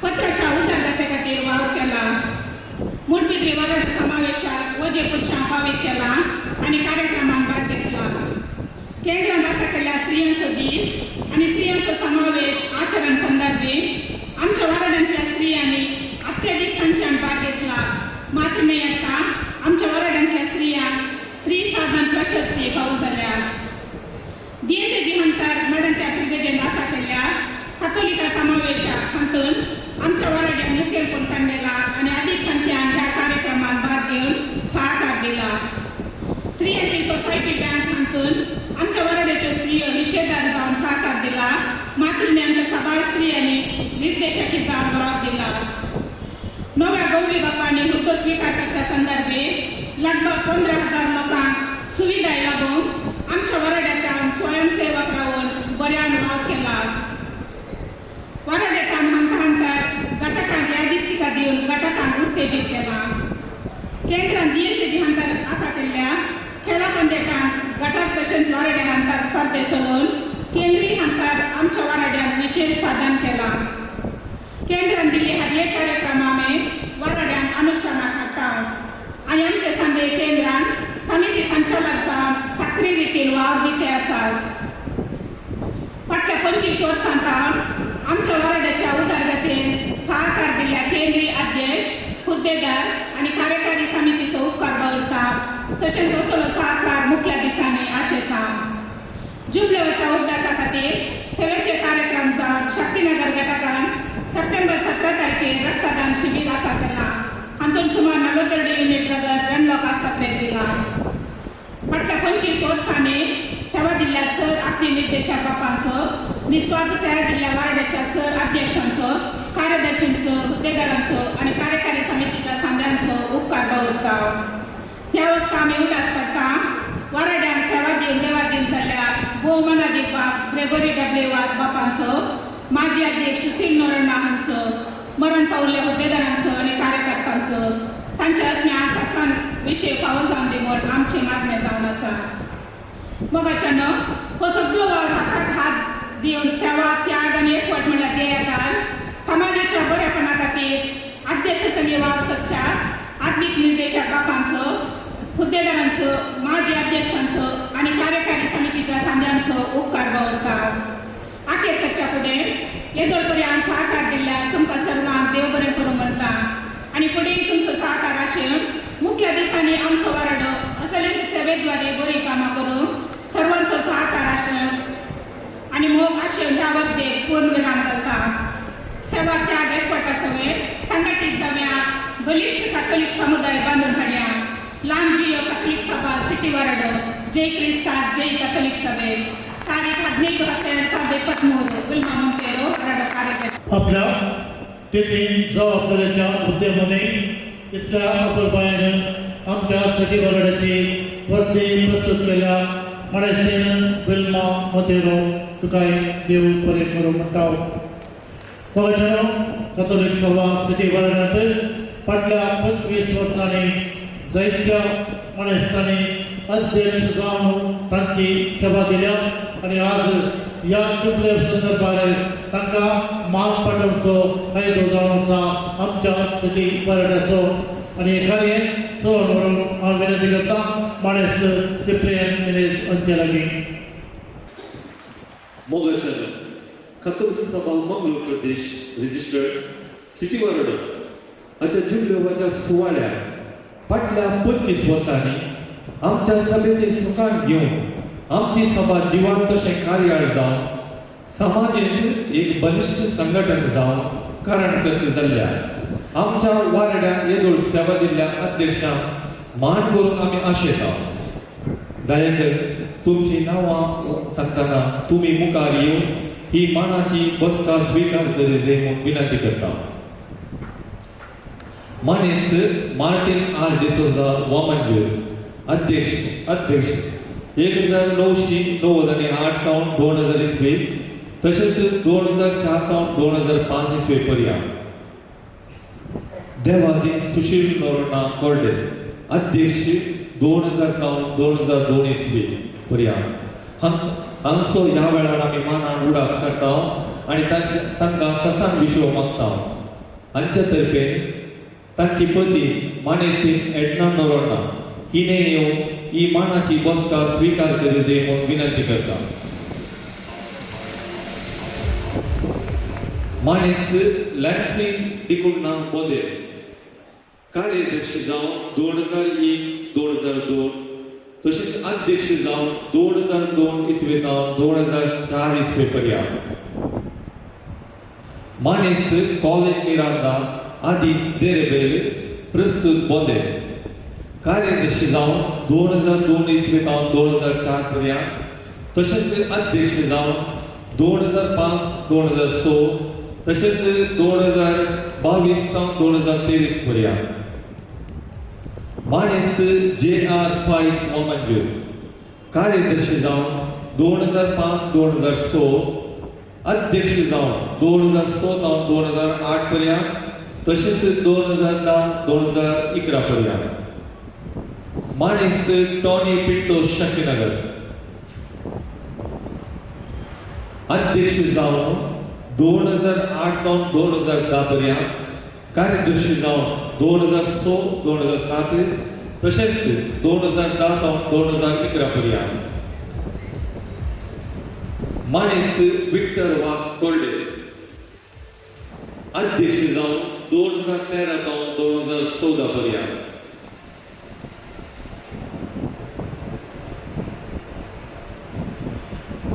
पत्राच्या उदरगते खातीर वाव केला. मुठबिद्री वाराडो समावेशाक वजे पुरुशांक फावीत केला आनी कार्यक्रमांत भाग घेतला. केंद्रांत आसा केल्ल्या स्त्रियांचो दीस आनी स्त्रियांचो समावेश आचरण संदर्भी आमच्या वाराड्यांतल्या स्त्रियांनी अत्याधिक संख्येन भाग घेतला. मात्र न्हय आसा आमच्या वाराड्यांतल्या स्त्रियांक स्त्री साधन प्रशस्ती फावो जाल्या. DSAG हंतर मॅडम त्या फिर्गजेन आसा केल्ल्या कातोलिका समावेशाक हातून आमच्या वाराड्यान मुखेलपण काडलेला आनी अधिक संख्यान ह्या कार्यक्रमांत भाग घेवन सहकार दिला. स्त्रियांची सोसायटी बँक हातून आमच्या वाराड्याच्यो स्त्रियो हिशेदार जावन सहकार दिला. मात्र आमच्या सबाळ स्त्रियांनी निर्देशकी जावन वाव दिला. नव्या गवळी बापांनी हुद्दो स्वीकारपाच्या संदर्भी लगभग 15,000 लोकांक सुविधा लागून आमच्या वाराड्यांत स्वयंसेवक रावन बऱ्यान वाव केला. वाराड्यांत हंतर घटकांक यादिस्तिका दिवन घटकांक उत्तेजीत केला. केंद्रान DSAG हंतर आसा केल्ल्या खेळा पंद्याटांत घटक तशेंच वाराड्या हंतर स्पर्धे चलोवन केंद्रीय हंतर आमच्या वाराड्यान विशेष साधन केला. केंद्रान दिल्ली हर एक कार्यक्रमांनी वाराड्यान अनुष्ठानाक हाडटा आनी आमचे सांदे केंद्रान समिती संचालक जावन सक्रीय रितीन वाव दिते आसात. फाटल्या 25 वर्सांत आमच्या वाराड्याच्या उदरगतीन सहकार दिल्ल्या केंद्रीय अध्यक्ष हुद्देदार आनी कार्यकारी समितीचो उपकार बाळगता. तशेंच असलो सहकार मुख्या दिसांनी आशेता. जुबलेवाच्या उद्यासा खातीर सेवेचे कार्यक्रम जावन शक्तीनगर घटकान सप्टेंबर 17 तारखेर रक्तदान शिबीर आसा केला. हातून सुमार 42 युनिट रगत रणलोक आस्पत्रेत दिला. फाटल्या 25 वर्सांनी सेवा दिल्ल्या सर आपली निर्देशक बापांचो निस्वार्थ सेवा दिल्ल्या वाराड्याच्या सर अध्यक्षांचो कार्यदर्शींचं हुद्देदारांचं आणि कार्यकारी समितीच्या सांध्यांचं उपकार बाळगता. ह्या वक्त आम्ही उल्हास करता वाराड्यान सेवा देऊन देवादीन झाल्या बहुमनाधिक बाप ग्रेगोरी डब्ल्यू वास बापांचं, माजी अध्यक्ष सुशील नोरण्णा हांचं, मरण पावलेल्या हुद्देदारांचं आणि कार्यकर्त्यांचं तांच्या आत्म्या शासन विषय फावो जावन दिवण आमचे मागणे जावन आसा. मग अचानक हो सगळो हाताक हात दिवन सेवा त्याग आणि एकवट म्हणल्यार ध्येयाकाल समाजाच्या बरेपणा खातीर अध्यक्ष संघी वावतच्या आत्मिक निर्देशक बापांचं, हुद्देदारांचं, माजी अध्यक्षांचं आणि कार्यकारी समितीच्या सांध्यांचं उपकार बाळगता. अखेरच्या फुडें येदोळपर्यंत सहकार दिल्या तुमकां सर्वांक देव बरें करूं म्हणटा आणि फुडें तुमचो सहकार आशेन मुख्य दिसांनी आमचो वाराडो असलेच सेवेद्वारे बरी कामां करून सर्वांचो सहकार आशेन आणि मोग आशेन ह्या वखदेक पूर्ण विराम घालता. सेवा त्याग एकवटा सवय संघटीत जाव्या, बलिष्ठ कॅथोलिक समुदाय बांधून हाडया. लांब जियो कॅथोलिक सभा सिटी वाराडो. जय क्रिस्तांत, जय कॅथोलिक सभे. तारीख 15 अप्रैल 2013 विल्मा मंतेरो वाराडो कार्यकर्ते. आपल्या तेथील जबाबदारीच्या मुद्द्यामध्ये इतक्या अपरपायानं आमच्या सिटी वराड्याची वर्दी प्रस्तुत केल्या मणेस्तीन विल्मा मंतेरो तुकाय देव बरें करूं म्हणटा. पळयचो कॅथोलिक सभा सिटी वराड्यांत फाटल्या 25 वर्सांनी जायत्या मणेस्तांनी अध्यक्ष जावन तांची सेवा दिल्या आणि आज या जुबले संदर्भात तांकां मान पाठोवचो कायदो जावन आसा आमच्या सिटी वराड्याचो. आणि एखादे चोर व्हरून हांव विनंती करता माणेस्त सिप्रियन मिनेज हांचे लागीं. मोगाचरण कॅथोलिक सभा मंगळूर प्रदेश रजिस्टर्ड सिटी वाराडो हाच्या जुबलेवाच्या सुवाळ्याक फाटल्या 25 वर्सांनी आमच्या सभेचे सुकान घेवन आमची सभा जिवंत तशें कार्याळ जावन समाजीत एक बलिश्ठ संघटन जावन कारणकर्ते जाल्ल्या आमच्या वाराड्याक येदोळ सेवा दिल्ल्या अध्यक्षांक मान करून आमी आशेता. दया कर तुमची नांवां सांगतना तुमी मुखार येवन ही मानाची बसका स्वीकार करीत म्हणून विनंती करता. मानेस्त मार्टिन आर डिसोजा वामनजूर अध्यक्ष 1998 काउंट 2000 इसवी तसेच 2004 काउंट 2005 इसवी पर्यंत. देवादीन सुशील नोरण्णा कोर्डे अध्यक्ष 2000 काउंट 2002 इसवी पर्यंत. हांचो ह्या वेळार आमी मानान उडास करता आणि तांकां ससान विशो मागता. हांच्या तर्फे तांची पती मानेस्तीन एडना नोरण्णा हिने येवन ही मानाची बसका स्वीकार करीत म्हणून विनंती करता. मानेस्त लॅन्सिंग डिकुन्ना बोंदे कार्यदर्शी जावन 2001-2002 तसेच अध्यक्ष जावन 2002 इसवेतावन 2004 इसवे पर्यंत. मानेस्त कॉलेज मिरांदा आदी देरेबेल प्रस्तुत बोंदे कार्यदर्शी जावन 2002 इसवेतावन 2004 पर्यंत तसेच अध्यक्ष जावन 2005-2006 तसेच 2022 तावन 2023 पर्यंत. मानेस्त JR फायस वामनजूर कार्यदर्शी जावन 2005-2006 अध्यक्ष जावन 2006 तावन 2008 पर्यंत तसेच 2010-2011 पर्यंत. मानेस्त टॉनी पिंटो शक्तीनगर अध्यक्ष जावन 2008 तावन 2010 पर्यंत कार्यदर्शी जावन 2006-2007 तसेच 2010 तावन 2011 पर्यंत. मानेस्त विक्टर वास कोल्डे अध्यक्ष जावन 2013 तावन 2014 पर्यंत.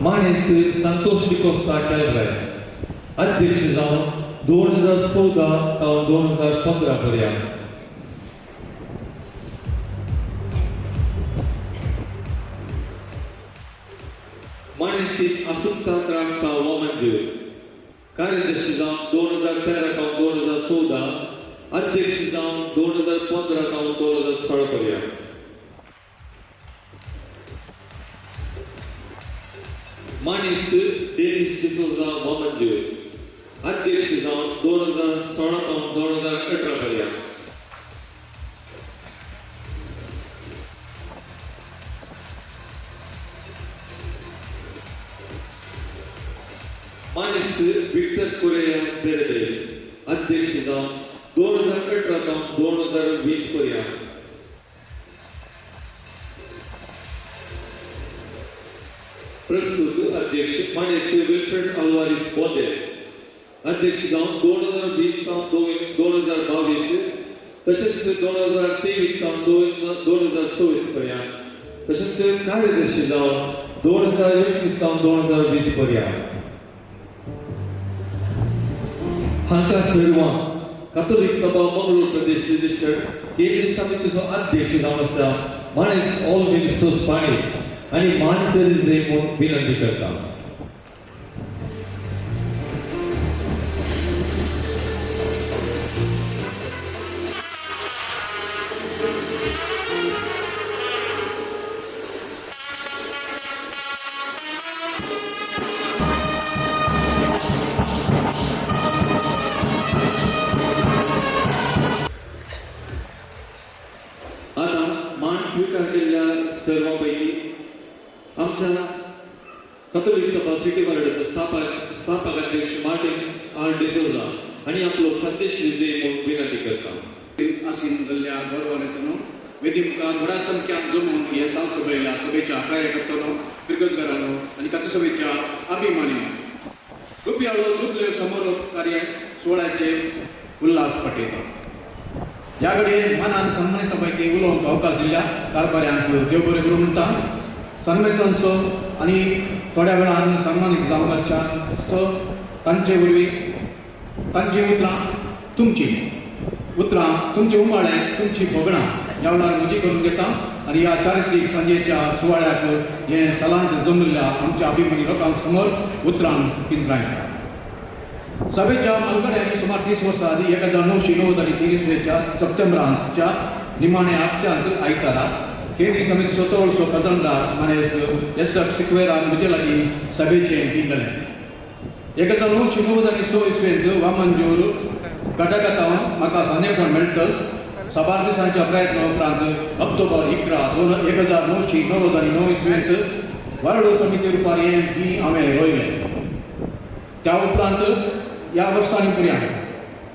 मानेस्त संतोष डिकोस्ता कॅलब्राय अध्यक्ष जावन 2014 तावन 2015 पर्यंत. मानेस्तीन असुंता त्रास्ता वामनजूर कार्यदर्शी जावन 2013 कावन 2014, अध्यक्ष जावन 2015 कावन 2016 पर्यंत. मानिस्त डेनिस डिसोजा वामनज्योय, अध्यक्ष जावन 2016 कावन 2018 पर्यंत. मानिस्त विक्टर कोरेया तेरेडे, अध्यक्ष जावन 2018 कावन 2020 पर्यंत. प्रस्तुत अध्यक्ष मानिस्त विल्फ्रेड अल्वारिस बोंदे, अध्यक्ष जावन 2020 कावन 2022, तसेच 2023 कावन 2026 पर्यंत, तसेच कार्यदर्शी जावन 2021 कावन 2020 पर्यंत. हांका सर्वांक कॅथोलिक सभा मंगळूर प्रदेश रजिस्टर्ड केंद्रीय समितीचो अध्यक्ष जावन आसा माणेस ऑल मिनिस्टर्स पाणी आनी मानकरी दे म्हणून विनंती करता. आता मान स्वीकार केलेल्या सर्वांपैकी आमच्या कॅथोलिक सभा सिटी वार्डाचे स्थापक अध्यक्ष मार्टिन आर डिसोजा आणि आपलो संदेश दिले म्हणून विनंती करता. आसीन जाल्ल्या गौरवान वेदी मुखार बऱ्या संख्यान जमून हे सभेच्या कार्यकर्त्यांनो, दिग्गजकारांनो आणि कथसभेच्या अभिमानी रुपयाळो जुबले समारोप कार्य सोहळ्याचे उल्हास पटयता. ह्या घडये मनान सन्मानितांपैकी उलोवंक अवकाश दिल्या कारभाऱ्यांक देव बरें करूं म्हणटा. सन्मानितांचो आनी थोड्या वेळान सन्मानीत जावंक आसच्या तांचे वरवीं तांची उतरां तुमची उमाळे तुमची भोगणां ह्या वेळार म्हजी करून घेता आनी ह्या चारित्रीक सांजेच्या सुवाळ्याक हे सलांत जमलेल्या आमच्या अभिमानी लोकां समोर उतरां पिंजरायता. सभेच्या मलगड्यांनी सुमार 30 वर्सां आदी 1993 सप्टेंबराच्या निमाण्या हप्त्यांत आयताराक केंद्रीय समिती स्वतःचो खजानदार मानेस्त एस.एफ. सिक्वेरान म्हजे लागीं सभेचें पिंजलें. 1996 वामनज्योर गटागतावन म्हाका सांजेपण मेळटच 7 दिसांच्या प्रयत्ना उपरांत ऑक्टोबर 1999 वारडो समिती रुपार हें हांवें रोयलें. त्या उपरांत ह्या वर्सांनी पर्यंत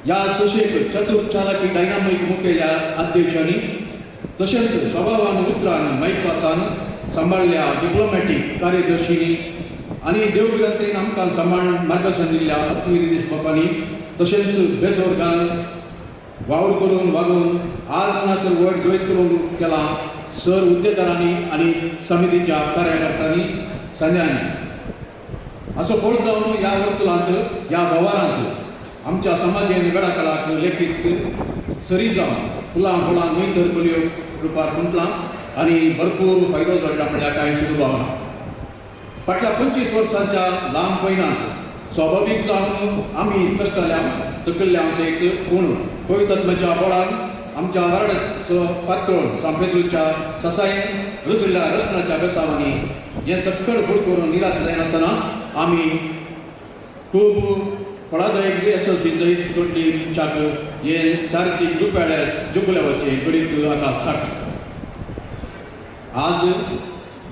ह्या सुशेक चतुर्चालकी डायनामीक मुखेल्या अध्यक्षांनी तशेंच स्वभावान उतरान मैपासान सांबाळल्या डिप्लोमॅटीक कार्यदर्शींनी आनी देवगिरांतेन आमकां सांबाळून मार्गदर्शन दिल्ल्या आत्मनिर्देश बापांनी तशेंच बेसोरगान वावर करून वागून आज मनासर वड जोईत करून केला सर हुद्देदारांनी आनी समितीच्या कार्यकर्त्यांनी संध्यांनी. असो फोड जावन ह्या वर्तुळांत ह्या व्यवहारांत आमच्या समाजीन गडाकलाक लेखीत सरी जावन फुलां फुलां न्हय कलयो रुपार गुंतलां आनी भरपूर फायदो जाता म्हणल्यार कांय सुरू भावना. फाटल्या 25 वर्सांच्या लांब पैनात स्वाभावीक जावन आमी कश्टाल्या तकल्ल्या एक पूण पवित्रत्वाच्या बळान आमच्या वार्डाचो पातळ सांपेद्रूच्या ससायन रचल्या रचनाच्या बेसावांनी हे सत्कड फूड करून निराश जायनासतना आमी खूब फळादायक यशस्वी जैत घडली मनशाक हे चारित्रीक रुपयाळ्या जुगल्या वचे गडीत आकाश साक्ष. आज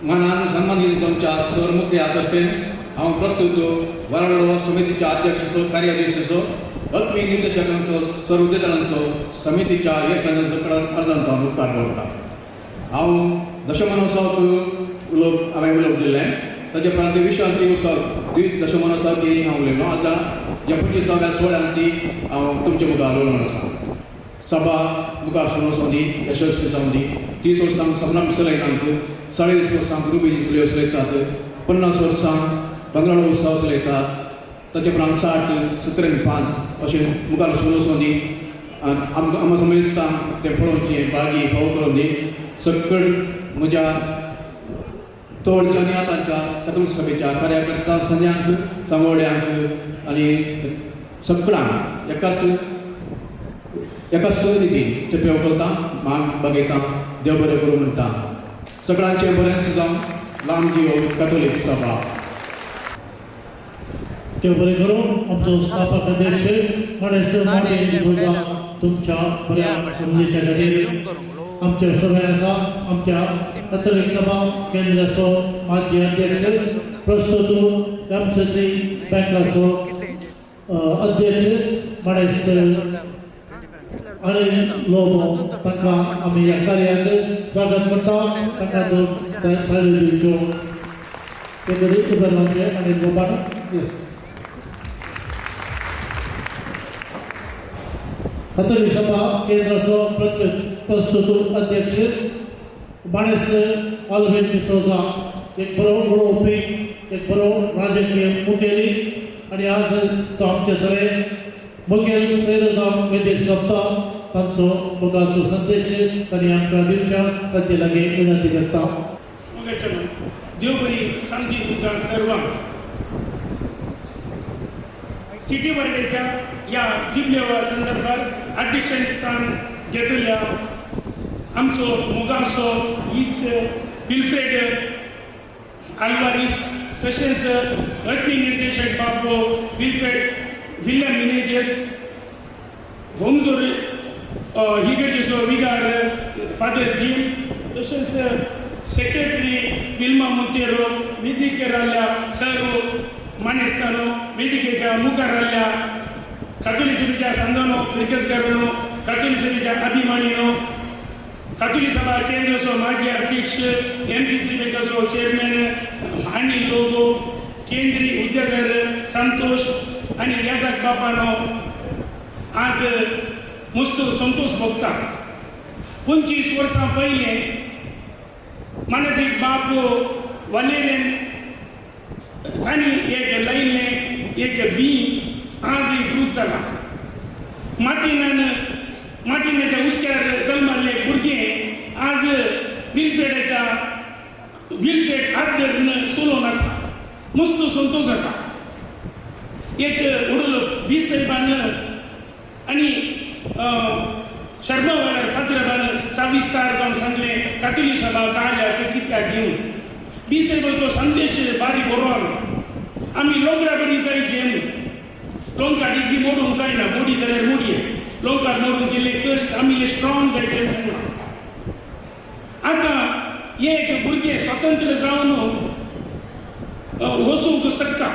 मनान सन्मानित आमच्या सर मुख्या तर्फे हांव प्रस्तुत वाराडो समितीच्या अध्यक्षाचो कार्याध्यक्षाचो आत्मीय निर्देशकांचो सर हुद्देदारांचो समितीच्या एक संघाचो अर्जांचो उपकार करता. हांव दशमनोत्सवाक हांवें उलोवप दिल्लें ताचे उपरांत विश्रांती उत्सव दशमनोत्सवाक हांव उलयलो. आतां ह्या 25व्या सुवाळ्यांत हांव तुमचे मुखार उलोवन आसा. सभा मुखार सुरू दी यशस्वी जावन दी. 30 वर्सांक सबनाम चलयतात, 40 वर्सांक रुबी जुबली चलयतात, 50 वर्सांक बंगळारो उत्सव चलयतात, ताचे उपरांत 60, 75 अशें मुखार सुरू दी. आमकां समेस्तान तें पळोवचें बागी फाव करून दी. सकयल म्हज्या तोडच्या नियातांच्या कॅथोलिक सभेच्या कार्यकर्त्यांक संज्ञांक सांगोड्यांक आनी सगळ्यांक एका सरितीन ते पेवता माग बगयता देव बरें करूं म्हणटा सगळ्यांचें बरेंच जावं लांब जियो कॅथोलीक सभा देव बरें करूं आमचो स्थापक अध्यक्ष मार्टिन डिसोजा तुमच्या बऱ्या संदेशा खातीर आमचे सभे आसा आमच्या कॅथोलीक सभा केंद्राचो माजी अध्यक्ष प्रस्तुत एमसीसी बँकाचो अध्यक्ष मार्टिन अनिल लोबो तांकां आमी ह्या कार्याक स्वागत करता तांकां दोन थाळी दिवच्यो ते कडेन उबे अनिल लोबान कॅथोलीक सभा केंद्राचो प्रस्तुत अध्यक्ष मार्टिन अल्विन डिसोजा एक बरो उलोवपी एक बरो राजकीय मुखेली आनी आज तो आमचे सगळे मुखेल सैरगाम वेदेर सोंपता तांचो मोगाचो संदेश तांणी आमकां दिवच्या तांचे लागीं विनंती करता. देव बरी सांगली तुमकां सर्वांक सिटी वर्डेच्या या जिल्ह्या संदर्भात अध्यक्षांचे स्थान घेतलेल्या आमचो मोगासो इस्ट विल्फ्रेड आल्वारीस तशेंच अग्नी निर्देशक बाबो विल्फ्रेड विल्यम मिनेजेस होमजोर हिगेजेसो विगार फादर जेम्स तशेंच सेक्रेटरी विल्मा मोंतेरो वेदिकेर आल्या सर्व मानेस्तानो वेदिकेच्या मुखार आल्या कॅथोलीक सभेच्या संदानो क्रिकेटकारांनो कॅथोलीक सभेच्या अभिमानीनो कॅथोलीक सभा केंद्राचो माजी अध्यक्ष एमसीसी बँकाचो चेअरमॅन अनिल लोबो केंद्रीय उद्योजक संतोष आणि याजाक बापानो आज मस्त संतोष भोगता 25 वर्सां पयले मानदीक बाप वालेरेन तांणी एक लायिल्लें एक बी आज दूद जाला मार्टिनाच्या उस्क्यार जल्माल्ले भुरगे आज विल्फ्रेड आर्दरन सोलोन आसा मस्त संतोष जाता एक उडलो बी साहेबान आनी शर्मा वाल्यार पात्राबान सविस्तार जावन सांगलें कॅथोलीक सभा कार्याक कित्याक घेवन बी साहेबाचो संदेश बारी बरो आलो आमी लोंगरा बरी जायचे लोंकार डिग्गी मोडूंक जायना मोडी जाल्यार मोडये लोंकार मोडून गेले कश्ट आमी स्ट्रॉंग जायचे सांगला आतां एक भुरगे स्वतंत्र जावन वचूंक शकता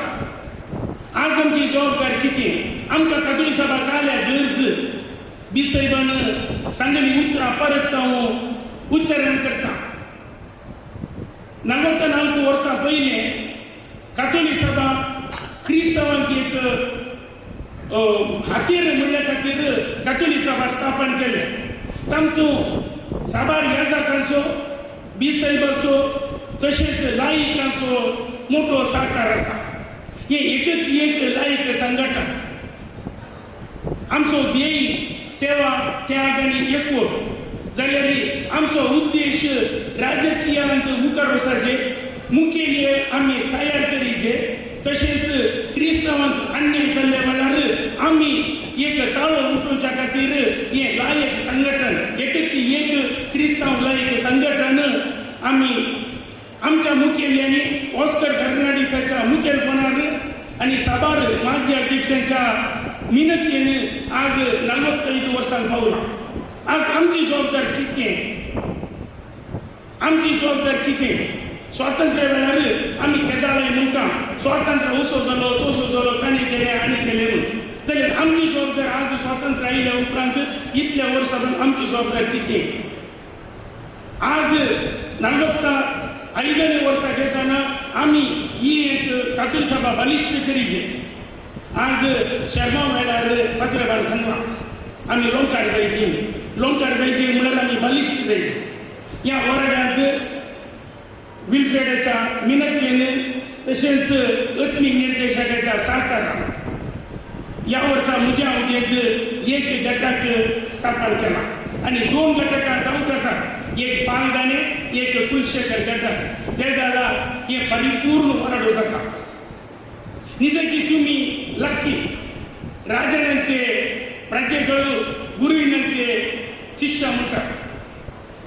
आज आमची जबाबदारी कितें आमकां कॅथोलीक सभा काल्या गरज बी साहेबान सांगली उतरां परत हांव उच्चारण करता 44 वर्सां पयले कॅथोलीक सभा क्रिस्तांवांक एक हातीर म्हणल्या खातीर कॅथोलीक सभा स्थापन केलें तातूंत साबार याजकांचो बी साहेबाचो तशेंच लायिकांचो मोठो सहकार आसा हे एकच एक लायक संघटन आमचो ध्येय सेवा त्याग आनी एकवट जाल्यार आमचो उद्देश राजकीयांत मुखार वचचे मुखेली आमी तयार करीचे तशेंच क्रिस्तांवांक अन्याय जाल्ल्या वेळार आमी एक ताळो उठोवच्या खातीर हे लायक संघटन एकच एक क्रिस्तांव लायक संघटन आमी आमच्या मुखेल्यांनी ऑस्कर फर्नांडिसाच्या मुखेलपणान आनी साबार माजी अध्यक्षांच्या मिनतीन आज 45 वर्सांक पावला आज आमची जबाबदारी कितें स्वातंत्र्य वेळार आमी केदाळे म्हणटा स्वातंत्र्य असो जालो तसो जालो ताणी केलें आनी केलें म्हणून जाल्यार आमची जबाबदारी आज स्वातंत्र्य आयिल्ल्या उपरांत इतल्या वर्सां आमची जबाबदारी कितें आज 45 वर्सां घेताना आमी ही एक कॅथोलीक सभा बलिश्ट करीचे आज शर्मा वेळार पत्रकार सांगला आमी लोंकार जायची म्हळ्यार आमी बलिश्ट जायची ह्या वॉर्डांत विल्फ्रेडाच्या मिनतीन तशेंच अग्नी निर्देशकाच्या सहकारान ह्या वर्सा म्हज्या अवधेंत एक गटाक स्थापन केला आनी 2 गटाकां जावंक आसात एक पालदाणे एक कुलशेखर गटाक ते जाला हे परिपूर्ण वॉर्ड जाता निजे की तुमी ಲಕ್ಕಿ ರಾಜನಂತೆ ಪ್ರಜೆಗಳು ಗುರುವಿನಂತೆ ಶಿಷ್ಯ ಮುಖ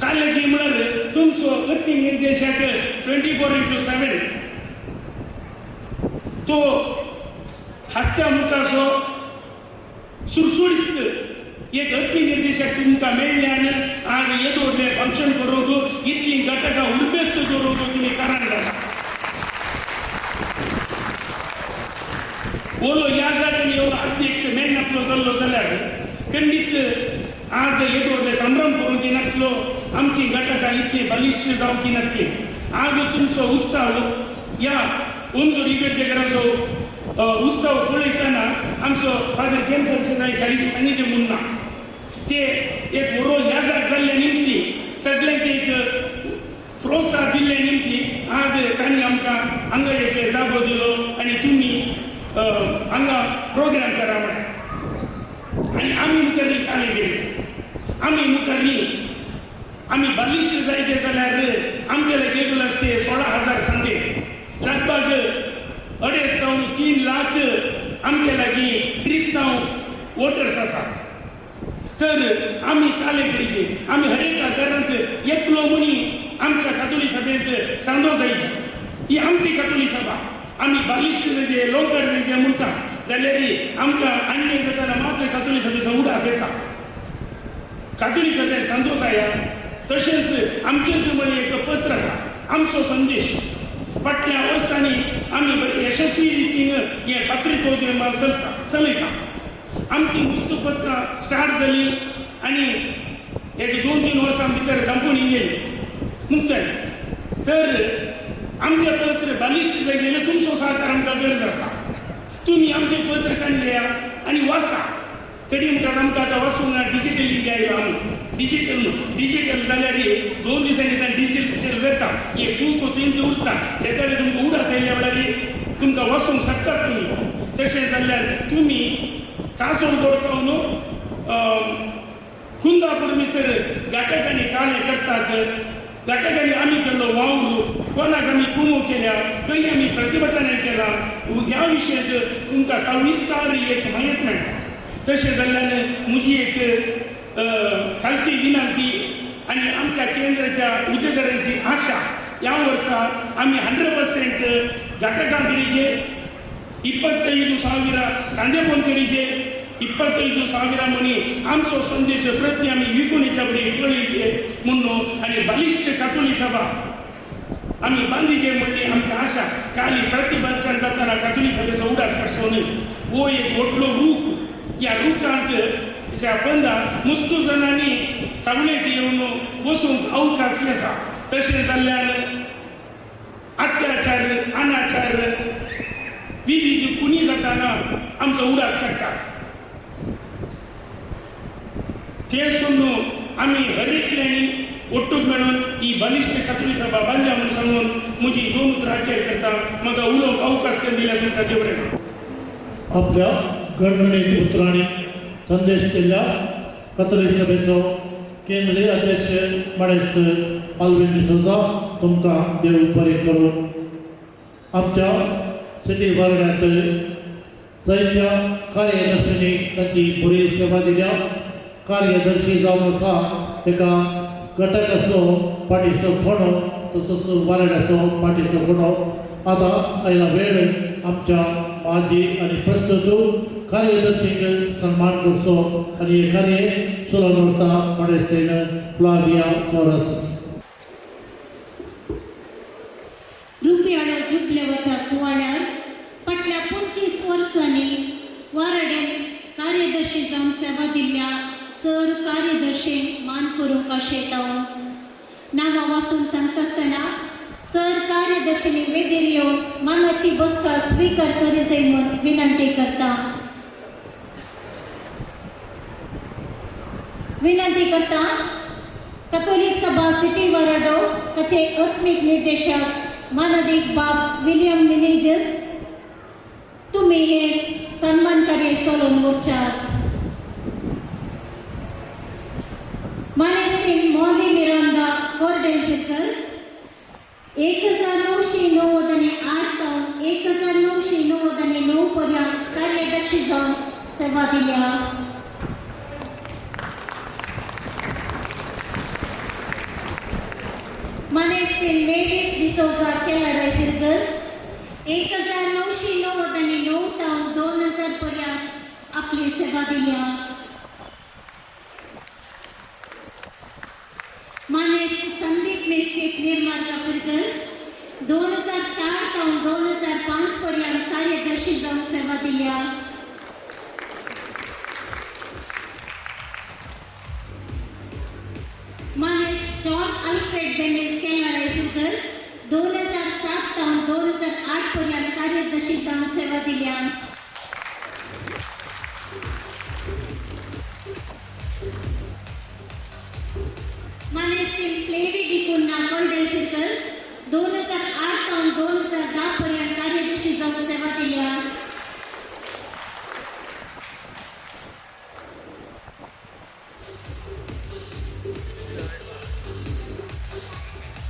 ಕಾಲೇಜಿ म्हणल्यार तुमचो गती निर्देशक 24/7 तो हस्त्या मुखाचो सुरसुरीत एक अग्नी निर्देशक तुमकां मेळ्ळे आनी आज येदोडले फंक्शन करूंक इतली घटकां उर्बेस्त करूंक तुमी कारण जाता ओलो ह्या जाग्यार एवढो अध्यक्ष मेळनासलो जाल्लो जाल्यार खंडीत आज येदोडले संभ्रम करूंक नासलो आमची घटकां इतली बलिश्ट जावंकी नासली आज तुमचो उत्सव या ओंजो रिपेटेकराचो उत्सव पळयतना आमचो फादर केमचंद नायक सांगितले मुन्ना ते एक बरो याजाक जाल्ल्या निमती सगळ्यांक एक प्रोत्साहन दिल्ल्या निमती आज तांणी आमकां हांगा एक जागो दिलो आनी तुमी हांगा प्रोग्राम करा म्हण आनी आमी मुखार काले गेले आमी मुखार आमी बलिश्ट जायते जाल्यार आमचे लागीं आसते 16,000 संदे लगभग 2.5 लाख आमचे लागीं क्रिस्तांव वोटर्स आसा तर आमी काले कडेन आमी हर एका घरांत एकलो मणी आमच्या कातोलीक सभेंत सांदो जायची ही आमची कातोलीक सभा आमी बालिश्ट जे लोंकार जे म्हणटा जाल्यार आमकां अन्याय जाताना मात्र कातोलीक सभेचो उडास येता कातोलीक सभेन सांदो जाया तशेंच आमचेर तुमचे एक पत्र आसा आमचो संदेश फाटल्या वर्सांनी आमी बरे यशस्वी रितीन हे पत्रिकोद्यम चलयता आमची मुस्तपत्रां स्टार्ट जाली आनी एक 2-3 वर्सां भितर कंपनी गेली मुक्ताय तर आमचे पत्र बालिश्ट जायले तुमचो सहकार आमकां गरज आसा तुमी आमचे पत्र काडल्या आनी वाचा तरी म्हणटात आमकां आतां वाचूंक ना डिजिटल इंडिया आयलो आमी डिजिटल जाल्यार 2 दिसांनी डिजिटल वेता हे खूब थंय उरता तेका तुमकां उडास आयल्या वेळार तुमकां वाचूंक शकतात तुमी तशें जाल्यार तुमी कासोल दवरता न्हू कुंदापूर मिसर घटकांनी काळे करतात घटकांनी आमी केल्लो वावर कोणाक आमी कुमो केल्या खंय आमी प्रतिभटनाय केला ह्या विशयात तुमकां सविस्तार एक माहिती मेळटा तशें जाल्यार म्हजी एक खालती विनंती आनी आमच्या केंद्राच्या उद्देगारांची आशा ह्या वर्सा आमी 100% घटकां करीचे 25,000 सांजेपण करीचे 25,000 मणी आमचो संदेश प्रती आमी विकुणीच्या बरी कळयचे म्हणून आनी बलिश्ट कातोलीक सभा आमी बांदीचे म्हणली आमची आशा खाली प्रतिबंधन जाताना कातोलीक सभेचो उडास काडचो न्ही हो एक व्हडलो रूख ह्या रुखांत च्या बंदा मुस्तू जाणांनी सवलत येवन बसूंक अवकाश आसा तशें जाल्ल्यार अत्याचार अनाचार विविध कुणी जाताना आमचो उडास काडटा ते सोडून आमी हर एकल्यांनी ओट्टूक मेळून ही बलिश्ट कातोलीक सभा बांदल्या म्हूण सांगून म्हजी 2 उतरां अखेर करता म्हाका उलोवंक अवकाश दिल्यार तुमकां देवरें आपल्या गणगणित उतरांनी संदेश केल्ल्या कातोलीक सभेचो केंद्रीय अध्यक्ष मणेश अल्विन डिसोजा तुमकां देव बरें करून आमच्या सिटी वार्डांत जायत्या कार्यदर्शनी तांची बरी सेवा दिल्या कार्यदर्शी जावन आसा एका घटकाचो पाठीचो कोणो तसोच वार्डाचो पाठीचो कोणो आतां आयला वेळ आमच्या माजी आनी प्रस्तुत कार्यदर्शीक सन्मान करचो आनी हे कार्य सुरू करता मणेस्तेन फ्लाविया मोरस रुपयाळो जुबलेवाच्या सुवाळ्यार फाटल्या 25 वर्सांनी वारड्यान कार्यदर्शी जावन सेवा दिल्ल्या सर कार्यदर्शीक मान करूंक आशेता नांवां वाचून सांगता आसतना सर कार्यदर्शीनी वेगीर येवन मानाची बसका स्वीकार करी जाय म्हूण विनंती करता कातोलीक सभा सिटी वाराडो ताचे आत्मीक निर्देशक मानदिक बाब विलियम मिनेजस तुमी हे सन्मान कार्य चलोवन व्हरच्यात मानेस्तीन मॉली मिरांदा कॉर्डेल फिकर्स 1998 तावन 1999 पर्यंत कार्यदर्शी कार्याध्यक्षी जावन सेवा दिल्या. मानेस्तीन मेडीस डिसोजा केलाराय फिरगस 1999 तावन 2000 पर्यंत आपली सेवा दिल्या. मानेस्त संदीप मेस्तीत निर्मार्ग फिरगस 2004 तावन 2005 पर्यंत कार्यदर्शी जावन सेवा दिल्या. मानेस जॉन अल्फ्रेड बेनेस केलाराय फिरगस 2007 तावन 2008 पर्यंत कार्यदर्शी जावन सेवा दिल्या. मानेस्तीन फ्लेवी डिकुन्ना कोल्डेल फिरगस 2008 तावन 2010 पर्यंत कार्यदर्शी जावन सेवा दिल्या.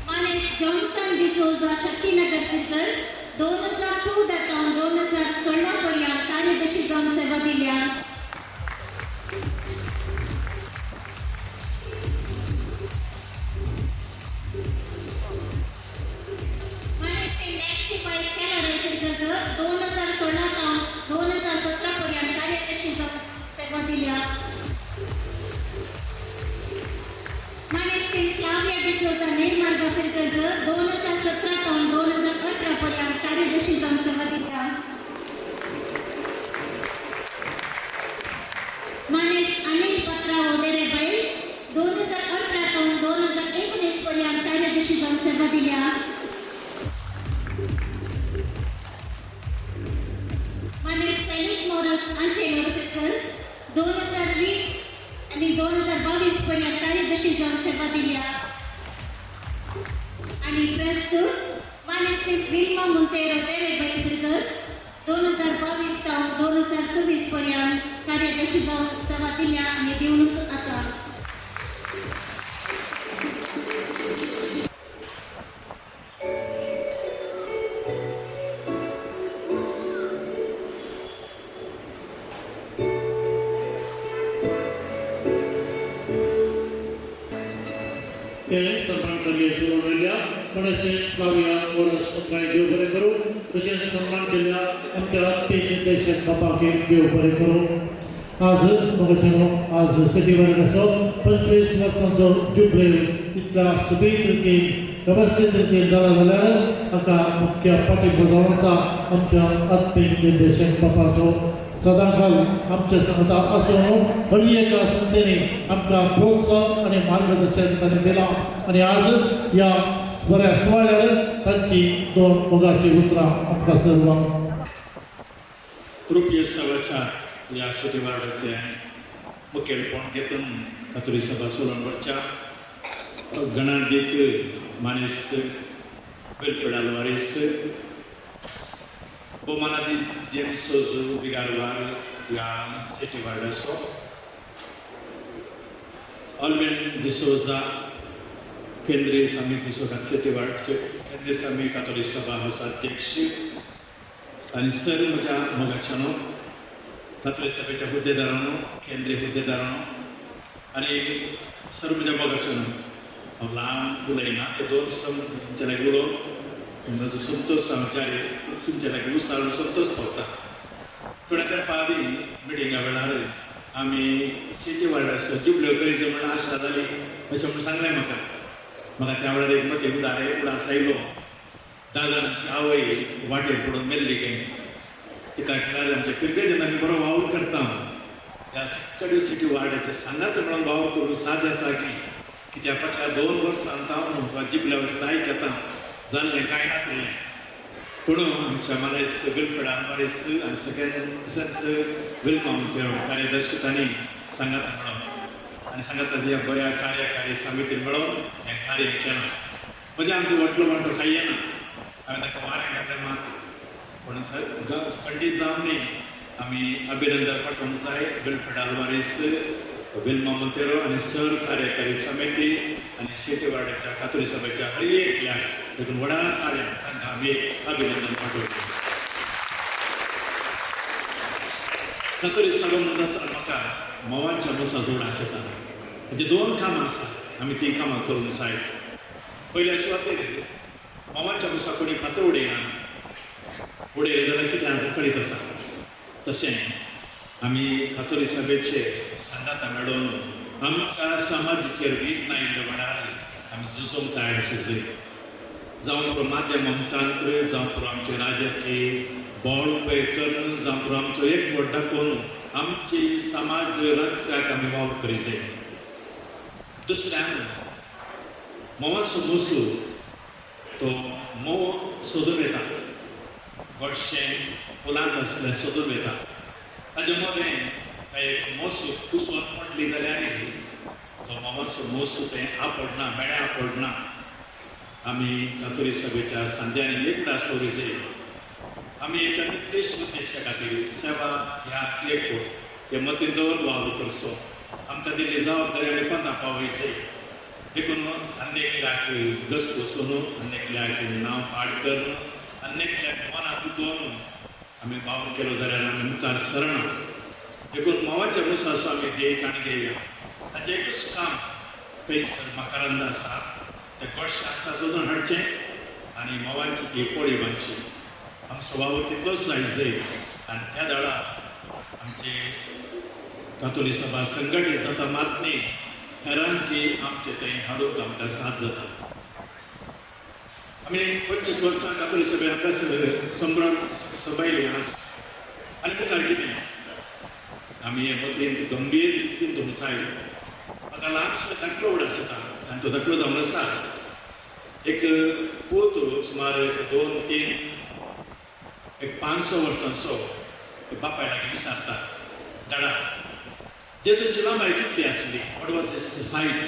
मानेस जॉन्सन डिसोजा शक्तिनगर फिरगस 2014 तावन 2016 पर्यंत कार्यदर्शी जावन सेवा दिल्या. मानेस्तीन नॅक्सी पायस केलाराय फिरगस 2016 तावन 2017 पर्यंत कार्यदर्शी जावन सेवा दिल्या. मानेस्तीन फ्लाविया डिसोजा निर्मार्ग फिरगस 2017 तावन 2018 पर्यंत कार्यदर्शी जावन सेवा दिल्या. मानेस अनिल पत्राव ओदेरेबैल 2018 तावन 2019 पर्यंत कार्यदर्शी जावन सेवा दिल्या. मानेस पेनिस मोरस आंचेलर फिरगस 2020 आणि 2022 पर्यंत कार्यदर्शी जावन सेवा दिल्या. आणि प्रस्तुत मानेस्तीन विल्मा मोंतेरो तेरेबैल फिरगस 2022 तावन 2026 पर्यंत कार्यदर्शी जावन सेवा दिल्या आणि दिवनूक आसा. ते सन्मान केले शिवून राहिल्या मनस्ते फ्लाविया मोरस काय देव बरे करू. तसेच सन्मान केल्या आमच्या ते निर्देशक बापाके देव बरे करू. आज आज सिटी वर्गाचो 25 वर्सांचो जुबले इतल्या सुबीत रितीन व्यवस्थित रितीन जाला जाल्यार हाका मुख्य पाठिंबो जावन आसा आमच्या आत्मीक निर्देशक बापाचो. सदांकाल आमच्या संगता आसून हर एका संस्थेने आमकां प्रोत्साहन आणि मार्गदर्शन ताणें दिलां. आणि आज या बऱ्या सुवाळ्यार तांची 2 मोगाची उतरां आमकां सर्वांक. रुपये सभाच्या या सिटी वार्डाचे मुखेलपण घेतून कातुरी सभा सोलंबरच्या गणाधिक मानेस्त वेलपेड आल्वारेस बोमानादी जेम्स सोजू बिगारवार या सिटी वार्डाचो ऑल्वेन डिसोजा केंद्रीय समिती सोबत सिटी वार्ड केंद्रीय समिती कातोलिक सभा हाऊस अध्यक्ष आणि सर्व म्हज्या मोगाच्यानो कातोलिक सभेच्या हुद्देदारांनो केंद्रीय हुद्देदारांनो आणि सर्व म्हज्या मोगाच्यानो हांव ल्हान उलयना हे 2 तुमच्या लागीं उलोवन म्हजो संतोष सांगचारे तुमच्या लागीं उसाळून संतोष पावता. थोड्या तेंपा आदीं मिटिंगा वेळार आमी सिटी वार्डाचो जुबल्यो करीचो म्हण आशा जाली अशें म्हण सांगलें म्हाका त्या वेळार एक मती उदास आयलो 10 जाणांची आवय वाटेर पडून मेल्ली काय कित्याक म्हळ्यार आमच्या पिरगेजन आमी बरो वावर करता ह्या कडे सिटी वार्डाचे सांगात म्हणून वावर करून साद आसा की कित्या फाटल्या 2 वर्सां हांव जिबल्या वचून आयकता जाल्लें कांय नासलें. पूण आमच्या मानेस्त वेलपेड आल्वारेस आनी सगळ्यांच वेलकम कार्यदर्शकांनी सांगात मेळोवन आनी सांगाताच्या ह्या बऱ्या कार्यकारी समितीन मेळोवन हें कार्य केलां. म्हणजे आमचो व्हडलो म्हणटो कांय येना हांवें ताका वारें घातलें मात पूण खंडीत जावन न्ही आमी अभिनंदन पाठोवंक जाय वेलपेड आल्वारेस विल्मा मोंतेरो आणि सर कार्यकारी समिती आणि सिटी वार्डाच्या कातोली सभेच्या हर एकल्याक देखून व्हडा ताळ्यान तांकां आमी अभिनंदन पाठवतो. कातोली सभा म्हणटा आसतना म्हाका मोवांच्या मोसा जोड आसता म्हणजे 2 कामां आसात आमी ती कामां करूंक जाय पयल्या सुवातेर मोवांच्या मोसा कोणी फातर उडयले जाल्यार कितें आसा कळीत आसा तशें आमी कातोली सभेचे संघात मेळून आमच्या समाजाचेर वीज आयिल्ल्या वेळार आमी झुजोवंक तयार आशिल्ले जावं पुरो माध्यम मुखांतर जावं पुरो आमचे राजकीय बोवाळ उपेग करून जावं पुरो आमचो एकवट दाखोवन आमची समाज राज्याक आमी वावर करीत जाय दुसऱ्यान मोवाचो मोसू तो मोव सोदून येता गोडशें फुलांत आसलें सोदून येता ताजे मदें एक मोसू कुसवत पडली जाल्यार तो मोवाचो मोसू तें आपडना मेळ्या आपडना आमी कातोली सभेच्या सांज्यांनी एकदा सोरीचे आमी एका निर्देश उद्देशा खातीर सेवा त्याग एकवट हे मतीन दवरून वावर करचो आमकां दिल्ली जबाबदारी आनी पंथा पावयचे देखून अन्येकल्याक गस वचून अन्येकल्याक नांव पाड करून अन्येकल्याक मना दुखोवन आमी वावर केलो जाल्यार आमी मुखार सरना देखून मोवाच्या मुसाचो आमी देख आनी घेया ताचें एकूच काम खंयसर मकरंद आसा ते गोडशाक साजून हाडचें आनी मोवांची ती पोळी बांदची आमचो वावर तितलोच जाय आनी त्या दाळार आमचे कातोली सभा संघटीत जाता मात न्ही हेरान की आमचे थंय हाडूंक आमकां साथ जाता आमी 25 वर्सां कातोली सभे हाका संभ्रम सभयली आज आनी मुखार कितें आमी हे मतीन गंभीर रितीन दवरूंक जाय म्हाका ल्हानसो धाकलो व्हड आसता आनी तो धाकलो जावन आसा एक पूत सुमार 2-3 एक 500 वर्सांचो बापाय लागीं विचारता डाडा जेजूची लांबाय कितली आसली वॉट वॉज हिज हायट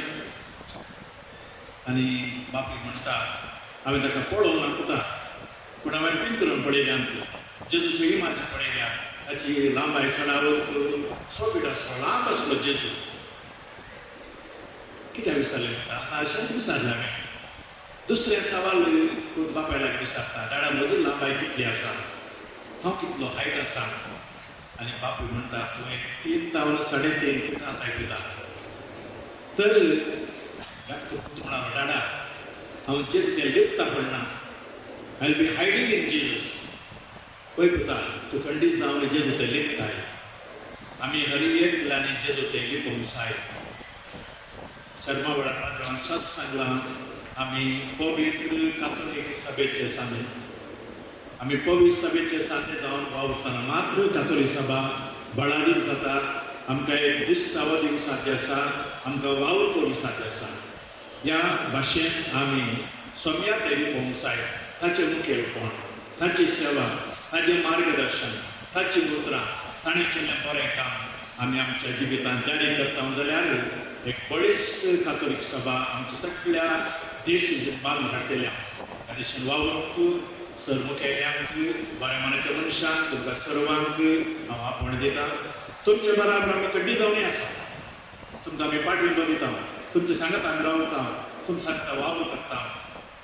आनी बापूय म्हणटा हांवें ताका पळोवंक ना पुता पूण हांवें पिंतरून पळयल्यात जेजूच्यो इमाजी पळयल्या ताची लांबाय सडावत 100 फीट आसलो लांब आसलो जेजू कित्याक विचारलें म्हणटा अशेंच विचारलें हांवें दुसरे सवाल बापाय लागीं विचारता डाडा म्हजी लांबाय कितली आसा हांव कितलो हायट आसा आनी बापूय म्हणटा तूं एक 3 फीट आसाय तुका तर तो पुत म्हणालो डाडा हांव जेजू तें लिपता पडना I will be hiding in Jesus पळय पुता तूं खंडीत जावन जेजू तें लिपताय आमी हरी एकल्यानी जेजू तें लिपोवंक जाय शर्मा वेळार पात्रांवान सच सांगलां आमी पवित्र कातोलीक सभेचे सांगे आमी पवित्र सभेचे सांगे जावन वावरतना मात्र कातोली सभा बळारीक जाता आमकां एक दिश्टावो दिवंक साध्य आसा आमकां वावर करूंक साध्य आसा ह्या भाशेन आमी सोम्या तेरी पोवंक जाय ताचें मुखेलपण ताची सेवा ताचें मार्गदर्शन ताची मुद्रा ताणें केल्लें बरें काम आमी आमच्या जिवितांत जारी करता जाल्यार एक बळिश्ट कातोलीक सभा आमच्या सगळ्या देश बांद हाडटल्या ह्या देशान वावरूंक सरमुखेल्यांक बऱ्या मनाच्या मनशांक तुमकां सर्वांक हांव आपण दिता तुमचे बराबर आमी कड्डी जावनी आसा तुमकां आमी पाठिंबो दिता तुमचे सांगात आमी रावता तुमचे सांगता वावर करता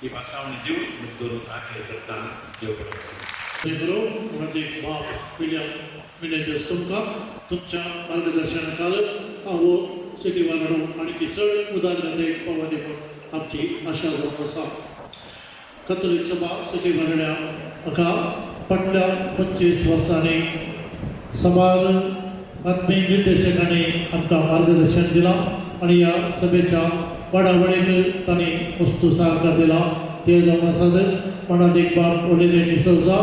ही पासावणी दिवन म्हजी दवरून राखण करता देव बरो म्हणजे बाप विलियम तुमकां तुमच्या मार्गदर्शनाखाल हांव सिटी वांगडा आनी चड उदारगतेक पावो देखून आमची आशा जावन आसा कातोलीक सभा सिटी वांगड्या हाका फाटल्या 25 वर्सांनी समाज आत्मीक निर्देशकांनी आमकां मार्गदर्शन दिलां आनी ह्या सभेच्या वाडावडीक तांणी वस्तू सहकार दिला ते जावन आसात कोणाक एक बाब ओलिवे डिसोजा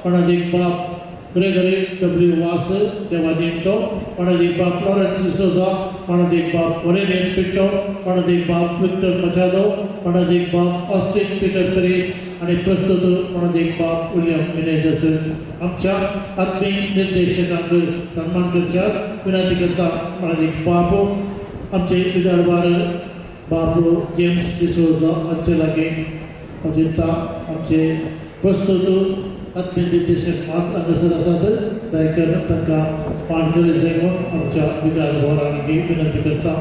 कोणाक एक बाब ग्रेगरी डब्ल्यू वास देवादिंतो कोणाक एक बाब फ्लोरेंस डिसोजा कोणाक एक बाब ओरेनियन पिंटो कोणाक एक बाब विक्टर मचादो कोणाक एक बाब ऑस्टिन पीटर पेरेस आणि प्रस्तुत कोणाक एक बाब विलियम मिनेजस आमच्या आत्मीक निर्देशकांक सन्मान करच्यात विनंती करता कोणाक एक बाब आमचे विदर्भार बाबू जेम्स डिसोजा हांचे लागीं अजिंता आमचे प्रस्तुत आत्मीय निर्देशक मात हांगासर आसात दयकर तांकां मानकरी जाय म्हणून आमच्या विदर्भारांनी विनंती करता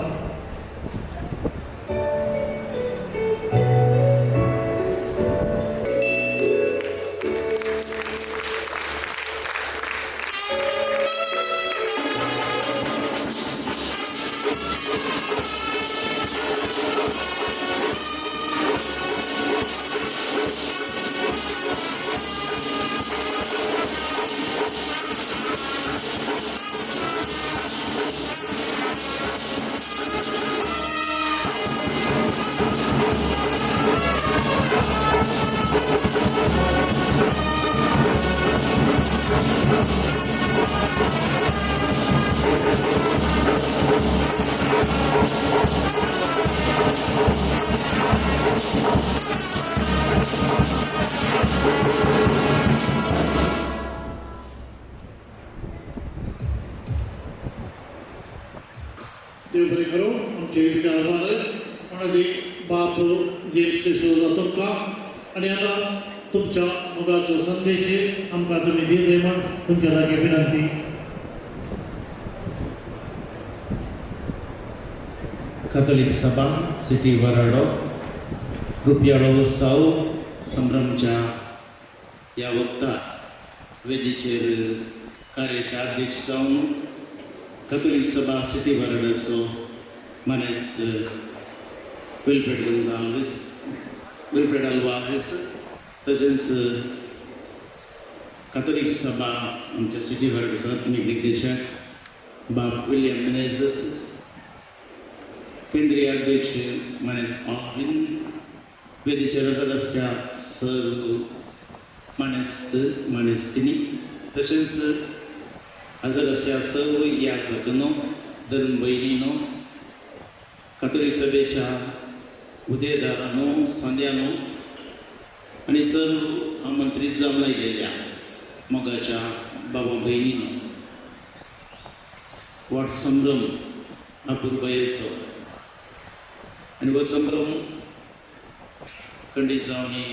बरे करो आमचे विचारभार कोणाचे बाप जे जातो का आणि आता तुमच्या मुलाचो संदेश आमकां तुमी दिले म्हण तुमच्या लागी विनंती. कॅथोलिक सभा सिटी वराडो रुपयाळो उत्सव संभ्रमच्या ह्या वक्तार वेदीचेर कार्याचे अध्यक्ष जावन कॅथोलिक सभा सिटी वराडाचो मानेस्त विल्फ्रेड आल्वारेस तशेंच कॅथोलिक सभा आमच्या सिटी वराडाचो आत्मीक निर्देशक बाब विलियम मेनेझस, केंद्रीय अध्यक्ष मानेस ऑल्विन, वेदीच्या रजादासच्या सर मानेस्तिनी तशेंच हजराच्या सर्व याजकांनो धर्म भयणींनो, कॅथोलिक सभेच्या उदेदारांनो, सांद्यांनो आनी सर्व आमंत्रीत जावन आयिल्ल्या मोगाच्या बाबा भयणींनो, वाट संभ्रम अपूर्व येसो आनी हो संभ्रम खंडीत जावनी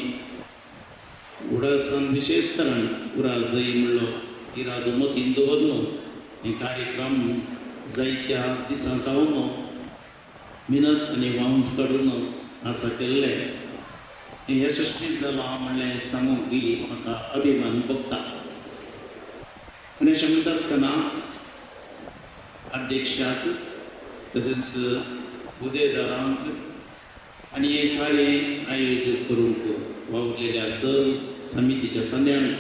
उडासान विशेष तरान पुरा जाय म्हणलो इरादो मतीन दवरलो हे कार्यक्रम जायत्या दिसांक आवनो मिनत आनी वावंट काडून आसा केल्ले हे यशस्वी जाला म्हणलें सांगूंक बी म्हाका अभिमान भोगता. आनी अशें म्हणटा आसतना अध्यक्षाक तशेंच उदेदारांक आनी हे कार्य आयोजीत करूंक वावुरलेल्या सर समितीच्या संद्यांक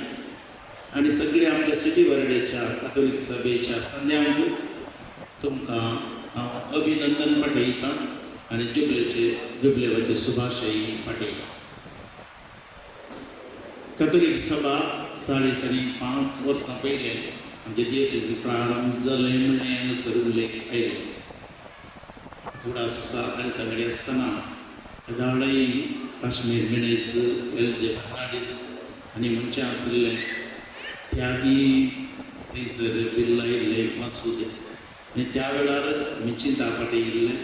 आनी सगळ्या आमच्या सिटी वराड्याच्या कॅथोलिक सभेच्या संद्यांक तुमकां हांव अभिनंदन पाठयतां आनी जुबलेवाचे शुभाशय पाठयतां. कॅथोलिक सभा 5.5 वर्सां पयले आमचे दिवसाचो प्रारंभ जाले म्हणलें हांगासर उल्लेख आयलो. उडास तांगडी आसतना कदाळय काश्मीर मिनेज एल.जे. फर्नांडीस आनी मनशां आसले त्यागी थंयसर बिर्ला येयल्ले मसूद आनी त्या वेळार आमी चिंता पाठयिल्ले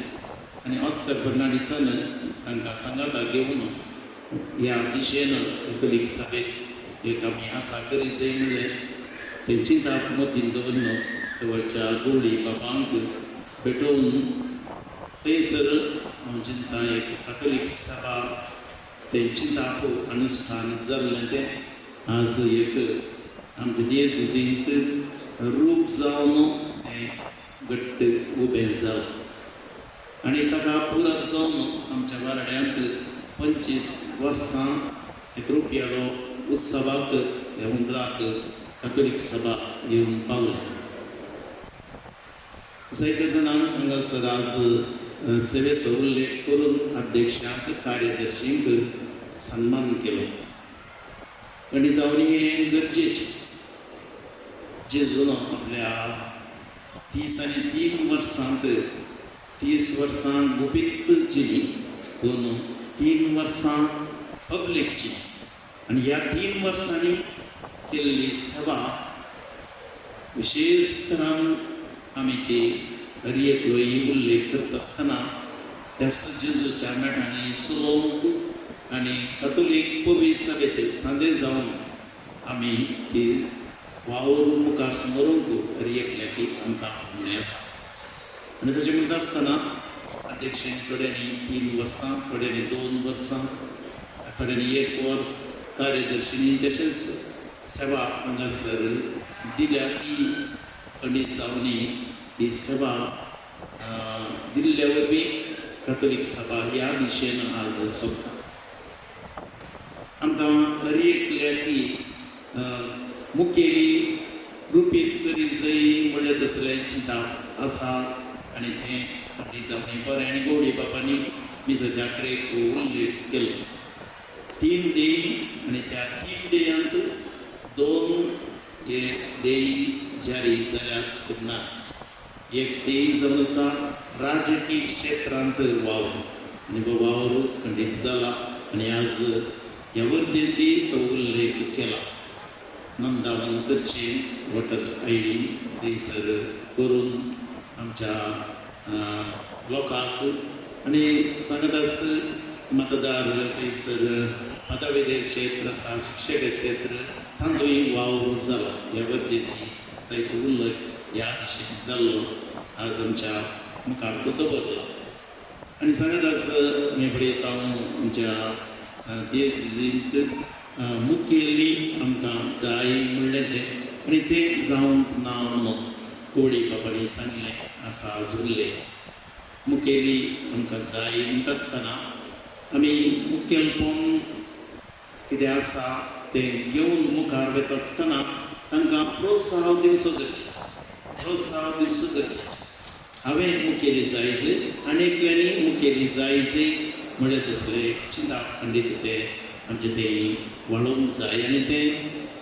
आनी ऑस्कर फर्नांडीसान तांकां सांगाता घेवन ह्या दिशेन कॅथोलिक सभेक एक आमी आसा करी जाय म्हणलें ते चिंता मतीन दवरलो. जवळच्या गोळी बाबांक भेटोवन थंयसर हांव चिंता एक कॅथोलिक सभा ते चिंतापू अनुष्ठान जाल्लें तें आज एक आमच्या देशजींत रूप जावन तें घट्ट उबें जालां आनी ताका पुरात जावन आमच्या वाराड्यांत 25 वर्सां एक रुपयाळो उत्सवाक ह्या हुंदराक कॅथोलिक सभा येवन पावली. जायत्या जाणांक हांगासर आज सेवेचो उल्लेख करून अध्यक्षांक कार्यदर्शींक सन्मान केलो आनी जावन हें गरजेचें. जेजून आपल्या 30 आनी 3 वर्सांत 30 वर्सां गुपीत जिली पूण 3 वर्सां पब्लीक जिली आनी ह्या 3 वर्सांनी केल्ली सेवा विशेष तरान आमी ती हर एकलोय उल्लेख करता आसतना त्या जेजूच्या मेळांनी सुलोवंक आनी कॅथोलिक पवित्र सभेचे सांदे जावन आमी ती वावरून मुखार समोरूंक हर एकल्याकी आमकां आपणें आसा. आनी तशें म्हणटा आसतना अध्यक्षांनी थोड्यांनी 3 वर्सां थोड्यांनी 2 वर्सां थोड्यांनी 1 वर्स कार्यदर्शींनी तशेंच सेवा हांगासर दिल्या ती खंडीत जावनी ही सेवा दिल्ल्या वरवीं कॅथोलिक सभा ह्या दिशेन आज सोदता. आमकां हर एकल्याकी मुखेली रुपीत तरी जय म्हणले तसले चिंता आसा आनी तें खंडीत जावनी बरें आनी गवळी बाबांनी मिसाच्या जात्रेक उल्लेख केलो. 3 देय आनी त्या 3 देयांत 2 हे देय जारी जाल्यात ना. एक देय जावन आसा राजकीय क्षेत्रांत वावर आनी तो वावर खंडीत जाला आनी आज ह्या वर्देंती तो उल्लेख केला. नोंदावण करची वोटर ID थंयसर करून आमच्या लोकांक आनी सांगताच मतदार थंयसर पदवेदेर क्षेत्र आसा शिक्षक क्षेत्र तांतूय वावर जालो ह्या पद्दतीन सैत उल्लेख ह्या दिशेन जाल्लो आज आमच्या मुखार तो दवरला आनी सांगताच मी पळयता आमच्या देसीजींत मुखेली आमकां जाय म्हणलें तें आनी तें जावंक ना म्हणून कोळी बाबांनी सांगलें आसा आजुल्लें मुखेली आमकां जाय म्हणटा आसतना आमी मुखेलपण कितें आसा तें घेवन मुखार वता आसतना तांकां प्रोत्साहन दिवचो गरजेचो हांवें मुखेली जायज आनेकल्यांनी मुखेली जायज म्हणले तसले चिंता खंडीत ते आमचे ते वाडोवंक जाय आनी तें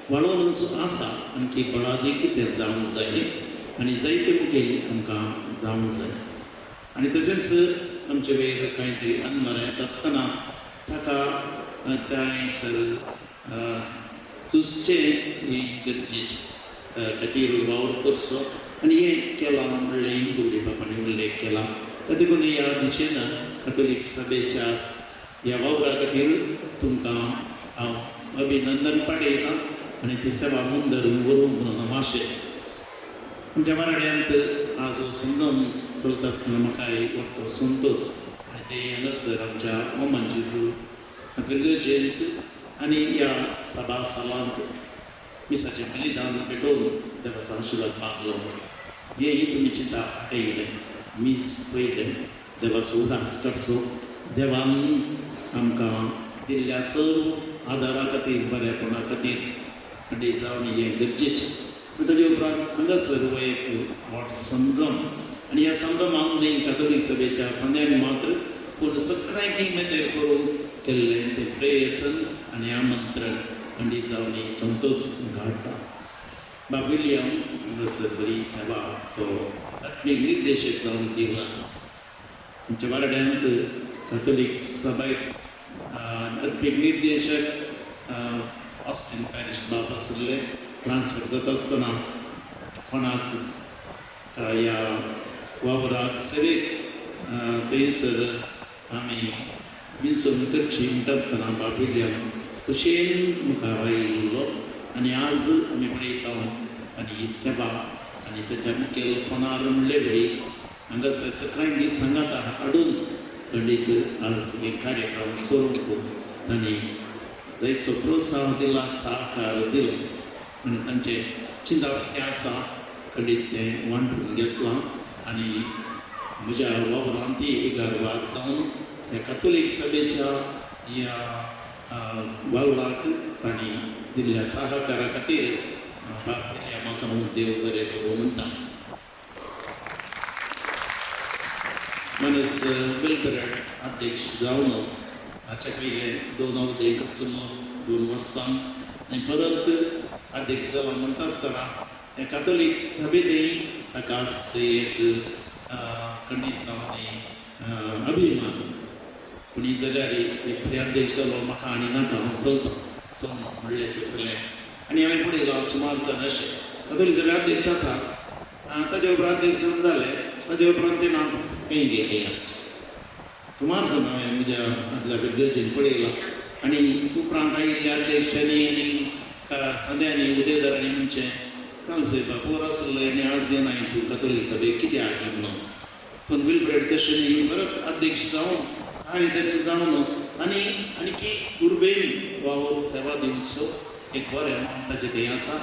वाडोवन आसा आमची बळादीक तें जावंक जाय आनी जायते मुखेली आमकां जावंक जाय आनी तशेंच आमचे वयर कांय तरी अनमरा येता आसतना ताका थंयसर तुजचें ही गरजेचें खातीर वावर करचो आनी हें केलां म्हणलें गुडी बाबांनी उल्लेख केला ताका देखून ह्या दिशेन कॅथोलीक सभेच्या ह्या वावरा खातीर तुमकां हांव अभिनंदन पाठयतां आनी ती सेवा मुंदर व्हरूंक म्हणून मातशें आमच्या मराठ्यांत आज हो संगम चलता आसतना म्हाका एक वरतो संतोश आनी ते हांगासर आमच्या मोमांची गरजेंत आनी ह्या सभा सालांत मिसाचें बलिदान भेटोवन देवाचो आशिर्वाद मागलो हेंय तुमी चिंता आटयलें मीस पयलें देवाचो उदास करचो देवान आमकां दिल्ल्या सर्व आदारा खातीर बरेपणा खातीर खंडीत जावन हें गरजेचें ताजे उपरांत हांगासर हो एक व्हड संगम आनी ह्या संगमाक न्ही कॅथोलीक सभेच्या संध्याक मात्र पूण सगळ्यांकी मेतेर करून केल्लें तें प्रयत्न आनी आमंत्रण खंडीत जावन संतोश घाडटा बाब विलियम हांगासर बरी सेवा तो आत्मीक निर्देशक जावन दिल्लो आसा आमच्या वाड्यांत कॅथोलीक सभेक आत्मीक निर्देशक ऑस्टीन पॅरिश बाब आशिल्ले ट्रान्सफर जाता आसतना कोणाक ह्या वावराक सेवेक थंयसर आमी मिसोन करची म्हणटा आसतना बाब विलियम खुशेन मुखार आयिल्लो आनी आज आमी पळयता आनी ही सेवा आनी तेच्या मुखेलपणान म्हणले बरी हांगासर सगळ्यांकी सांगाता हाडून खंडीत आज हे कार्यक्रम करूंक तांणी थंयचो प्रोत्साहन दिला सहकार दिलो आनी तांचे चिंता कितें आसा खंडीत तें वांटून घेतलां आनी म्हज्या वावरांत इगारवार जावन ह्या कॅथोलीक सभेच्या ह्या वावराक तांणी दिल्ल्या सहकारा खातीर म्हाका हांव देव बरें करूं म्हणटा मनीस बिलबरेट अध्यक्ष जावन हाचे पयले 2 अवधेक समोर 2 वर्सां आनी परत अध्यक्ष जालो म्हणटा आसतना ह्या कॅथोलीक सभेतय ताका एक खंडीत जावन अभिमान पूण जाल्यार एक बरे अध्यक्ष जालो म्हाका आनी नाका हांव चलता सो म्हणलें तसलें आनी हांवें पळयलां सुमार जाण अशें कॅथोलीक सभे अध्यक्ष आसा ताजे उपरांत अध्यक्ष जाले ताजे उपरांत ते नांव खंय गेलें आसचें सुमार जाण हांवें म्हज्या आदल्या गरजेन पळयलां आनी उपरांत आयिल्ल्या अध्यक्षांनी आनी सद्यांनी उदेदारांनी म्हणचें काल सायबा पोर आसले आनी आज येना तूं कॅथोलीक सभेक कित्याक हाडली म्हणून पूण विलब्रेट तशें न्ही परत अध्यक्ष जावन कार्यदर्शी जावन आनी की उर्बेन वावर सेवा दिवचो एक बरें मन ताचें तें आसा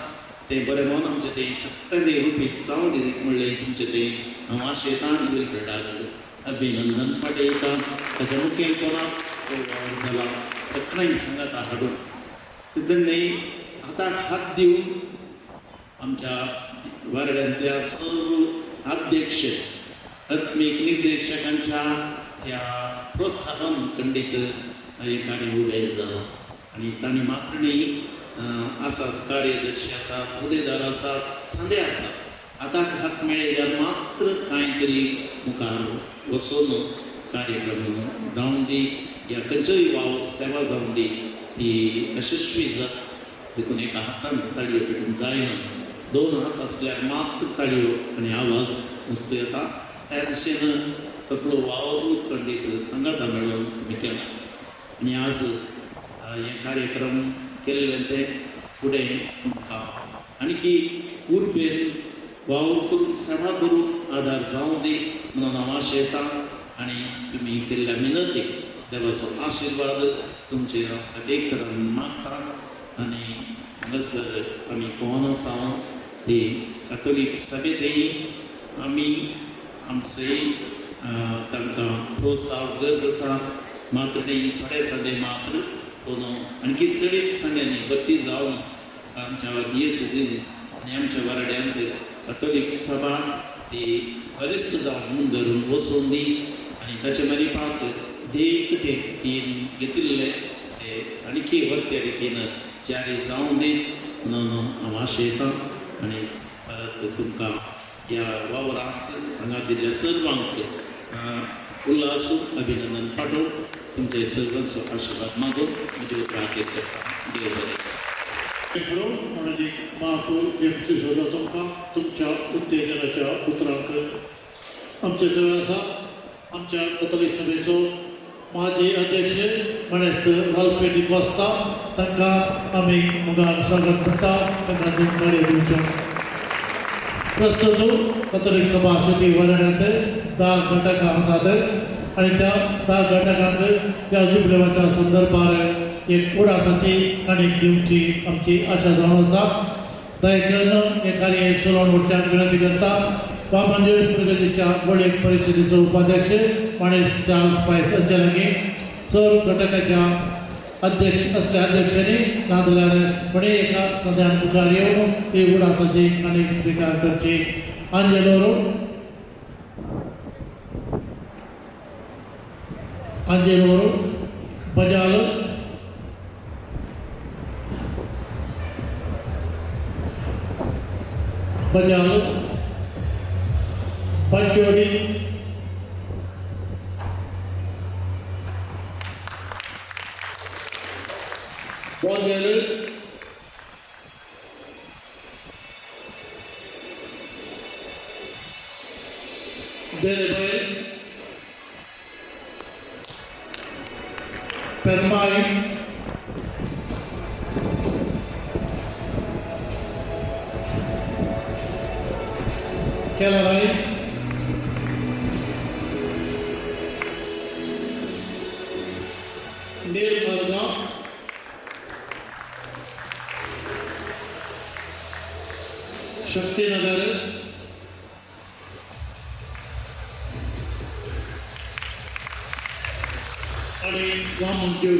तें बरें मन आमचें तें सगळें तें रुपीत जावन दी म्हणलें तुमचें तें हांव आशेतां आनी विलब्रेटाक अभिनंदन पाठयतां ताच्या मुखेलपणाक तो वावर जाला सगळ्यांक सांगाता हाडून तितून न्ही हाताक हात दिवन आमच्या वाड्यांतल्या सर्व अध्यक्ष आत्मीक निर्देशकांच्या ह्या प्रोत्साहन खंडीत हे कार्य उबें जालां आनी तांणी मात्र न्ही आसात कार्यदर्शी आसात उदेदार आसात संदे आसात हाताक हात मेळयल्यार मात्र कांय तरी मुखार वचून कार्यक्रम जावन दी ह्या खंयचोय वावर सेवा जावन दी ती यशस्वी जाता देखून एका हातान ताळयो पेटूंक जायना 2 हात आसल्यार मात्र ताळयो आनी आवाज वस्तू येता त्या दिशेनं तकलो वावर खंडीत संघात मेळून मी केला आणि आज हे कार्यक्रम केल्ले ते फुडें तुमकां आणखी उर्बेन वावर करून सेवा करून आदार जावं दी म्हणून हांव आशेतां आणि तुमी केल्ल्या मिनतीक देवाचो आशिर्वाद तुमचेर अदेक तरान मागता आणि हांगासर आमी कोण आसा ती कातोलीक सभेतय आमी आमचेय तांकां प्रोत्साह गरज आसा मात्र थोडे सादे मात्र पूण आणखी चडीत सांग्यांनी भरती जावन आमच्या दियेसीन आनी आमच्या वाड्यांत कातोलीक सभा ती बलिश्ट जावन म्हूण धरून वचून दी आनी ताचे मरीपाक देव कितें तीन घेतिल्ले ते आणखी वर्त्या रितीन जारी जावं दी म्हणून हांव आशेतां आनी परत तुमकां ह्या वावरांत सांगात दिल्ल्या सर्वांक उल्हास अभिनंदन पाठोवन तुमचे सर्वांचो आशिर्वाद मागून म्हजे प्रार्थीत करता देव बरें म्हणून एक महापौर एक सोजा तुमकां तुमच्या उत्तेजनाच्या उतरांक आमचे सगळे आसा आमच्या कातोलीक सभेचो माजी अध्यक्ष मनेस्त राल्फ डिकोस्ता तांकां आमी मुखार स्वागत करता तांकां देणगी दिवच्यो प्रस्तुत कातोलीक सभा सिटी वाड्यांत 10 घटक आसात आणि त्या 10 घटकांक ह्या जुबलेवाच्या संदर्भात एक उडासाची काणीक दिवची आमची आशा जावन आसा दयेन हे कार्य चलोवन व्हरच्याक विनंती करता बाबांजोळ प्रगतीच्या वडीक परिशदेचो उपाध्यक्ष माणेश चार्ल्स पायस हांचे लागीं सर्व घटकाच्या अध्यक्ष असल्या अध्यक्षांनी नाजाल्यार फुडें एका सद्यान मुखार येवन ही उडासाची काणीक स्विकार करची आंजेलोरो बजाल पंचोडी बोंदेल देरबैल पेरमाई केलाराई नीलमर्गा शक्तिनगर आणि वामनदेव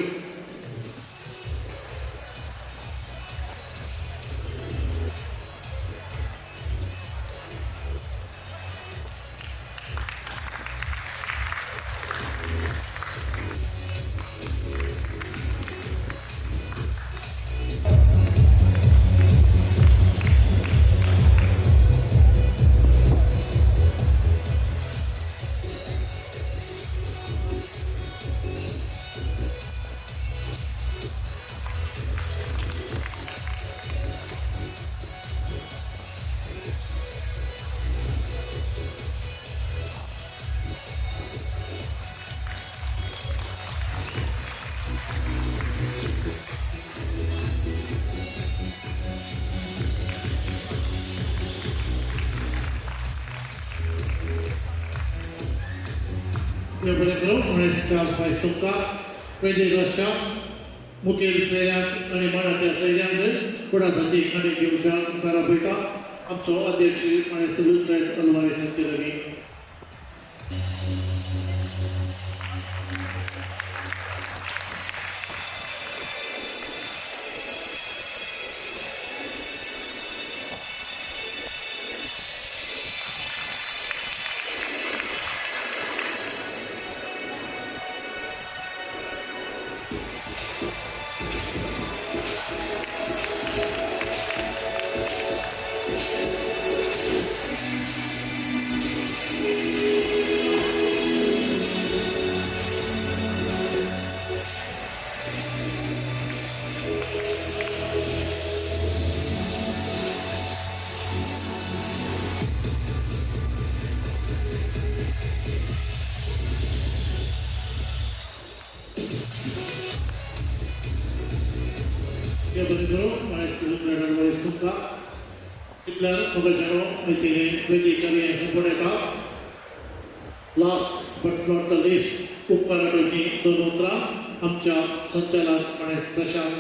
मनेश चार्ल्स पायस तुमकां वेदेश वर्षा मुखेल सैर्यांक आनी मनाच्या सैर्यांक उडासाची काणीक घेवच्या मुखार आपयता आमचो अध्यक्ष मनेश लुसैन अलवारीस हांचे लागीं ते बरें करूं माणेस वरीस तुमकां इतल्यान मोगाचेनो आयचे वैदिक कार्य संपूर्ण येता. Last but not the list उपकार आठवची 2 उतरां आमच्या संचालक माणेस प्रशांत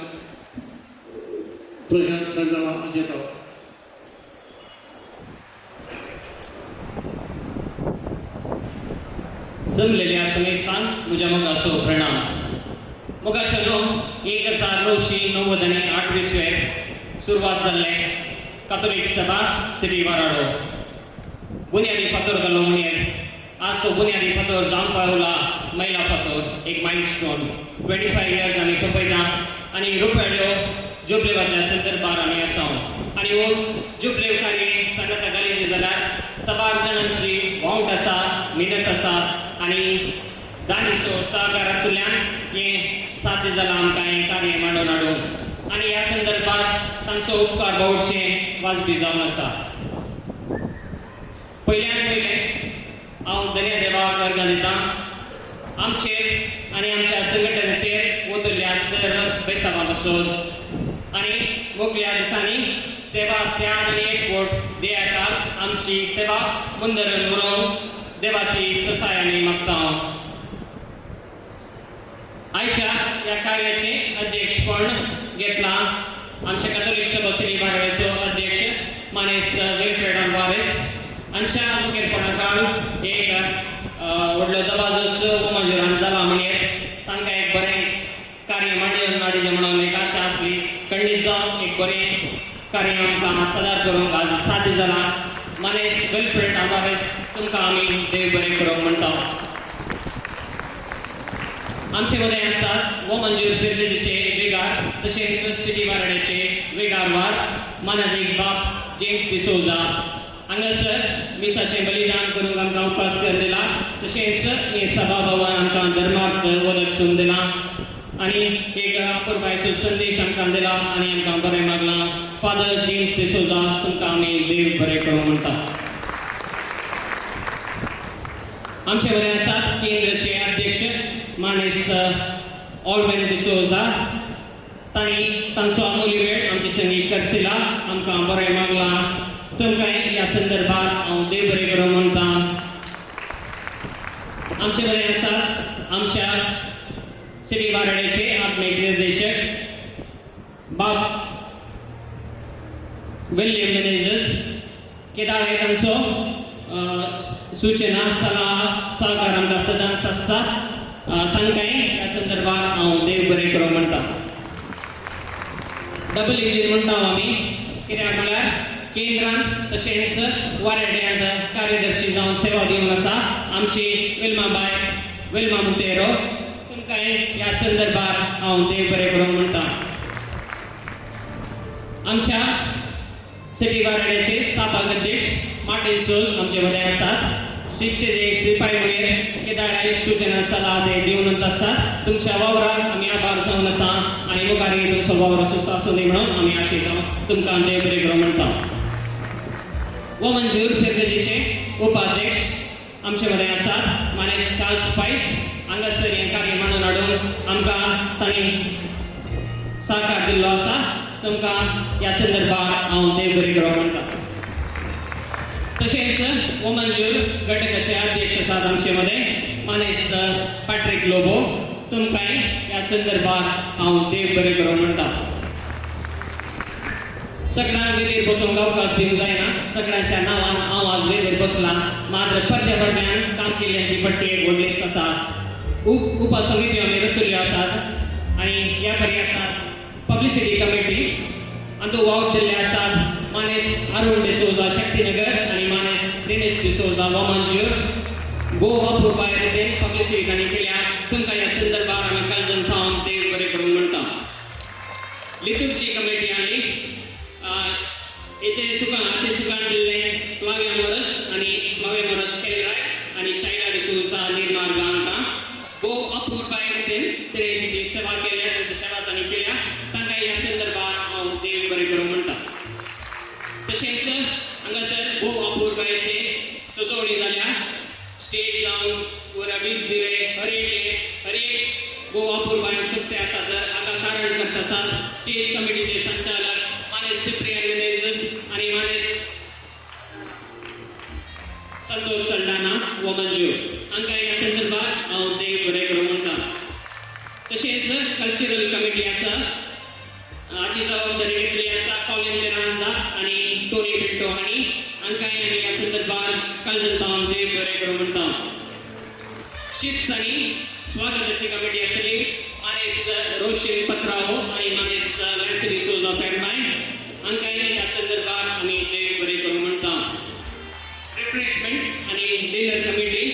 सर्जमा येता. जमलेल्या समेसान म्हज्या मोगाचो प्रणाम. मोगाचेनो 1998 सुरवात जाल्ले कातोलीक सभा सिटी वाराडो बुनियादी फातर घालो म्हणून आज तो बुनियादी फातर जावन पावला. महिला फातर एक मायलस्टोन 25 इयर्स आमी सोंपयता आनी रुपयाल्यो जुबलेवाच्या संदर्भार आमी आसा आनी हो जुबले कार्य सांगता घालीचे जाल्यार सभार जाणांची वावट आसा, मेहनत आसा आनी दानिशो सहकार आसल्यान हें साध्य जालां आमकां हें कार्य मांडून हाडून आनी ह्या संदर्भात तांचो उपकार बावडचे वाजबी जावन आसा. पयल्यान पयलें हांव धन्यदेवाक अर्गां दितां आमचेर आनी आमच्या संघटनेचेर वतल्ल्या सर्व बेसावा बसोत आनी मोगल्या दिसांनी सेवा त्याग आनी एकवट देयाकाल आमची सेवा मुंदरून व्हरोंक देवाची ससाय आमी मागता. आयच्या ह्या कार्याचे अध्यक्षपण घेतला आमचे कातोलीक सभा सिटी वाराडोचो अध्यक्ष मानेस विल्फ्रेड आल्वारेस. हांच्या मुखेलपणाखाल एक व्हडलो दबाजस मंजुरान जाला म्हणजेर तांकां एक बरें कार्य मांडचें म्हणून एक आशा आसली. खंडीत जावन एक बरें कार्य आमकां सादर करूंक आज साध्य जालां. मानेस विल्फ्रेड आल्वारेस तुमकां आमी देव बरें करूंक म्हणटा. आमचे मदें आसात वो मंजूर फिर्देजीचे वेगार तशेंच सिटी वाराड्याचे वेगारवार मानादीक बाब जेम्स डिसोजा. हांगासर मिसाचें बलिदान करूंक आमकां उपास कर दिला. तशेंच हें सभा भवन आमकां धर्मार्थ वदक सून दिलां आनी एक अपुरबायचो संदेश आमकां दिला आनी आमकां बरें मागलां. फादर जेम्स डिसोजा तुमकां आमी देव बरें करूंक म्हणटा. आमचे मदें आसात केंद्राचे अध्यक्ष मानेस ऑल्वेन डिसोजा. तांणी तांचो अमूल्य वेळ आमचे संगी करसिला आमकां बरें मागलां. तुमकां ह्या संदर्भात हांव देव बरें करूंक म्हणटा. आमचे मदें आसात आमच्या सिटी वाराड्याचे आत्मीक निर्देशक बाब विल्यम मेनेझस. केदाळे तांचो सूचना सल्ला सहकार आमकां सदांच आसता. तांकांय ह्या संदर्भात हांव देव बरें करूंक म्हणटा. डबल इंजीन म्हणटा आमी कित्याक म्हळ्यार केंद्रांत तशेंच वाराड्यांत कार्यदर्शी जावन सेवा दिवन आसा आमची विल्मा मुतेरो. तुमकांय ह्या संदर्भात हांव देव बरें करूंक म्हणटा. आमच्या सिटी वाराड्याचे स्थापक अध्यक्ष मार्टिन सोज आमचे मदें आसात. शिस्तेचे शिपाई म्हणून केदाळे सूचना सल्ला ते दिवन आसात. तुमच्या वावराक आमी आभार जावन आसा आनी मुखारय तुमचो वावर असो आसूं दी म्हणून आमी आशयता. तुमकां देव बरें करूंक म्हणटा. वो मंजूर फिर्देजीचे उपाध्यक्ष आमचे मदें आसात मानेस चार्ल्स पायस. हांगासर हें कार्य मांडून हाडून आमकां तांणी सहकार दिल्लो आसा. तुमकां ह्या संदर्भात हांव देव बरें करूंक म्हणटा. तशेंच वो मंजूर घटकाचे अध्यक्ष आसात आमचे मदें मानेस पॅट्रिक लोबो. तुमकांय ह्या संदर्भात हांव देव बरें करूंक म्हणटा. सगळ्यांक वेगळीर बसूंक अवकाश दिवंक जायना. सगळ्यांच्या नांवान हांव आज वेगळीर बसलां. मात्र परद्या फाटल्यान काम केल्ल्यांची पट्टी एक व्हडली आसा. उपसमित्यो आमी रचयल्ल्यो आसात आनी ह्या बरी आसात पब्लिसिटी कमिटी हातूंत वावट दिल्ले आसात मानेस अरुण डिसोजा शक्तीनगर आनी मानेस दिनेश डिसोजा वो मंजूर. गो अपूर्बाय रितीन पब्लिसिटी तांणी केल्या. तुमकां ह्या संदर्भात आमी काळजान थावन देव बरें करूंक म्हणटा. लितुर्जी कमिटी आनी हाचे सुकान दिल्ले फ्लाविया मोरस केल्राय आनी शायला डिसोजा निर्मार गांवकां. गो अपूर्बाय रितीन तेणें जी सेवा केल्या तांची सेवा तांणी केल्या. तांकां ह्या संदर्भात हांव देव बरें करूंक म्हणटा. तशेंच हांगासर भोव अपूर्बायेचे सजोवणी जाल्या. स्टेज जावन वर वीज दिवे हर एक भोव अपूर्बाय सुट्टे आसा तर हाका कारण करता आसात स्टेज कमिटीचे संचालक माने सिप्रियन मेनेझस आणि माने संतोष सल्डाना व मंजू हांकां ह्या संदर्भात हांव देव बरें करूं म्हणटा. तशेंच कल्चरल कमिटी आसा हाची जबाबदारी घेतली आसा कॉलिन देरांदा आणि टोनी पिंटो हांणी हांकांय आमी ह्या संदर्भात काळजंतावन देव बरें करूं म्हणटा. शिस्त आनी स्वागताची कमिटी आसली मानेस रोशन पत्राओ आणि मानेस लॅन्सली सोजा फेरमाय हांकांय ह्या संदर्भात आमी देव बरें करूं म्हणटा. रिफ्रेशमेंट आणि डिनर कमिटी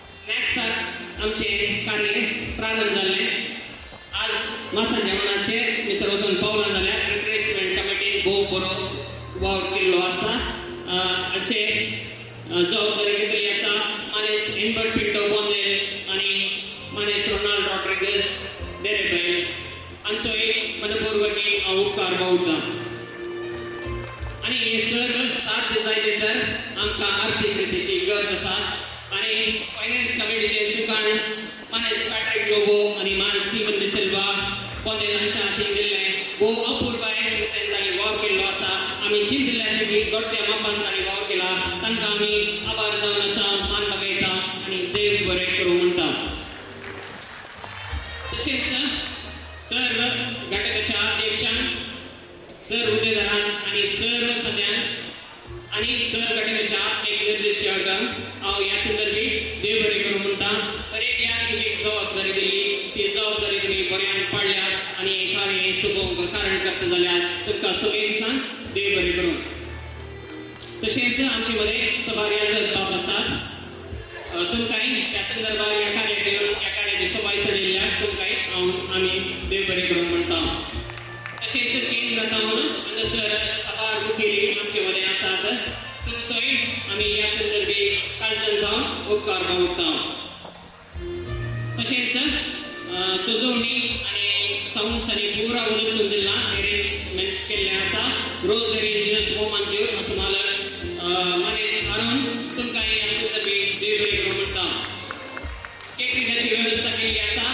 स्नॅक्साक आमचे कार्य प्रारंभ जाल्ले. आज मासा जेवणाचे मिस्टर वचून पावलां जाल्यार रिफ्रेशमेंट कमिटीन भोव बरो वावर केल्लो आसा. हाचे जबाबदारी घेतली आसा मानेस इनबर्ट पिंटो बोंदेल आणि मानेस रोनाल्ड रॉड्रिगस देरेबेल हांचोय मनपूर्वकी हांव उपकार बावडटा. आणि हे सर्व साथ जायते तर आमकां आर्थीक रितीची गरज आसा आणि फायनान्स कमिटीचे सुकाण मानेस पॅट्रिक लोबो आणि मानेस स्टीवन डिसिल्वा बोंदेल हांच्या हातीन दिल्लें भोव अपूर्वाय रितीन तांणी वावर केल्लो आसा. आमी चिंतिल्ल्याचे की घडट्या मापान तांणी वावर केला तांकां आमी आभार जावन आसा मान मागयता आनी देव बरें करूं म्हणटा. तशेंच सर्व घटकाच्या अध्यक्षांक सर हुद्देदारांक आणि सर्व सद्याक आणि सर घटकाच्या एक निर्देशकांक हांव ह्या संदर्भी देव बरें करूं म्हणटा. दरेक एक जबाबदारी दिली ती जबाबदारी तुमी बऱ्यान पाडल्या आणि हे कार्य शुभ कारण करता जाल्यार तुमकां सगळें देव बरें करूं. तशेंच आमचे मदें सभा रियाजत बाब आसात. तुमकांय ह्या संदर्भात ह्या कार्याक येवन ह्या कार्याची सभाय सडिल्ल्याक तुमकांय आमी देव बरें करूं म्हणटा. तशेंच केंद्रांतावन हांगासर सभा मुखेली आमचे मदें आसात. तुमचोय आमी ह्या संदर्भी काळजंतावन उपकार बावडटा. तशेंच सजोवणी आनी साऊंड्स आनी पुरा उदक दिल्ला अरेंजमेंट्स केल्ले आसा. रोज अरेंजर्स हो मंजूर असो मालक मनीस अरुण तुमकां ह्या संदर्भी देव बरें करूं म्हणटा. केटरिंगाची वेवस्था केल्ली आसा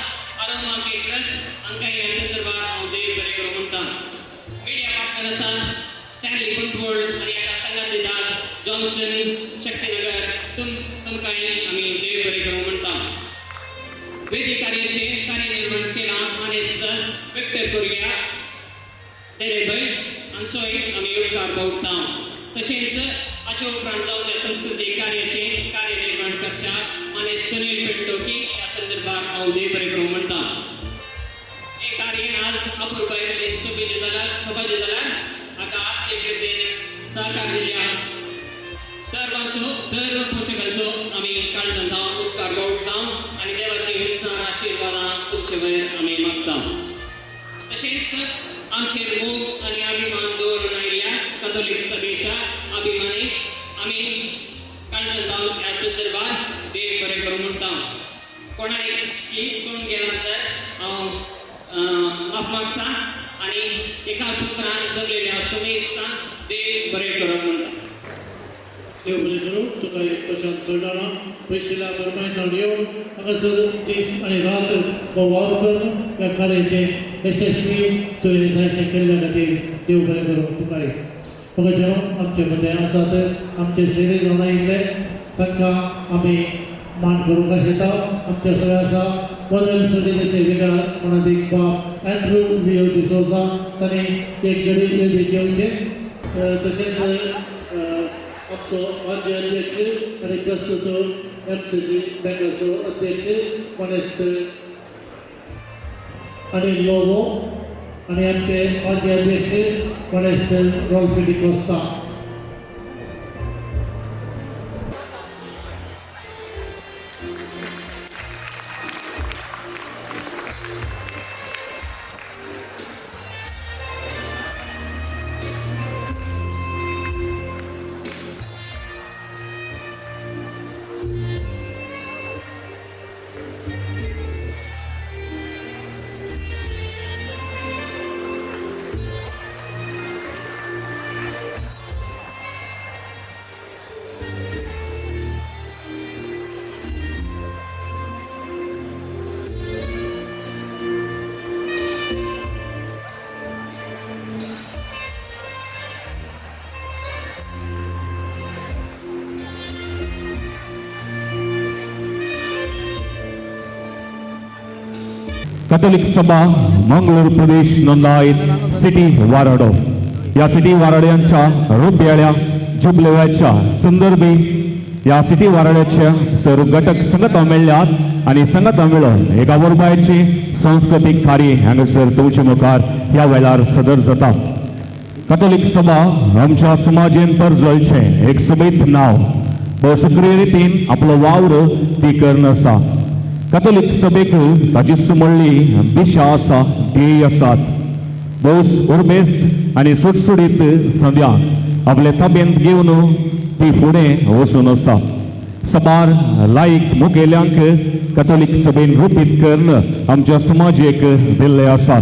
अरुणा केटरर्स हांकां ह्या संदर्भात हांव देव बरें करूं म्हणटा. मिडिया पार्टनर आसा स्टॅनली कुंटवळ आनी हाका संगात दितात जॉन्सन शक्तीनगर तुमकांय आमी देव बरें करूं म्हणटा. वेदी कार्याचे कार्यनिर्वहण केला मानेस विक्टर कोरिया देरेबल हांचोय आमी उपकार बावडटा. तशेंच हाचे उपरांत जावन संस्कृती कार्याचे कार्यनिर्वहण करच्या मानेस सुनील पिंटोकी ह्या संदर्भात हांव देव बरें करूं म्हणटा. हे कार्य आज अपूर्वाय रितीन सोबितले जाल्यार हाका आर्थीक रितीन सहकार दिल्ल्या सर्व पोषकांचो आमी काळजंतावन उपकार बावडटा आनी देवाची विस्तार आशिर्वादां तुमचे वयर आमी मागता. तशेंच आमचेर मोग आनी अभिमान दवरून आयिल्ल्या कॅथोलीक सभेच्या अभिमानी आमी काळजंतावन ह्या संदर्भात देव बरें करूं म्हणटा. कोणाय ही सोडून गेला तर हांव माफ मागता आनी एका सुत्रान जमलेल्या समेस्तां देव बरें करूं म्हणटा. देव बरें करूं. तुका प्रशांत सोडाणा पयशिल्ल्या परमायतान येवन हांगासर दीस आनी रात हो वावर करून ह्या कार्याचे यशस्वी तुवें जायशें केल्ल्या खातीर देव बरें करूं. तुकाय म्हाका आमचे मदें आसात आमचे शेरी जावन आयिल्ले तांकां आमी मान करूंक आशेता. आमचे सगळे आसा बदल सोडिल्लेचे वेगळा मनादीक बाब एंड्रू लिओ डिसोजा तांणी एक घडी वेदीक घेवचे. तशेंच आमचो माजी अध्यक्ष आनी प्रस्तुत एमसीसी बँकाचो अध्यक्ष मनेस्त अनिल लोबो आनी आमचे माजी अध्यक्ष मनेस्त रॉल्फ डी कोस्ता. कॅथोलिक सभा मंगळूर प्रदेश नोंदायत सिटी वाराडो. या सिटी वाराड्यांच्या रुपयाळ्या जुबलेव्याच्या संदर्भी या सिटी वाराड्याच्या सर्व घटक संगता मेळ्ळ्यात आणि संगता मेळून एका वरबायची सांस्कृतिक कार्य हांगासर तुमचे मुखार ह्या वेळार सदर जाता. कॅथोलिक सभा आमच्या समाजेन परजळचे एक समेत नाव व सक्रिय रितीन आपलो वावर ती करून आसा. कॅथोलिक सभेक ताची सुमळ्ळी दिशा आसा, ध्येय आसात. बोस उर्बेस्त आणि सुटसुडीत सद्या आपले ताब्यांत घेवन ती फुडें वचून आसा. सबार लायक मुखेल्यांक कॅथोलिक सभेन रुपीत करून आमच्या समाजेक दिल्ले आसात.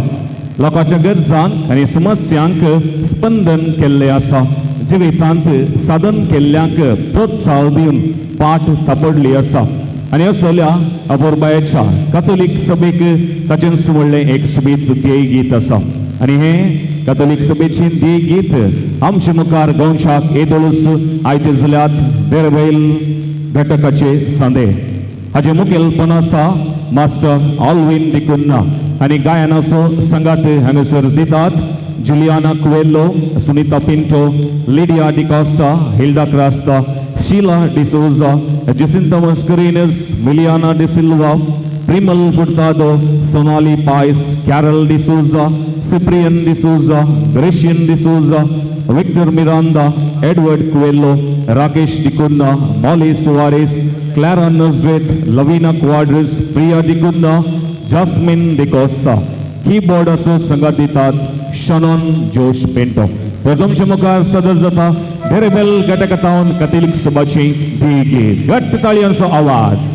लोकांच्या गरजांक आणि समस्यांक स्पंदन केल्ले आसा. जिवितांत साधन केल्ल्यांक प्रोत्साहन दिवन पाठ तापडली आसा. आणि असल्या अपोरबायेच्या कॅथोलिक सभेक ताचें सुमळ्ळें एक सुबीत ध्येय गीत आसा. आणि हे कॅथोलिक सभेचें ध्येय गीत आमचे मुखार गोंयच्याक येतोळूच आयते जाल्यात बेरवैल घटकाचे सांदे. हाचे मुखेलपण आसा मास्टर ऑल्विन डिकुन्ना आणि गायनाचो संगात हांगासर दितात जुलियाना कुवेल्लो, सुनीता पिंटो, लिडिया डिकॉस्टा, हिल्डा क्रास्ता, शीला डिसोजा, जेसिंता मस्करीनस, मिलियाना डिसिल्वा, प्रिमल फुर्तादो, सोनाली पायस, कॅरल डिसोजा, सिप्रियन डिसोजा, ग्रेशियन डिसोजा, विक्टर मिरांदा, एडवर्ड कुवेल्लो, राकेश डिकुन्ना, मॉली सुवारेस, क्लॅरा नजरेत, लविना क्वाड्रिस, प्रिया डिकुन्ना, जास्मिन डिकोस्ता. कीबोर्ड असो संगात दितात शनॉन जोश पेंटो. प्रथमच्या मुखार सदर जाता बेरेबेल घटकातावन कॅथोलिक सभाची ध्येय गीत. घट्ट ताळयांचो आवाज.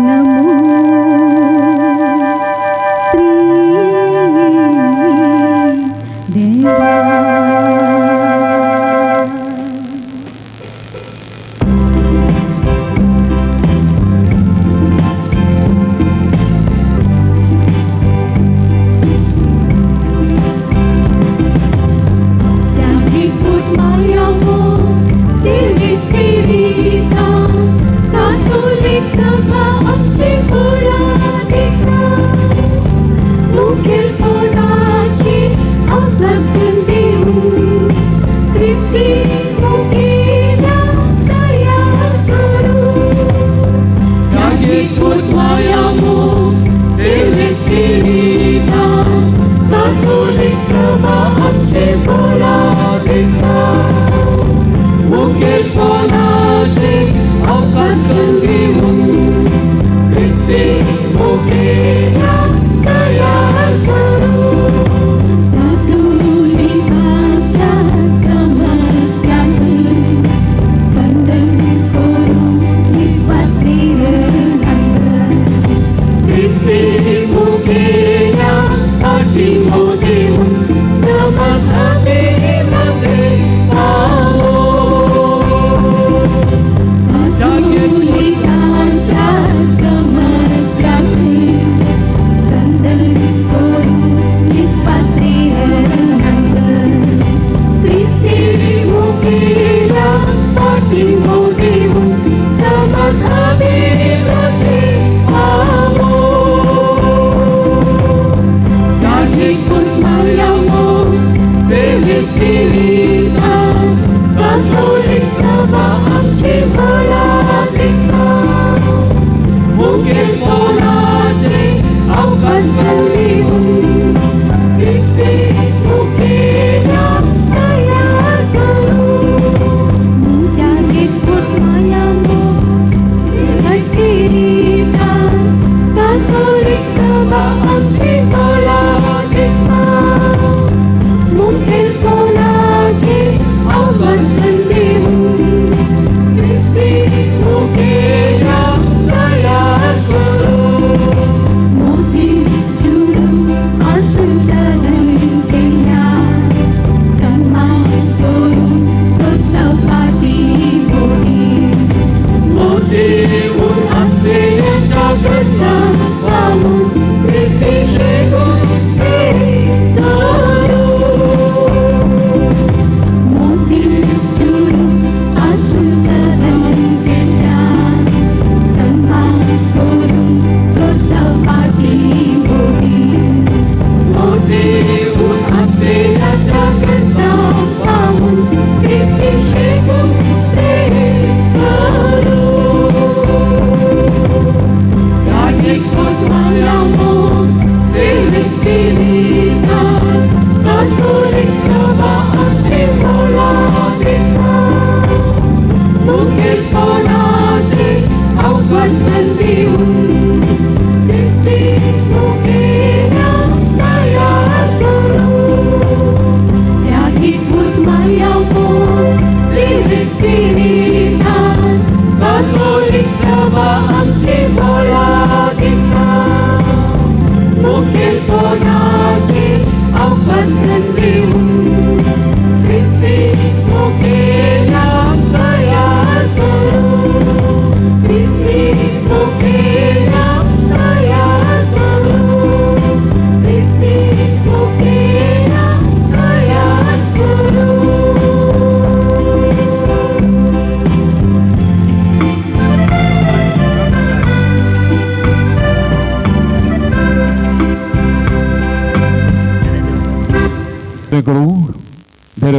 नमो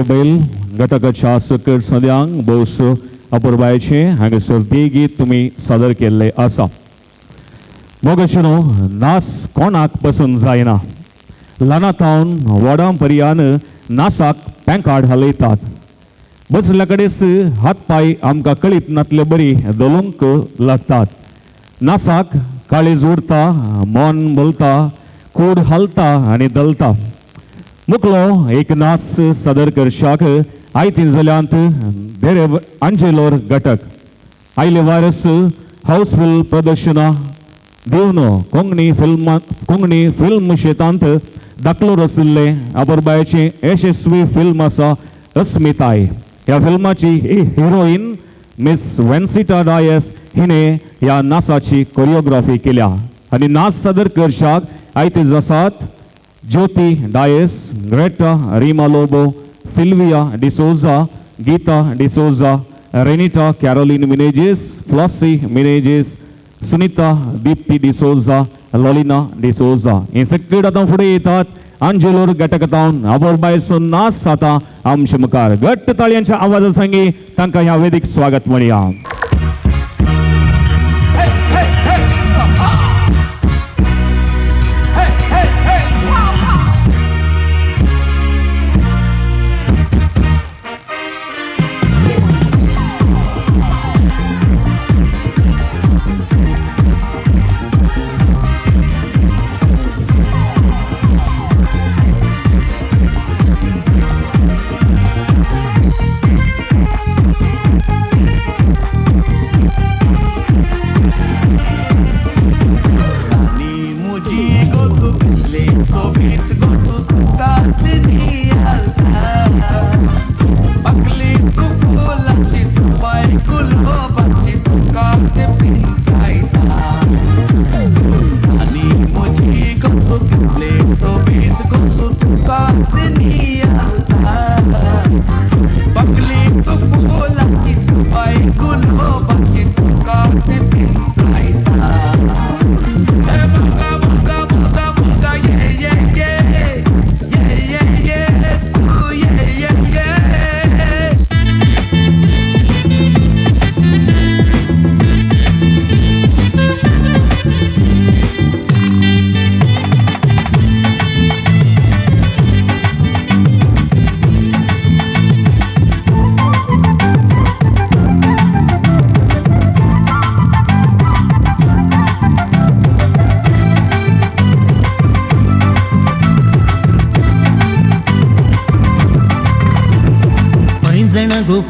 बैल घटकाच्या सकट सद्यांक भोस अपुरबायचे हांगासर देगीत तुम्ही सादर केल्ले आसा. मोगशिनो नाच कोणाक पसंत जायना. ल्हानातावन व्हडा पर्यान नाचाक पॅंकाड हालयतात. बसल्या कडेच हात पाय आमकां कळीत नातले बरी दोलूंक लागतात. नाचाक काळीज उरता, मन बोलता, कूड हालता आनी दलता. मुखलो एक नाच सादर करशाक आयती जाल्यांत बेरे आंजेलोर घटक आयले वारस हाऊसफुल प्रदर्शनां दिवन कोंकणी फिल्म क्षेत्रांत दाखलो रचिल्ले अपुरबायेचें यशस्वी फिल्म आसा अस्मिताय. ह्या फिल्माची हिरोईन मिस वेन्सिटा डायस हिने ह्या नाचाची कोरिओग्राफी केल्या आनी नाच सादर करशाक आयते आसात ज्योती डायस, ग्रेटा रीमा लोबो, सिल्विया डिसोजा, गीता डिसोजा, रेनिटा कॅरोलिन मिनेजीस, फ्लॉसी मिनेजीस, सुनीता दीप्ती डिसोजा, लॉलिना डिसोजा. हे सगळे आतां फुडें येतात. आंजेलोर घटकांत अपुरबायचो नाच आता आमचे मुखार. घट्ट ताळयांच्या आवाजा सांगी तांकां ह्या वेदीक स्वागत म्हणया.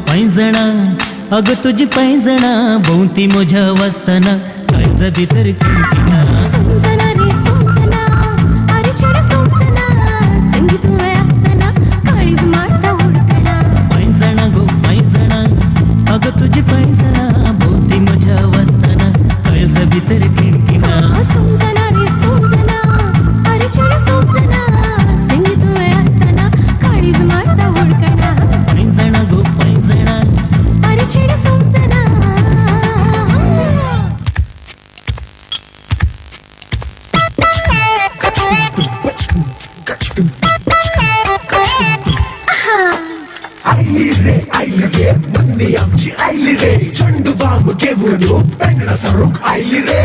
पैंजणा अग तुझी पैंजणा भोवती म्हज्या वाजताना काळजा भितर किंकिना समजना रे समजना अरे चेडा समजना संगीत तुवें आसतना काळीज मारता उडकणा. पैंजणा गो पैंजणा अग तुझी पैंजणा भोवती म्हज्या वाजताना काळजा भितर किंकिना. समजना रे समजना अरे चेडा समजना संगीत तुवें आसतना काळीज मारता उडकणा. पैंजणा गो पैंजणा अरे चेडा समजना. आयली रे बंदी आमची आयली रे झंडू बांब घेऊन पेंगणा सरूक आयली रे.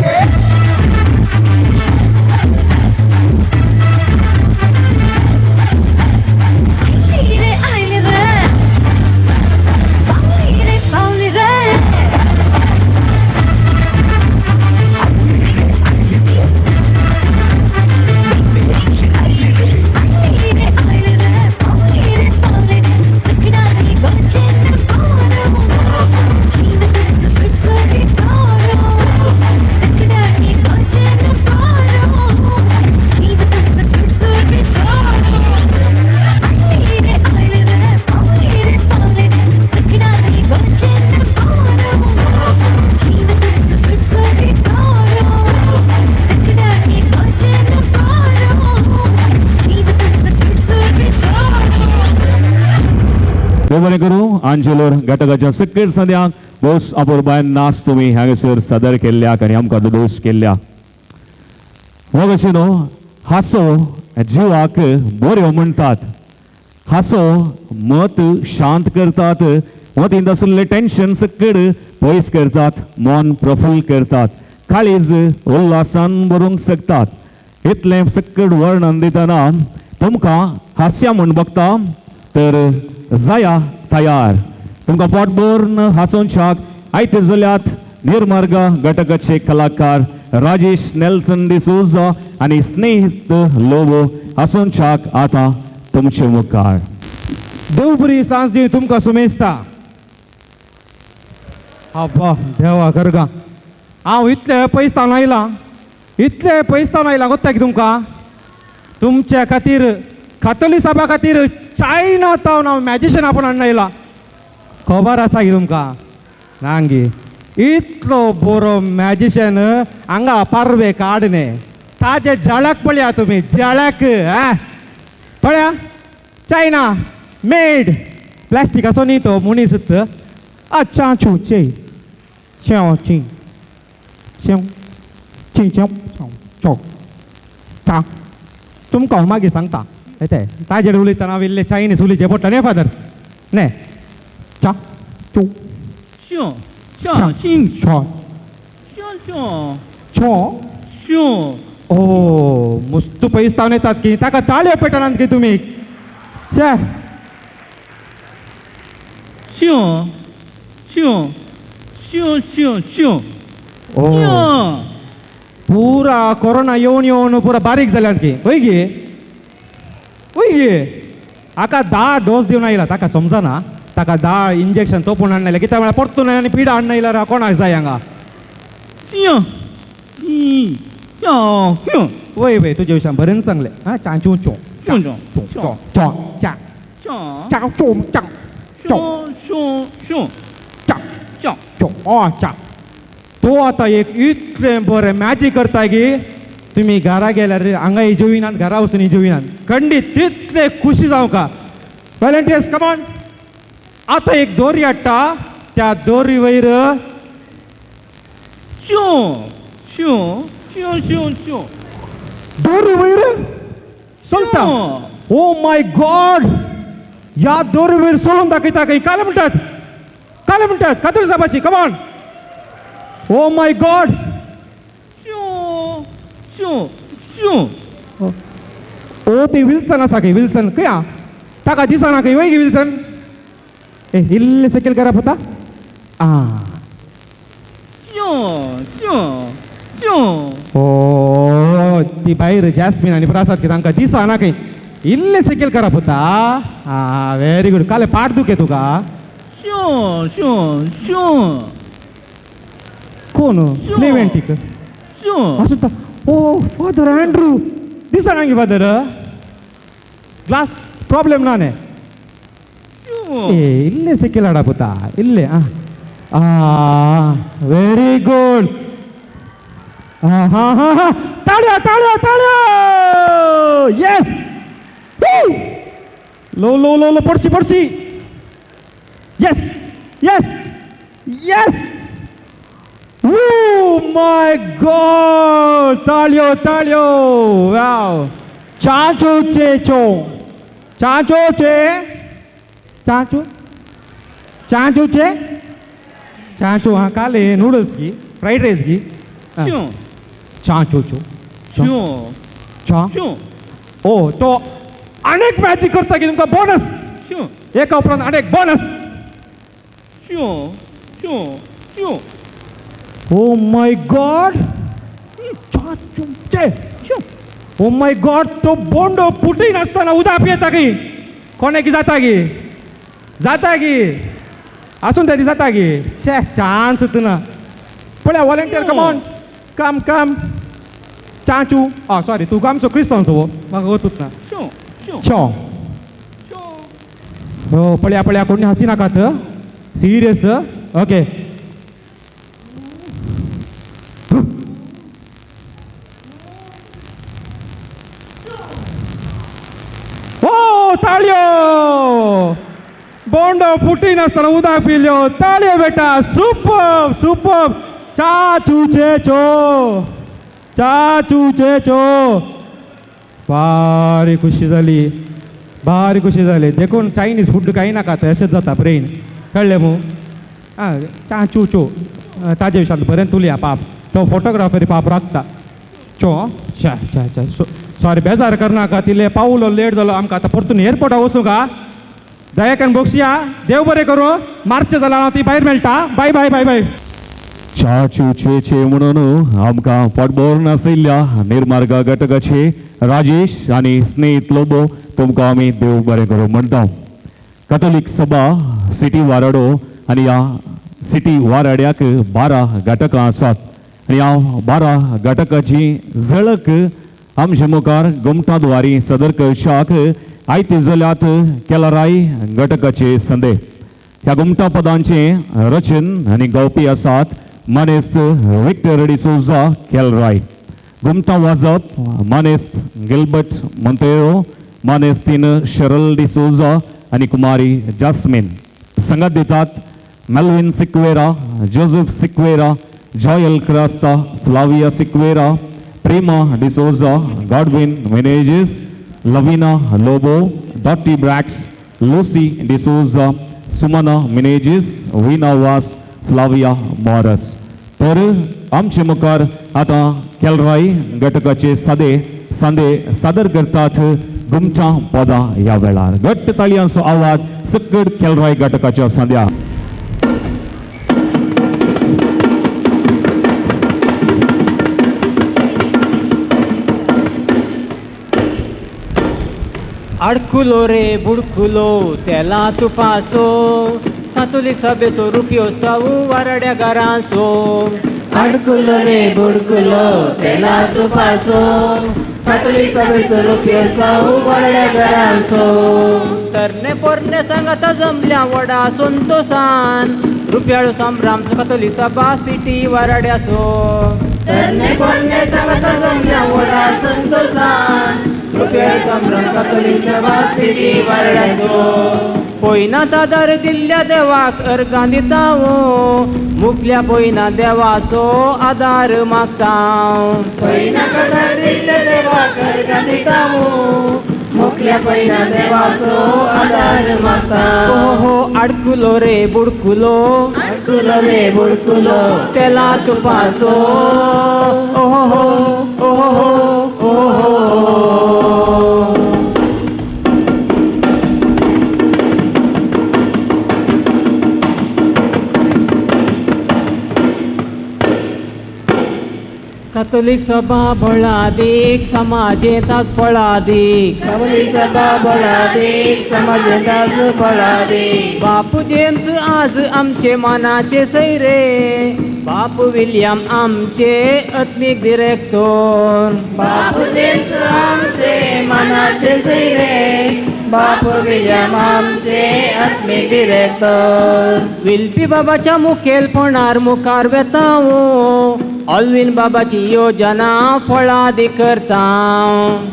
बरें करूं. आंजेलोर घटकाच्या सकयल सद्याक बोस अपुरबायन नाच तुमी हांगासर सादर केल्ल्याक आनी आमकां दोश केल्ल्या. हो कशें न्हू हांसो जिवाक बऱ्यो म्हणटात. हासो मत शांत करतात मतींत आसुल्ले टेन्शन सकड पयस करतात मन प्रफुल्ल करतात काळीज उल्हासान भरूंक शकतात इतलें सकड वर्णन दितना तुमकां हास्य म्हूण बघता तर जाया तयार तुमकां पोटभरून हांसोवच्याक आयते जुल्यांत निर्मार्ग घटकाचे कलाकार राजेश नेल्सन डिसोजा आनी स्नेहित लोबो हांसोवच्याक आतां तुमचे मुखार देव बरी सांज दी तुमकां सुमेस्ता अब्बा देवा गरगा हांव इतले पयसावन आयलां गोत्ता की तुमकां तुमच्या खातीर कातोली सभा खातीर चायना टावन हांव मॅजिशियन आपूण हाडून आयला खबर आसा की तुमकां नांगी इतलो बरो मॅजिशियन हांगा पारवे काडने ताजे जळाक पळया तुमी जळाक पळया चायना मेड प्लास्टिकाचो न्ही तो मुनीस अच्छा छू चे शेव ची शेव ची शेव चो चा तुमकां हांव मागीर सांगता येते ताजेर उलयतना इल्ले चायनीज उलयचे पडटा न्ही फादर न्हे चा चू शो चा शिंग छो शो छो शो ओ मस्त पयसतावन येतात की ताका ताळयो पेटनात की तुमी शे show show show show show ओ पुरा कोरोना येवन येवन पुरा बारीक जाल्यात की वय गे हाका 10 डोस दिवन आयला ताका समजना ताका 10 इंजेक्शन तोपून हाडून आयला कित्याक म्हळ्यार परतून आनी पिडा हाडून आयल्यार कोणाक जाय हांगा वय वय तुजे विशयान बरें सांगलें हां चांचू चो चो चो चा चा चो चा चो शो शो चा चा चो ओ चा तो आतां एक इतलें बरें मॅजीक करता गे तुमी घरा गेल्यार हांगाय जेविनात घरा वचून जेविनात खंडीत तितले खुशी जावका व्हॉलंटियर्स कमॉन आतां एक दोरी हाडटा त्या दोरी वयर show show show show show दोरी वयर चलता ओ माय गॉड ह्या दोरी वयर सोलून दाखयता खंय काले म्हणटात कातूर साबाची come on oh my God show show show ओ ते विल्सन आसा खंय विल्सन खंय आं ताका दिसना खंय वय गे विल्सन ए इल्ले सकयल करा पता आं शो शो शो ओ ती भायर जॅस्मीन आनी प्रसाद की तांकां दिसना खंय इल्ले सकयल करा पता आं व्हेरी गूड काले पाट दुखे तुका शो शो शो कोण क्लेमेंटीक शो आसता ओ फादर अँड्रू दिसना गे फादर ग्लास प्रॉब्लेम ना ने ए इल्ले सकयल हाडा पता इल्ले आं व्हेरी गुड हा हा हा ताळ्या ताळ्या ताळ्या येस लो लो लो लो पडशी पडशी yes yes yes Oh my God! Taglio, taglio! Wow! Ciao, cecio! Ciao, ce! Ciao! Ciao, ce! Ciao, ha kale noodles ki, fried rice ki. Show Ciao, ciao. Show Ciao. Show Oh, तो अनेक मॅचिक करता की तुमका bonus. Show एका उपरांत अनेक bonus. Show show show Oh my God! Oh my God! तो बोंडो पुटी नासतना उदक पियेता की कोणे की जाता की असून तरी जाता की शे चान्स ना पळया वॉलंटियर कमॉन कम कम चाचू सॉरी तू आमचो क्रिस्तांचो म्हाका वतूच ना शो शो शो हो पळया पळया कोणी हसी नाकात सिरियस ओके ताळ्यो बोंडो फुटी नासतना उदक पिल्यो ताळ्यो बेटा सुपर सुपर चाचू चेचो बारी खुशी जाली भारी खुशी झाली देखून चायनीज फूड काही नाका तर असेच जाता ब्रेन कळले मग हां चा चू चो ताजे विशयात बरें तुलया पाप तो फोटोग्राफरी पाप राखता चो चा चा चा सॉरी बेजार करनाका तिले पावलो लेट जालो आमकां आतां परतून एअरपोर्टार वचूं का दयाकन बक्षया देव बरें करूं मार्च जाल्यार हांव ती भायर मेळटा बाय बाय बाय बाय चाचू चे म्हणून आमकां पोटभर नाशिल्ल्या निर्मार्ग घटकाचे राजेश आनी स्नेहित लोबो तुमकां आमी देव बरें करूं म्हणटा कॅथोलीक सभा सिटी वाराडो आनी ह्या सिटी वाराड्याक 12 घटकां आसात आनी ह्या 12 घटकाची झळक आमचे मुखार घुमटाद्वारी सदर करशाक आयते जाल्यात केलाराय घटकाचे संदे ह्या घुमटा पदांचे रचन आनी गावपी आसात मानेस्त विक्टर डिसोजा केलराय घुमटा वाजप मानेस्त गिल्बर्ट मोंतेरो मानेस्तीन शरल डिसोजा आनी कुमारी जास्मिन संगत दितात मेल्विन सिक्वेरा जोसेफ सिक्वेरा जॉयल क्रास्ता फ्लाविया सिक्वेरा प्रेमा डिसोजा गॉडविन मेनेजेस लविना लोबो डॉटी ब्रॅक्स लूसी डिसोजा सुमना मिनेजिस वीना वास फ्लाविया मॉरस तर आमचे मुखार आता केलराय घटकाचे सांदे सादर करतात घुमटा पदां ह्या वेळार घट्ट ताळयांचो आवाज सकट केलराय घटकाच्या सांद्या आडकुलो रे बुडकुलो तेला तुपासो कातोलीक सभेचो रुपयोत्सव वाराड्या घरांचो आडकुलो रे बुडकुलो तेला तुपासो कातोलीक सभेचो रुपयोत्सव वाराड्या घरांचो तरणे पोरणे सांगाता जमल्या वडा संतोषान रुपयाळो संभ्राम कातोलीक सभा सिटी वाराड्याचो तरणे पोरणे सांगाता जमल्या वडा संतोषान रुपयाळो संभ्राम कातोलीक सभा सिटी वाराड्याचो पोयनात आदार दिल्ल्या देवाक अर्गां दिता मुखल्या पोयना देवाचो आदार मागता पोयनाक आदार दिल्ल्या देवाक अर्गां दिता मुखल्या पोयना देवाचो आदार मागता हो आडकुलो रे बुडकुलो आडकुलो रे बुडकुलो तेला तुपासो ओहो ओहो ओहो कॅथोलीक सभा बळादीक समाजेताच फळादीक कॅथोलीक सभा बळादीक समाजेताच फळादीक बापू जेम्स आज आमचे मानाचे सैरे बापू विलियम आमचे आत्मिक डिरेक्टर बापू जेम्स आमचे मानाचे सैरे बापू विलियम आमचे आत्मिक डिरेक्टर विलपी बाबाच्या मुखेलपणार मुखार वेतां ऑल्विन बाबाची योजना फळादी करता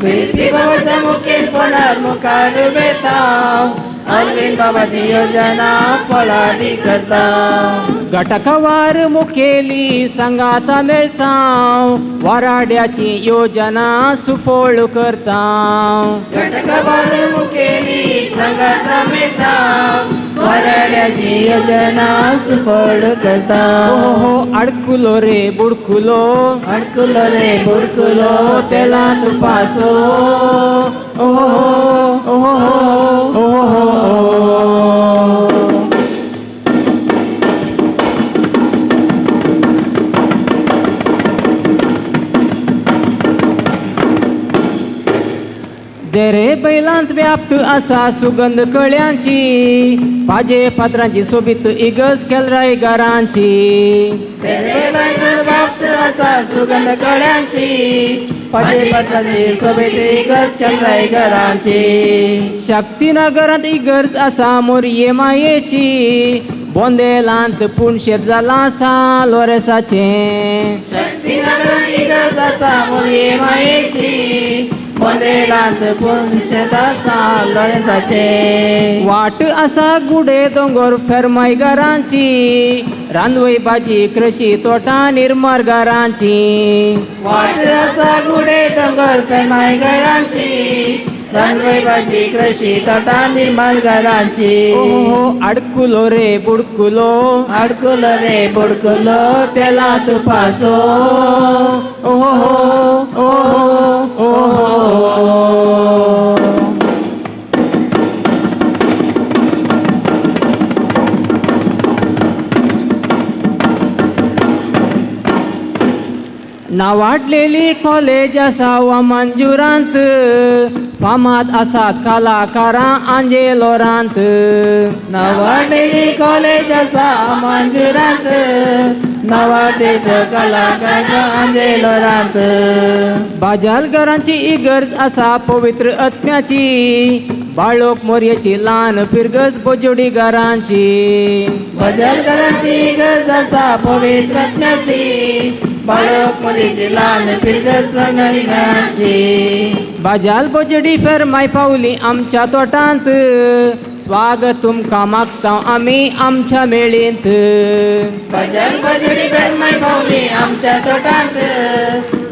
विलपी बाबाच्या मुखेलपणार मुखार वेतां ऑल्विन बाबाची योजना फळादी करता घटकावार मुखेली संगाता मेळता वाराड्याची योजना सुफोळ करता घटकावार मुखेली संगाता मेळता वाराड्याची योजना सुफळ करता हो आडकुलो रे बुडकुलो आडकुलो रे बुडकुलो तेला तुपासो ओहो ओहो ओहो देरे बैलांत व्याप्त असा सुगंध कळ्यांची पाजे पात्रांची सोबीत इगज केलराय घरांची देरे बैलांत व्याप्त असा सुगंध कळ्यांची पाजे पात्रांची सोबीत इगज केलराय घरांची शक्तीनगरांत इगर्ज असा मोरये मायेची बोंदेलांत पुणशेत जाला लोरेसाचे शक्तीनगरांत इगर्ज असा मोरये मायेची बोंदेलांत पुणशेत असा लोरेसाचे वाट असा गुडे दोंगर फेरमाय घरांची रांदवई भाजी कृषी तोटा निर्मार्गारांची वाट आसा गुडे दोंगर फेमाय घरांची रानवय भाजी कृषी तोटा निर्माण घरांची ओहो अडकुलो रे बुडकुलो अडकुलो रे बुडकुलो तेला तुपासो ओहो ओहो ओहो नावाडलेली कॉलेज आसा मंजुरांत फामाद आसात कलाकारां आंजेलोरांत नावाडलेली कॉलेज आसा मंजुरांत नवाडेच कलाकार आंजेलोरांत बाजालगरांची इगर्ज आसा पवित्र आत्म्याची बाळोक मोरयेची ल्हान फिरगस बोजोडी घरांची बाजालगरांची इगर्ज आसा पवित्र आत्म्याची बाळक मुलीची ल्हान फिरगस घरांची बाजाल बोजडी फेर माय पावली आमच्या तोटांत स्वागत तुमकां मागता आमी आमच्या मेळींत बाजाल बोजडी फेर माय पावली आमच्या तोटांत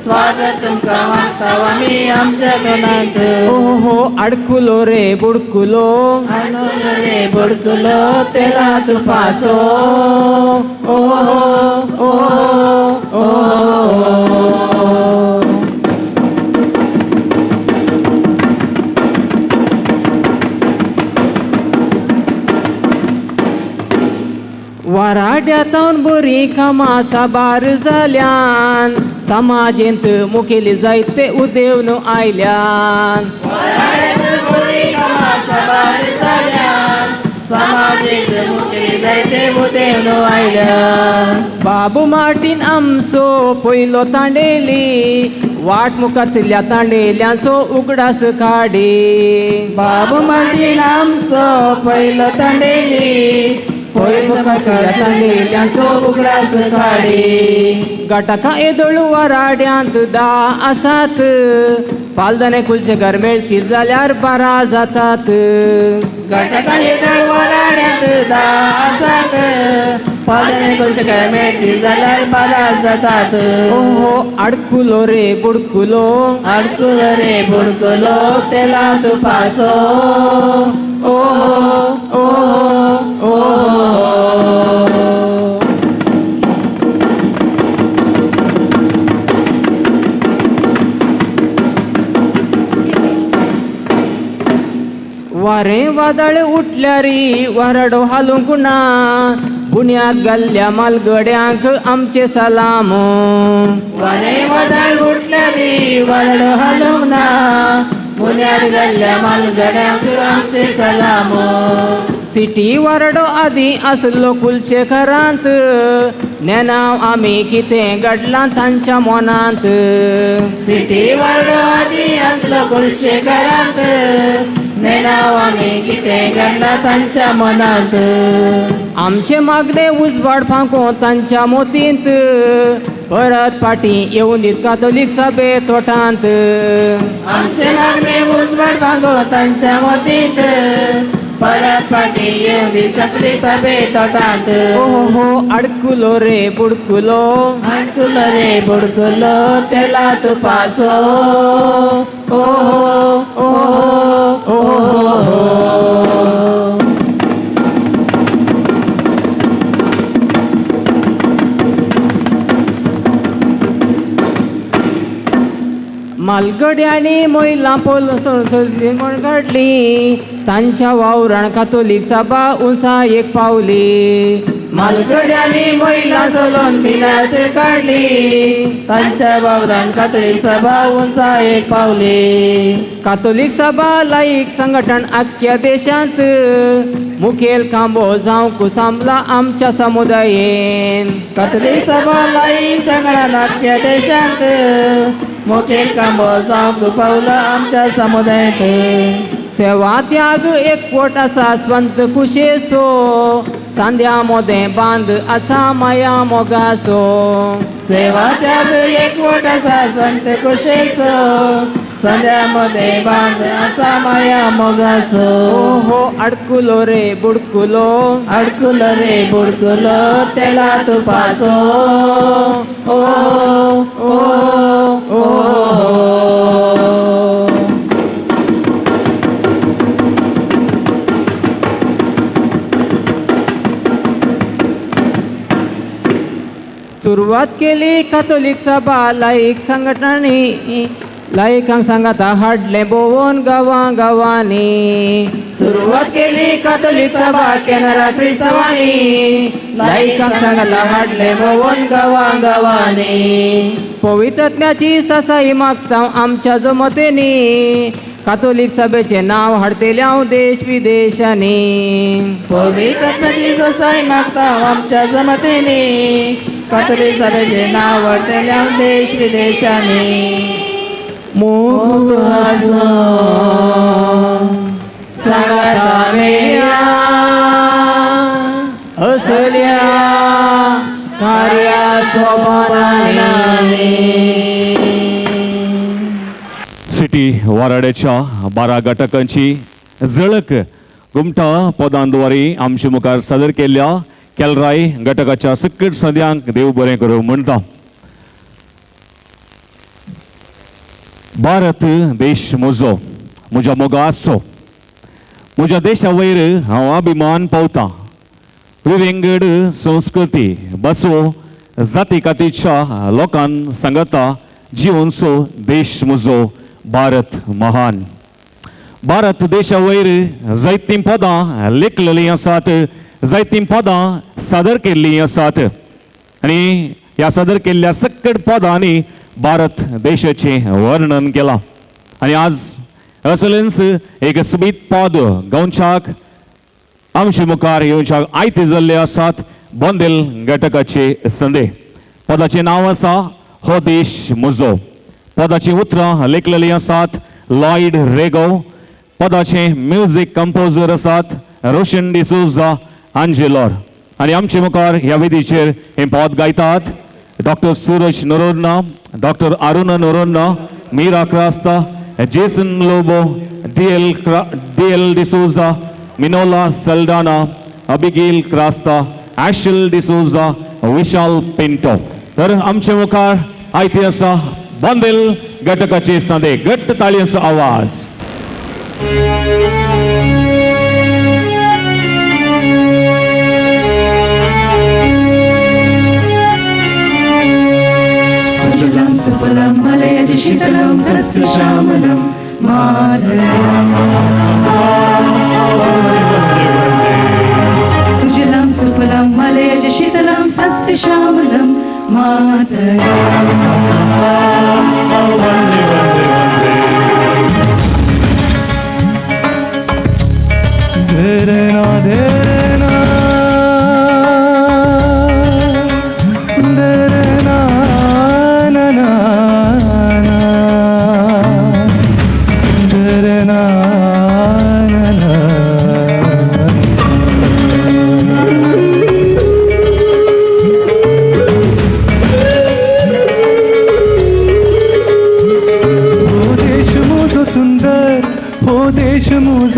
स्वागत तुमकां मागता आमी आमच्या तोटांत ओहो अडकुलो रे बुडकुलो अडकुलो रे बुडकुलो तेला तुपासो ओहो ओहो ओहो वराड्यातून बरी कामां साबार जाल्यान समाजेंत मुखेली जायते उदेवन आयल्यान समाजीक मुखेली जायते उदेवन आयल्यान बाबू मार्टीन आमचो पयलो तांडेली वाट मुखार चल्ल्या तांडेल्यांचो उगडास काडी बाबू मार्टीन आमचो पयलो तांडेली तांडेल्यांचो उगडास काडी गटाका येदोळ वराड्यांत दा आसात पालदने कुलचे घर मेळतील जाल्यार बारा जातात गटाका येदोळ वराड्यांत दा आसात पालदने कुलचे घर मेळतील जाल्यार बारा जातात ओहो अडकुलो रे बुडकुलो अडकुलो रे बुडकुलो तेला तुपासो ओहो ओहो ओहो वारें वादळ उठल्यारी वराडो हालूंक ना बुन्याद घाल्ल्या मालगड्यांक आमचे सलाम वारें वादळ उठल्यारी वराडो हालूंक ना बुन्याद घाल्ल्या मालगड्यांक आमचे सलाम सिटी वारडो आदी आसलो कुलशेखरांत नेनाव आमी कितें घडलां तांच्या मनांत सिटी वारडो आदी आसलो कुलशेखरांत नेनाव आमी कितें घडलां तांच्या मनांत आमचे मागणे उजवाड फांको तांच्या मोतींत परत फाटी येवन दीत कातोलीक सभे तोटांत आमचे मागणे उजवाड फांको तांच्या मोतींत परत फाटी येवन दीत कातोलीक सभे तोटांत ओहो अडकुलो रे बुडकुलो अडकुलो रे बुडकुलो तेला तुपासो ओहो ओहो ओहो मालगड्यांनी महिला म्हण घडली तांच्या वावरान कातोलीक सभा उंचा एक पावली मालगड्यांनी महिला सोलोन मिनात काढली तांच्या वावरान कातोलीक सभा उंचा एक पावली कातोलीक सभा लायक संघटन आख्या देशांत मुखेल खांबो जावंक सांबला आमच्या समुदायेन कातोलीक सभा लायक संघटन आख्या देशांत मुखेल कांबो जावंक पावलो आमच्या समुदायात सेवा त्याग एकवट आसा स्वंत कुशेसो सांद्या मोदें बांद आसा माया मोगासो सेवा त्याग एकवट आसा स्वंत कुशेसो संध्या मध्ये बांद आसा माया मोगासो हो अडकुलो रे बुडकुलो अडकुलो रे बुडकुलो तेला तुपासो ओ ओ ओ सुरुवात केली कॅथोलिक सभा लाईक संघटनांनी लायकांक सांगाता हाडले बोवून गांवांनी सुरुवात केली कॅथोलिक सभा केनरा क्रिस्तवानी लायकांक सांगाता हाडले बोवून गांवांनी पवित्रात्म्याची ससाई मागता आमच्या जमतेनी कॅथोलिक सभेचे नाव हाडतेले हांव देश विदेशांनी पवित्रात्म्याची ससाई मागता आमच्या जमतेनी कॅथोलिक सभेचे नाव हाडतेले हांव देश विदेशांनी मुखासो सांगाता मेळ्या असल्या कार्याचो बरायणाने सिटी वाराड्याच्या 12 घटकांची झळक घुमटा पदांद्वारे आमचे मुखार सादर केल्ल्या केलराय घटकाच्या सकट सद्यांक देव बरें करूं म्हणटा. भारत देश म्हजो म्हज्या मोगाचो म्हज्या देशा वयर हांव अभिमान पावता. विविंगड संस्कृती बसवो जाती कातीच्या लोकांक सांगता जिवनचो देश म्हजो भारत महान. भारत देशा वयर जायतीं पदां लेखलेलीं आसात, जायतीं पदां सादर केल्लीं आसात आनी ह्या सादर केल्ल्या सकट पदांनी भारत देशाचे वर्णन केला. आणि आज असलेंच एक सुबीत पद गोंयच्याक आमचे मुखार येवच्याक आयते जाल्ले आसात. बोंदेल घटकाचे संदेश पदाचे नांव आसा हो देश म्हजो. पदाची उतरां लेखलेलीं आसात लॉयड रेगो. पदाचे म्युझिक कंपोजर आसात रोशन डिसोजा आंजेलोर. आणि आमचे मुखार ह्या वेदीचेर हे पद गायतात doctor Suraj Noronha, doctor Aruna Noronha, Meera Crasta, Jason Lobo, DL D'Souza, Minola Saldanha, Abigail Crasta, Ashal D'Souza, Vishal Pinto. तर आमचे मुखार आयते आसा बोंदेल घटकाचे संदेश. घट्ट ताळयांचो आवाज. सुजलां सुफलां मलयज शीतलं सस्यश्यामलं सुजलां सुफलां मलयज शीतलं सस्यश्यामलं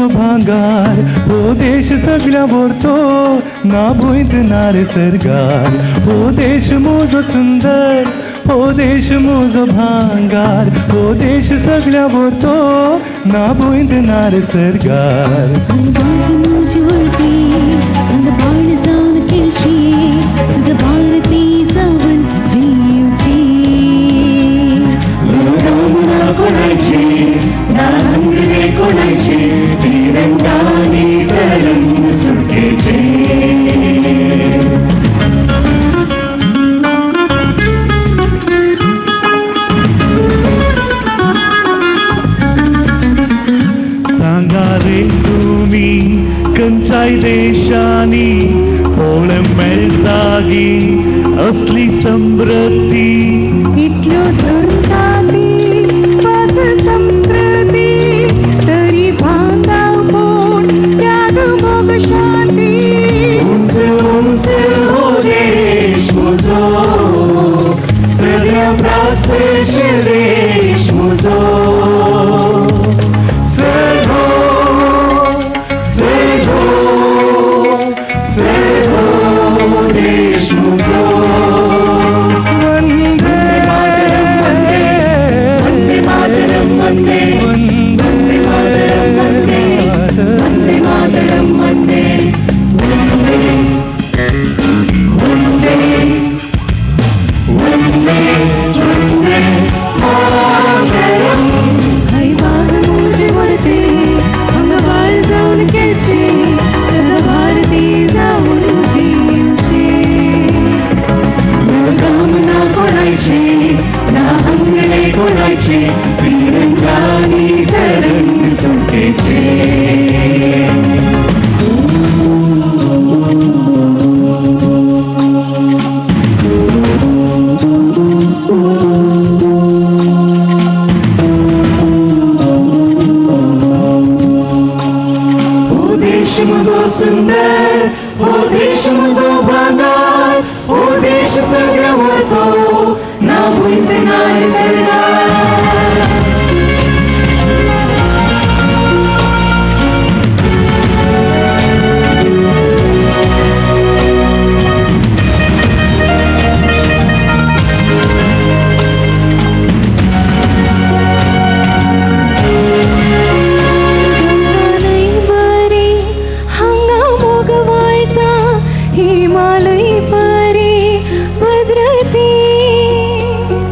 भांगार हो देश सगळ्या बोरतो ना भुंयतनार सरगार. हो देश मोजो सुंदर हो देश मोजो भांगार. हो देश सगळ्या बोरतो ना भुंयतनार सरगार. मुझी वळखी बाण जावन केळशी सुद्दां भारती जावन जीवची. ना कोणाचे ना हंगरे कोणाचे तिरंगाने तरंग सुटकेचे. सांगा रे तुम्ही खंयच्याय देशांनी पळोवंक मेळटागी असली समृद्धी. इतल्यो धन जाली वैतना निसर्गा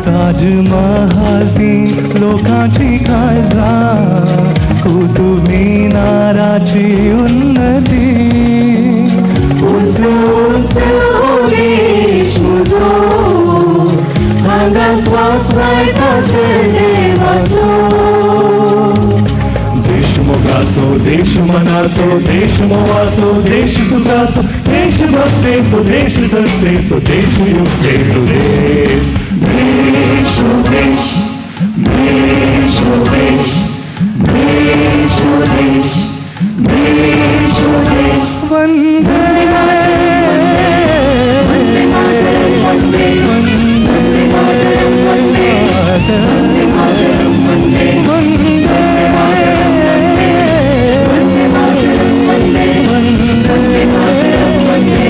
ताजमहालती लोकांची काळजा कुतुबमिनाराची उन्नती उंच उंच हो देश मुजो हांगा श्वास वाडटा देवासो देश मोगासो देश मनासो देश मोवासो देश सुखासो देश भक्तेसो देश सत्तेसो देश युक्तेसो देश देश हो देश देश हो देश देश हो देश देश हो देश वंदे वंदे मातरम वंदे वंदे मातरम वंदे वंदे मातरम वंदे वंदे मातरम वंदे वंदे मातरम वंदे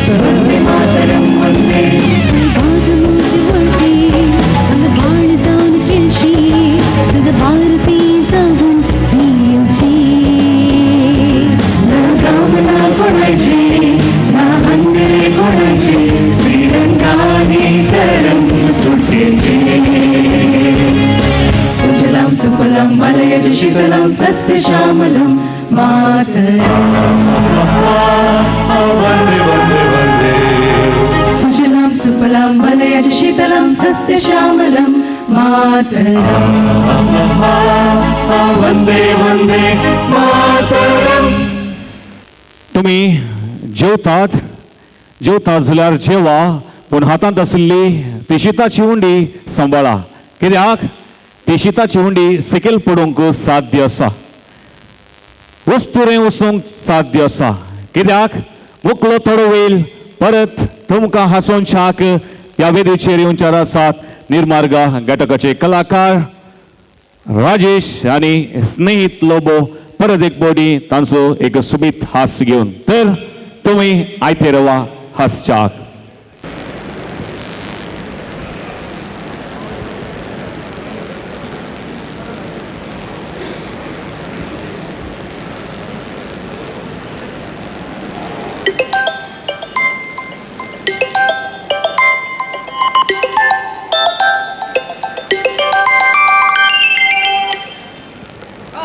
वंदे मातरम वंदे बाण जाऊन केलशी सग भारती जाऊन जीवची ना कामना कोणाची ना अंतरे कोणाची तिरंगाने तरंग सुटीचे सुजलाम सुफलाम मलयज शीतलाम सस्य श्यामलम मातरम वंदे वंदे वंदे सुजलाम सुफलाम मलयज शीतलाम सस्य श्यामलम मातरम वंदे वंदे मातरम. तुम्ही जेवतात जाल्यार जेवा पूण हातांत आशिल्ली ती शिताची उंडी सांबाळा कित्याक ती शिताची उंडी सकयल पडूंक साध्य आसा वस्तुरें वचूंक साध्य आसा कित्याक मुकलो थोडो वेळ परत तुमकां हांसोवच्याक ह्या वेदीचेर येवचार आसात निर्मार्गा घटकाचे कलाकार राजेश आनी स्नेहित लोबो परत एक बोडी तांचो एक सुबीत हास्य घेवन तर तुमी आयते रवा हास्याक.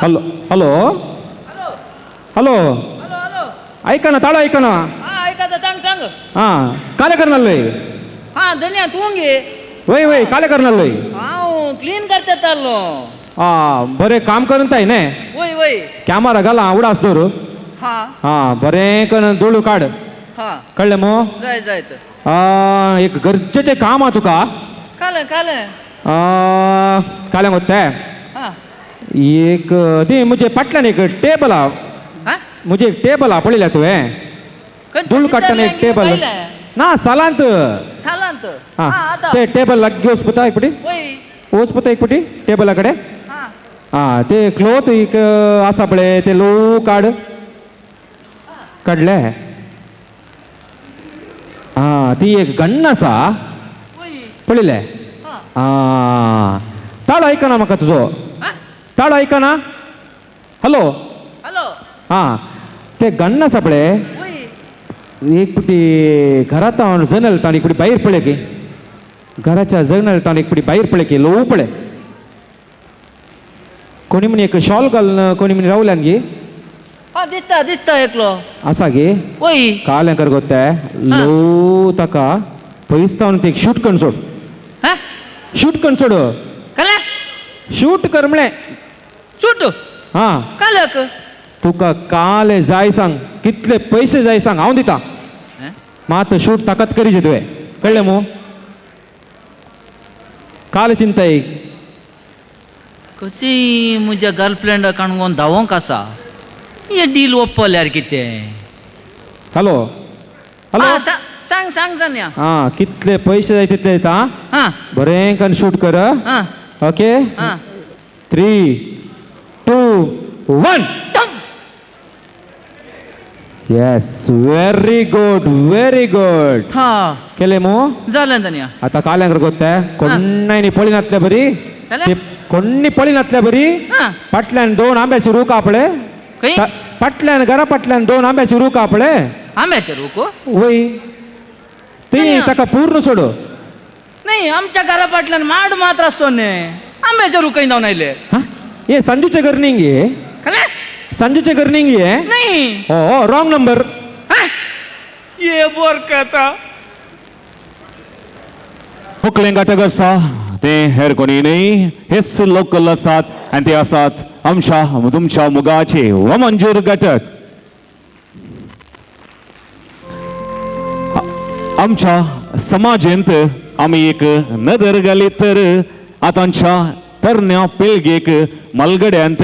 हॅलो हॅलो हॅलो ऐका ना ताळो ऐका ना ऐका सांग सांग हां काले करनाल्लोय हा धन्या तू घे वय वय काले करनाल्लोय हांव क्लीन करता तारलो हां बरें काम करून ताय न्ही वय वय कॅमेरा घाला उडास दवर हा हां बरें करून दोळू काड हा कळ्ळें मो जाय जायत एक गरजेचें काम आहा तुका काले काले काल्यां गोत्ते हा एक ती म्हजे फाटल्यान एक टेबल आहा म्हजे एक टेबल आहा पळयल्या तुवें धूळ काडटना एक टेबल ना सालांत सालांत हां ते टेबल लागीं वचपता एक पटी वय वचपता एक पटी टेबला कडेन हां ते क्लोथ एक आसा पळय ते लो काड काडले हां ती एक गण्ण आसा पळयले हां ताळो आयकना म्हाका तुजो ताळो आयकना हॅलो हॅलो हां ते गण्ण आसा पळय एक पुटी घरात जनल ताण एक पुटी भायर पळय की घराच्या जनल ताण एक पुटी भायर पळय की लो पळय कोणी म्हणे एक शॉल घालून कोणी म्हणे रावल्यान गे हा दिसता दिसता एकलो आसा गे वय कालें कर गोत्ते लो ताका पयसतावन ते शूट करून सोड शूट करून सोड काले शूट कर म्हळें शूट हां कालक तुका काले जाय सांग कितले पयशे जाय सांग हांव दिता मात शूट ताकत करीचे तुवें कळ्ळें मू काल चिंता एक कशी म्हज्या गर्लफ्रेंडा काणकोण धांवोंक आसा हे डील ओप्पल्यार कितें हॅलो हॅलो सांग सांग जाणया हा कितले पैसे जाय तितले येता हा बरें करून शूट कर हा ओके हा 3 2 1 येस व्हेरी गुड हा केले मो जालें जाणया आता काल्यांकर कोत्ता कोण्णायनी पळी नातल्या बरी जालें? ते कोण्णी पळी नातल्या बरी हा फाटल्यान 2 आंब्याची रूख आपले खंय फाटल्यान घरा फाटल्यान 2 आंब्याची रूख आपले आंब्याचे रूख वय ती ताका पूर्ण सोड नाही आमच्या घरा फाटल्यान माड मात्र असतो न्ही आंब्याचे रूख खंय जावन आयले ये संजूचे गर्निंग ये खले संजूचे गर्निंग ये नाही हो रॉंग नंबर ये बोर कथा मुकलें घटक आसा ते हेर कोणी न्ही हेच लोकल आसात आनी ते आसात आमच्या तुमच्या मुगाचे व मंजूर घटक आमच्या समाजेंत आमी एक नदर घाली तर आतांच्या तरण्या पिळगेक मलगड्यांत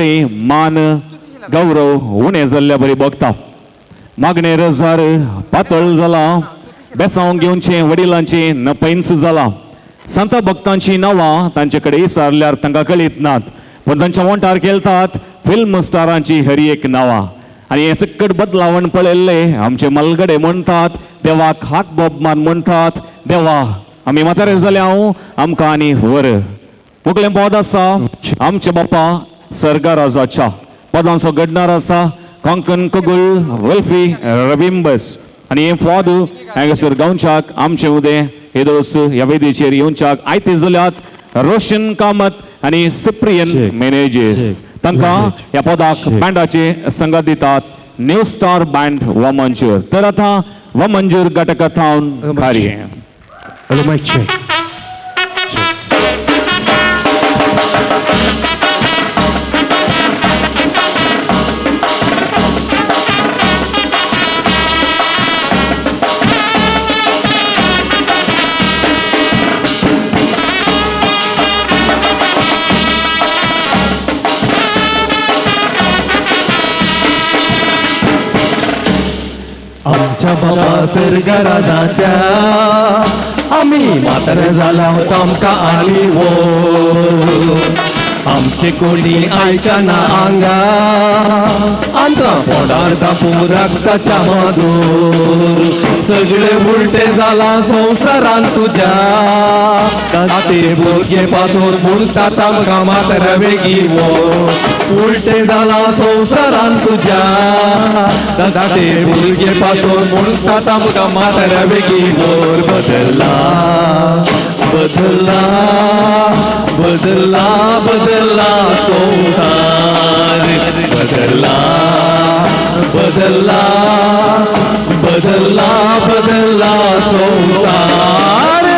मान गौरव उणें जाल्ल्या बरी बघता मागणे रजार पातळ जाला बेसांव घेवचे वडिलांचे नपैंच जाला संत भक्तांची नांवां तांचे कडेन विचारल्यार तांकां कळीत नात पण तांच्या वंटार केलतात फिल्म स्टारांची हरी एक नांवां आनी हे सकट बदलावण पळयल्ले आमचे मलगडे म्हणटात देवाक हाक बोबमान म्हणटात देवा आमी म्हातारे जाल्या आमकां आनी वर मुकलें पद आसा आमचे बाप्पा सर्गा राजाच्या पदांचो घडणार आसा कोंकण कगुल वल्फी रबिंबस आनी हे पद हांगासर गांवच्याक आमचे उदें हे दोस्त ह्या वेदीचेर येवच्याक आयते जाल्यात रोशन कामत आनी सिप्रियन मेनेजीस तांकां ह्या पदाक बँडाचे संगत दितात न्यू स्टार बँड व मंजूर तर आतां व मंजूर घटकांत कार्य आमच्या बाबा सर्गा राजाच्या आम्ही म्हातारे जाला आमकां आनी वो आमचे कोणी आयकना आंगा आमकां पोडार दापून रक्ताच्या मादूर सगळे उलटे जाला संवसारान तुज्या ते भुरगे पासून म्हणटात आमकां म्हातारे वेगी वो उलटे जाला संवसारान तुज्या ते भुरगे पासून म्हणटात आमकां म्हातारे वेगी मोर बदलला बदलला बदलला बदलला संसार बदलला बदलला बदलला बदलला संसार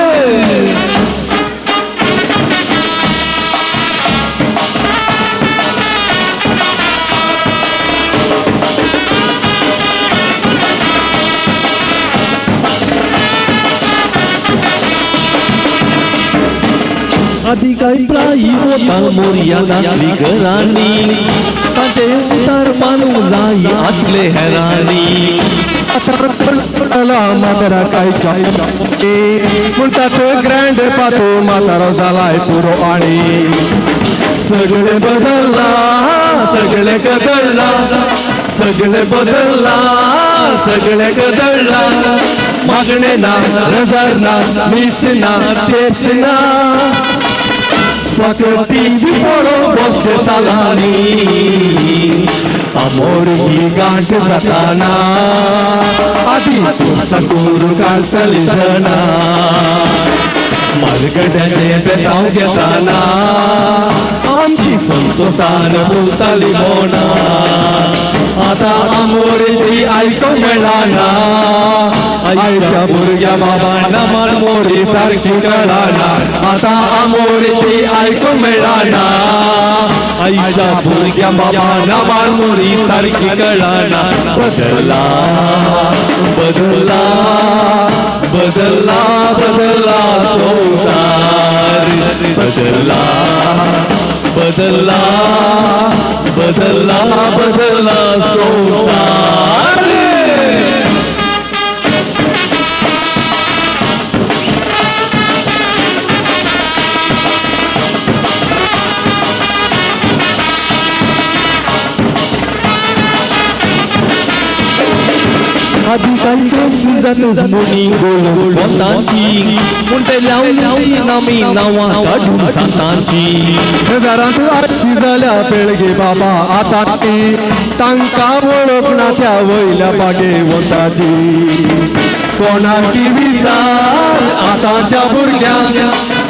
आधी काही प्राई होता मोर्या नाचली घरांनी ताचे उतार मानू जाई असले हैराणी म्हातारा काय म्हणतात ग्रँड पातो म्हातारा झालाय पुरो आणि सगळे बदलला सगळे बदलला सगळे बदलला सगळे बदलला मागणे ना रजार ना मिस ना तेच ना फक्त टीव्ही पळोवन बसचे चालानी आमोरची गांठ जाताना आधी तूं सकूर काडटली जना मलगड्याचे बेसांव घेताना आमची संतोषान बोलताली मोना आतां आमोरेची आयकूंक मेळना आयच्या भुरग्या बाबांना मोरी सारकी कळना आतां आमोरेची आयकूंक मेळना आयच्या भुरग्या बाबांना मोरी सारकी कळना बदलला बदलला बदलला बदलला संसार बदलला बदलला बदलला बदलला संसार आधी काही केस जातच मोनी गोल गोल बोतांची मुंडे लावली नामी नावा काढून सातांची दारांत आजची झाल्या पेळगे बाबा आता ती तांका ओळखना त्या वयल्या बागे वताची कोणाकी विचार आताच्या भुरग्यांक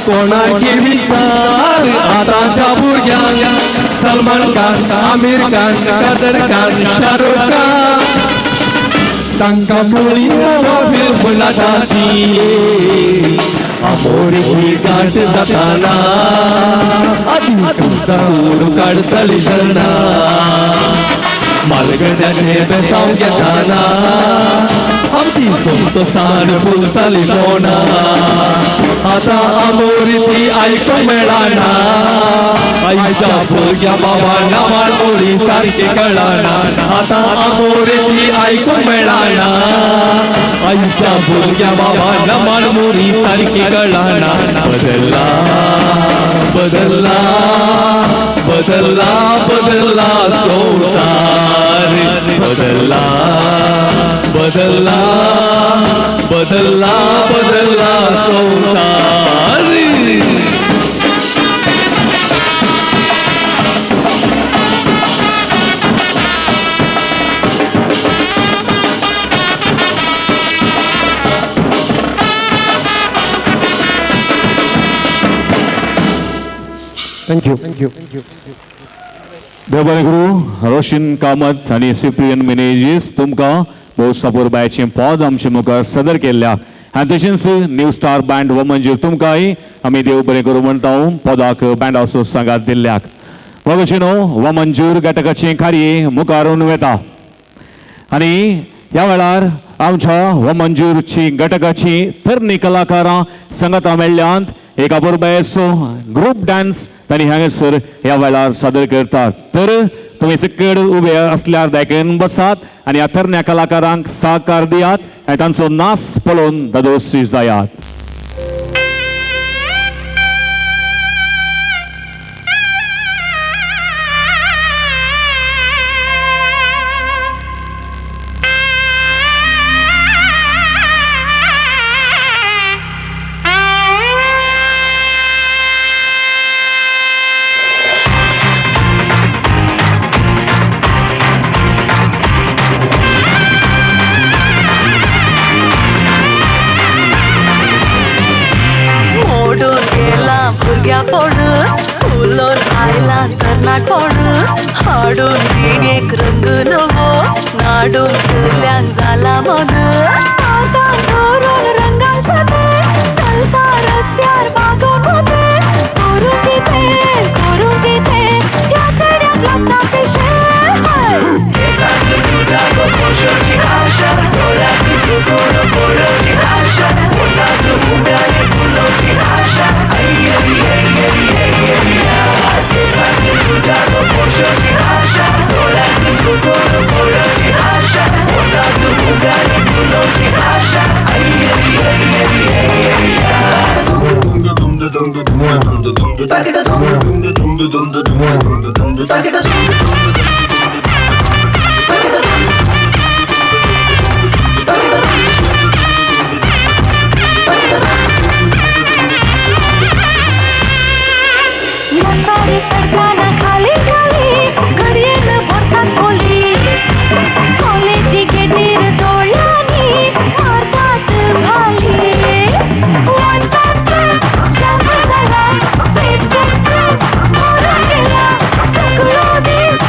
कोणाकी विचार आताच्या भुरग्यांक सलमान खान आमिर खान कादर खान शाहरुख खान तांका मुळी नवा फिल्म नाटाची आमोरीची गाठ जाताना आधी तुमचा दूर काढतली जणा मालगड्याने बेसाव घेताना आमची सोमत साण फुलताली कोणा आता आमोरीची ऐकू मेळाना आईच्या भुरग्या बाबांना माळमोळी सारखे कळाना आता आमोरीची ऐकू मेळाना आईच्या भुरग्या बाबांना माळमोळी सारखे कळाना बदलला बदलला बदलला बदलला संसार बदलला बदलला बदलला बदलला संसार Thank you. देव बरें करूं. रोशन कामत आनी सिप्रियन मेनेजीस तुमकां भोव सपोर बायचें पद आमचे मुखार सदर केल्ल्या आनी तशेंच न्यू स्टार बँड हो म्हणजे तुमकांय आमी देव बरें करूं म्हणटा पदाक बँड हावस सांगात दिल्ल्याक हो भशेन हो मंजूर घटकाचे कार्य मुखारून वेता आनी ह्या वेळार आमच्या हो मंजूरची घटकाची तरणी कलाकारां संगता मेळ्ळ्यांत एक अपुरबायेचो ग्रुप डान्स तांणी हांगासर ह्या वेळार सादर करतात तर तुम्ही सकड उबे असल्यार दायकून बसात आनी ह्या तरण्या कलाकारांक सहकार दियात आनी तांचो नाच पळोवन दादोश्री जायात. फुलोन आयला तरणाट कोण हाडून विणेक रंग नवो नाडून चल्यांक जाला मन आता धरून रंगा सते चलता रस्त्यार मागून होते करू किते ह्या चेड्याक लागता पिशे केसांनी तुझ्या पोशोची आशा डोळ्यांनी सुकून पोळोची आशा पोटात उब्याने फुलोची आशा केसांनी तुझ्या पोशोची आशा डोळ्यांनी सुकून पोळोची आशा पोटात उब्याने फुलोची आशा मसाले सरकाना खाली खाली घडयेन भरतात खोली कॉलेजी गेटीर दोळ्यांनी मारतात भाली व्हॉट्सअप जमा जाला फेसबुक गेला सगळो दीस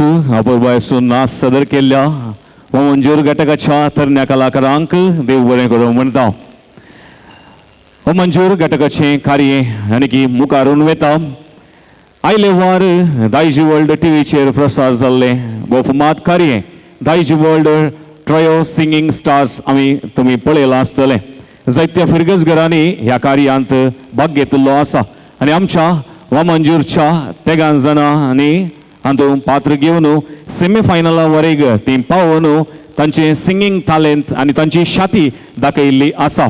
नाच अपूर्वायसून नाच सादर केल्ल्या व मंजूर घटकाच्या तरण्या कलाकारांक देव बरें करूं म्हणटा. हो मंजूर घटकाचें कार्य आनी की मुखारून वेता. आयले वार दायजी वर्ल्ड टीव्हीचेर प्रसार जाल्ले बहुफामाद कार्य दायजी वर्ल्ड ट्रयो सिंगींग स्टार्स तुमी पळयलां आसतलें. जायत्या फिरगजगरांनी ह्या कार्यांत भाग घेतिल्लो आसा आनी आमच्या वा मंजूरच्या तेगां जाणांनी हातूंत पात्र घेवन सेमीफायनला वरेग ती पावून तांचे सिंगींग टॅलेंट आनी तांची शाती दाखयिल्ली आसा.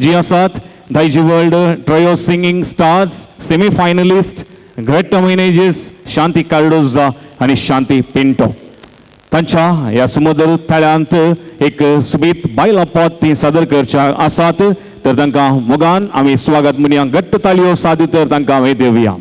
जी आसात Daiji world trio singing stars semifinalist Great Menezes Shanti Cardoza आनी शांती पिंटो. तांच्या ह्या समुद्र तळ्यांत एक सुबीत बायला पद ती सादर करच्या आसात तर तांकां मोगान आमी स्वागत म्हणया. घट्ट ताळयो सादी तर तांकां आमी दिवया.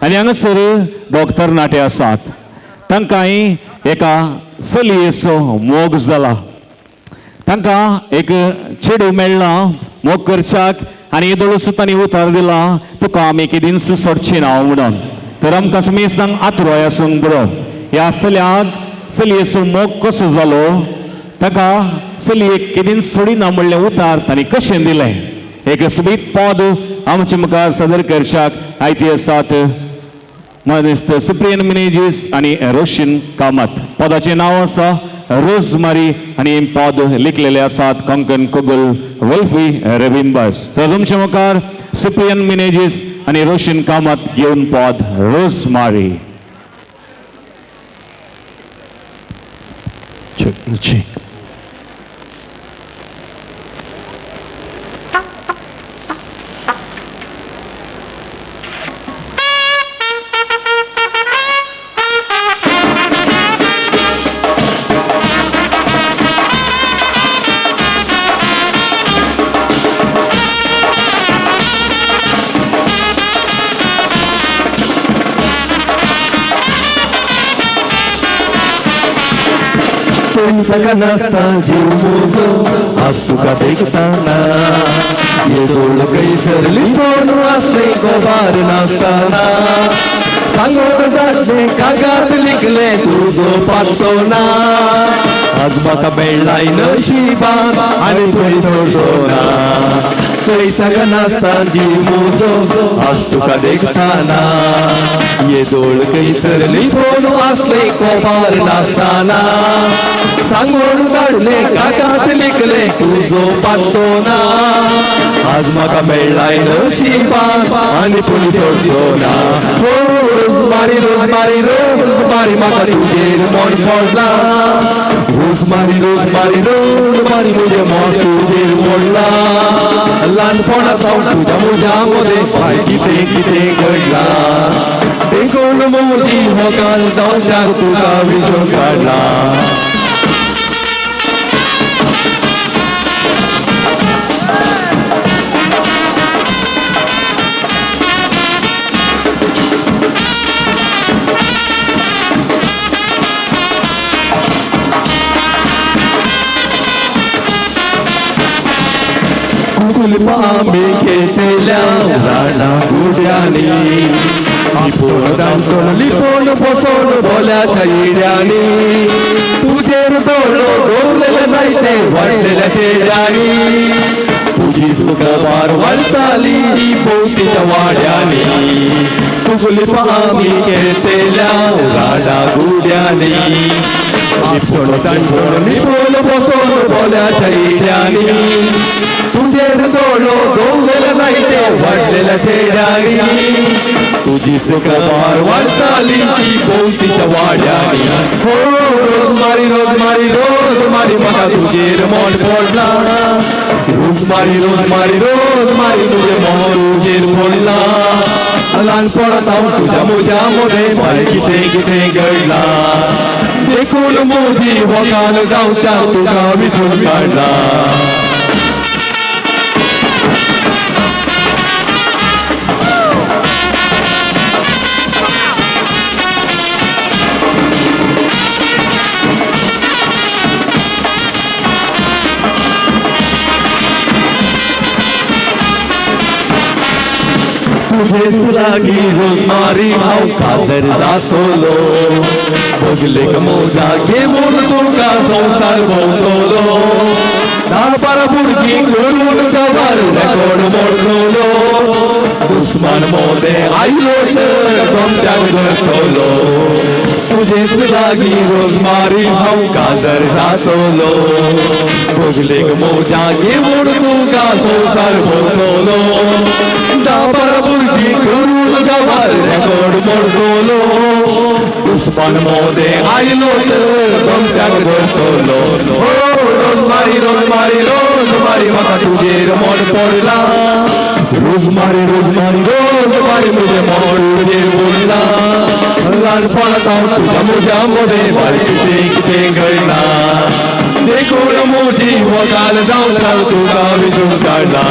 आनी हांगासर डॉक्टर नाटे आसात तांकांय एका चलयेचो मोग जाला. तांकां एक चेडूं मेळ्ळा मोग करच्याक आनी येदोळ सुतांनी उतार दिला तुका आमी केदींच सोडची ना म्हणून. तर आमकां समेस्तांक आतरोय आसूंक बरो. ह्या चल्याक चलयेचो मोग कसो जालो ताका चलयेक केदींच सोडिना म्हणलें उतार तांणी कशें दिलें. एक सुबीत पद आमचे मुखार सादर करच्याक आयती आसात मिस्टर सुप्रियन मिनेजीस आनी रोशन कामत. पदाचें नांव आसा रोजमारी आनी पद लिखलेले आसात कोंकण कोगुल वेल्फी रेबिंबस. तर तुमच्या मुखार सुप्रियन मिनेजीस आनी रोशन कामत घेवन पद रोजमारी. सगळा नसता जीव मोजो आज तुका देखताना येदोळ कैसरली तोंड वाचले गोबार नासताना सांगोड जातले कागात लिखले तुझो पातो ना आज म्हाका मेळ्ळाय नशिबान आनी तुवें सोडना थंय सगळा नासता जीव मोजो आज तुका देखताना येदोळ कैसरली तोंड वाचले गोबार नासताना सांगोड काढले काकात लिखले तुझो पातो ना आज म्हाका मेळ्ळाय नशिबान आनी पुली सोडचो ना. रोजमारी रोजमारी रोजमारी म्हाका तुजेर मोन पडला रोजमारी रोजमारी रोजमारी म्हजें मोन तुजेर मोडला ल्हानपणांत तुज्या म्हज्या मदें काय कितें कितें घडलां देखून मोदी हो काल दोशाक तुका विसरून काडला. कुलपा आमी घेतल्या राणा गुड्यांनी लिपोन लिपोन बसोन बोल्याच्या येड्यांनी तुजेर दोळो डोवलेले जायते वाडलेल्या चेड्यांनी तुजी सुखबार वाडटाली भोवतीच्या वाड्यांनी कुलपा आमी घेतल्या राणा गुड्यांनी लिपोन बसोन बोल्याच्या येड्यांनी तुजेर दोळो डोवलेले जायते वाडलेल्या चेड्यांनी तुजी सुखबार वाडटाली भोवतीच्या वाड्यांनी. रोजमारी रोजमारी रोजमारी म्हाका तुजेर मोन पडला रोजमारी रोजमारी रोजमारी तुजें मोन तुजेर पडला ल्हानपणांत हांव तुज्या म्हज्या मदें माय कितें कितें घडलां देखून मोजी हो काल गांवच्यान तुका विसरून काडला. तुझे सुलागी रोजमारी हांव कातर जातलो भोगलेक मोजा घेवन तुका संवसार भोंवतलो 10-12 भुरगीं करून गवार रेकॉर्ड मोडतलो दुस्मान मोदें आयलो तर गोमट्याक धरतलो तुझे सुलागी रोजमारी हांव कातर जातलो भोगलेक मोजा घेवन तुका संवसार भोंवतलो 10-12 भुरगीं करून गवार रेकॉर्ड मोडतलो दुस्मान मोदें आयलो तर गोमट्याक धरतलो. रोजमारी रोजमारी रोजमारी म्हाका तुजेर मोन पडला रोजमारी रोजमारी रोजमारी म्हजें मोन तुजेर पडला ल्हानपणांत हांव तुज्या म्हज्या मदें बाय कितें कितें घडलां देखून मोजी हो काल जावं तुका विसरून काडला.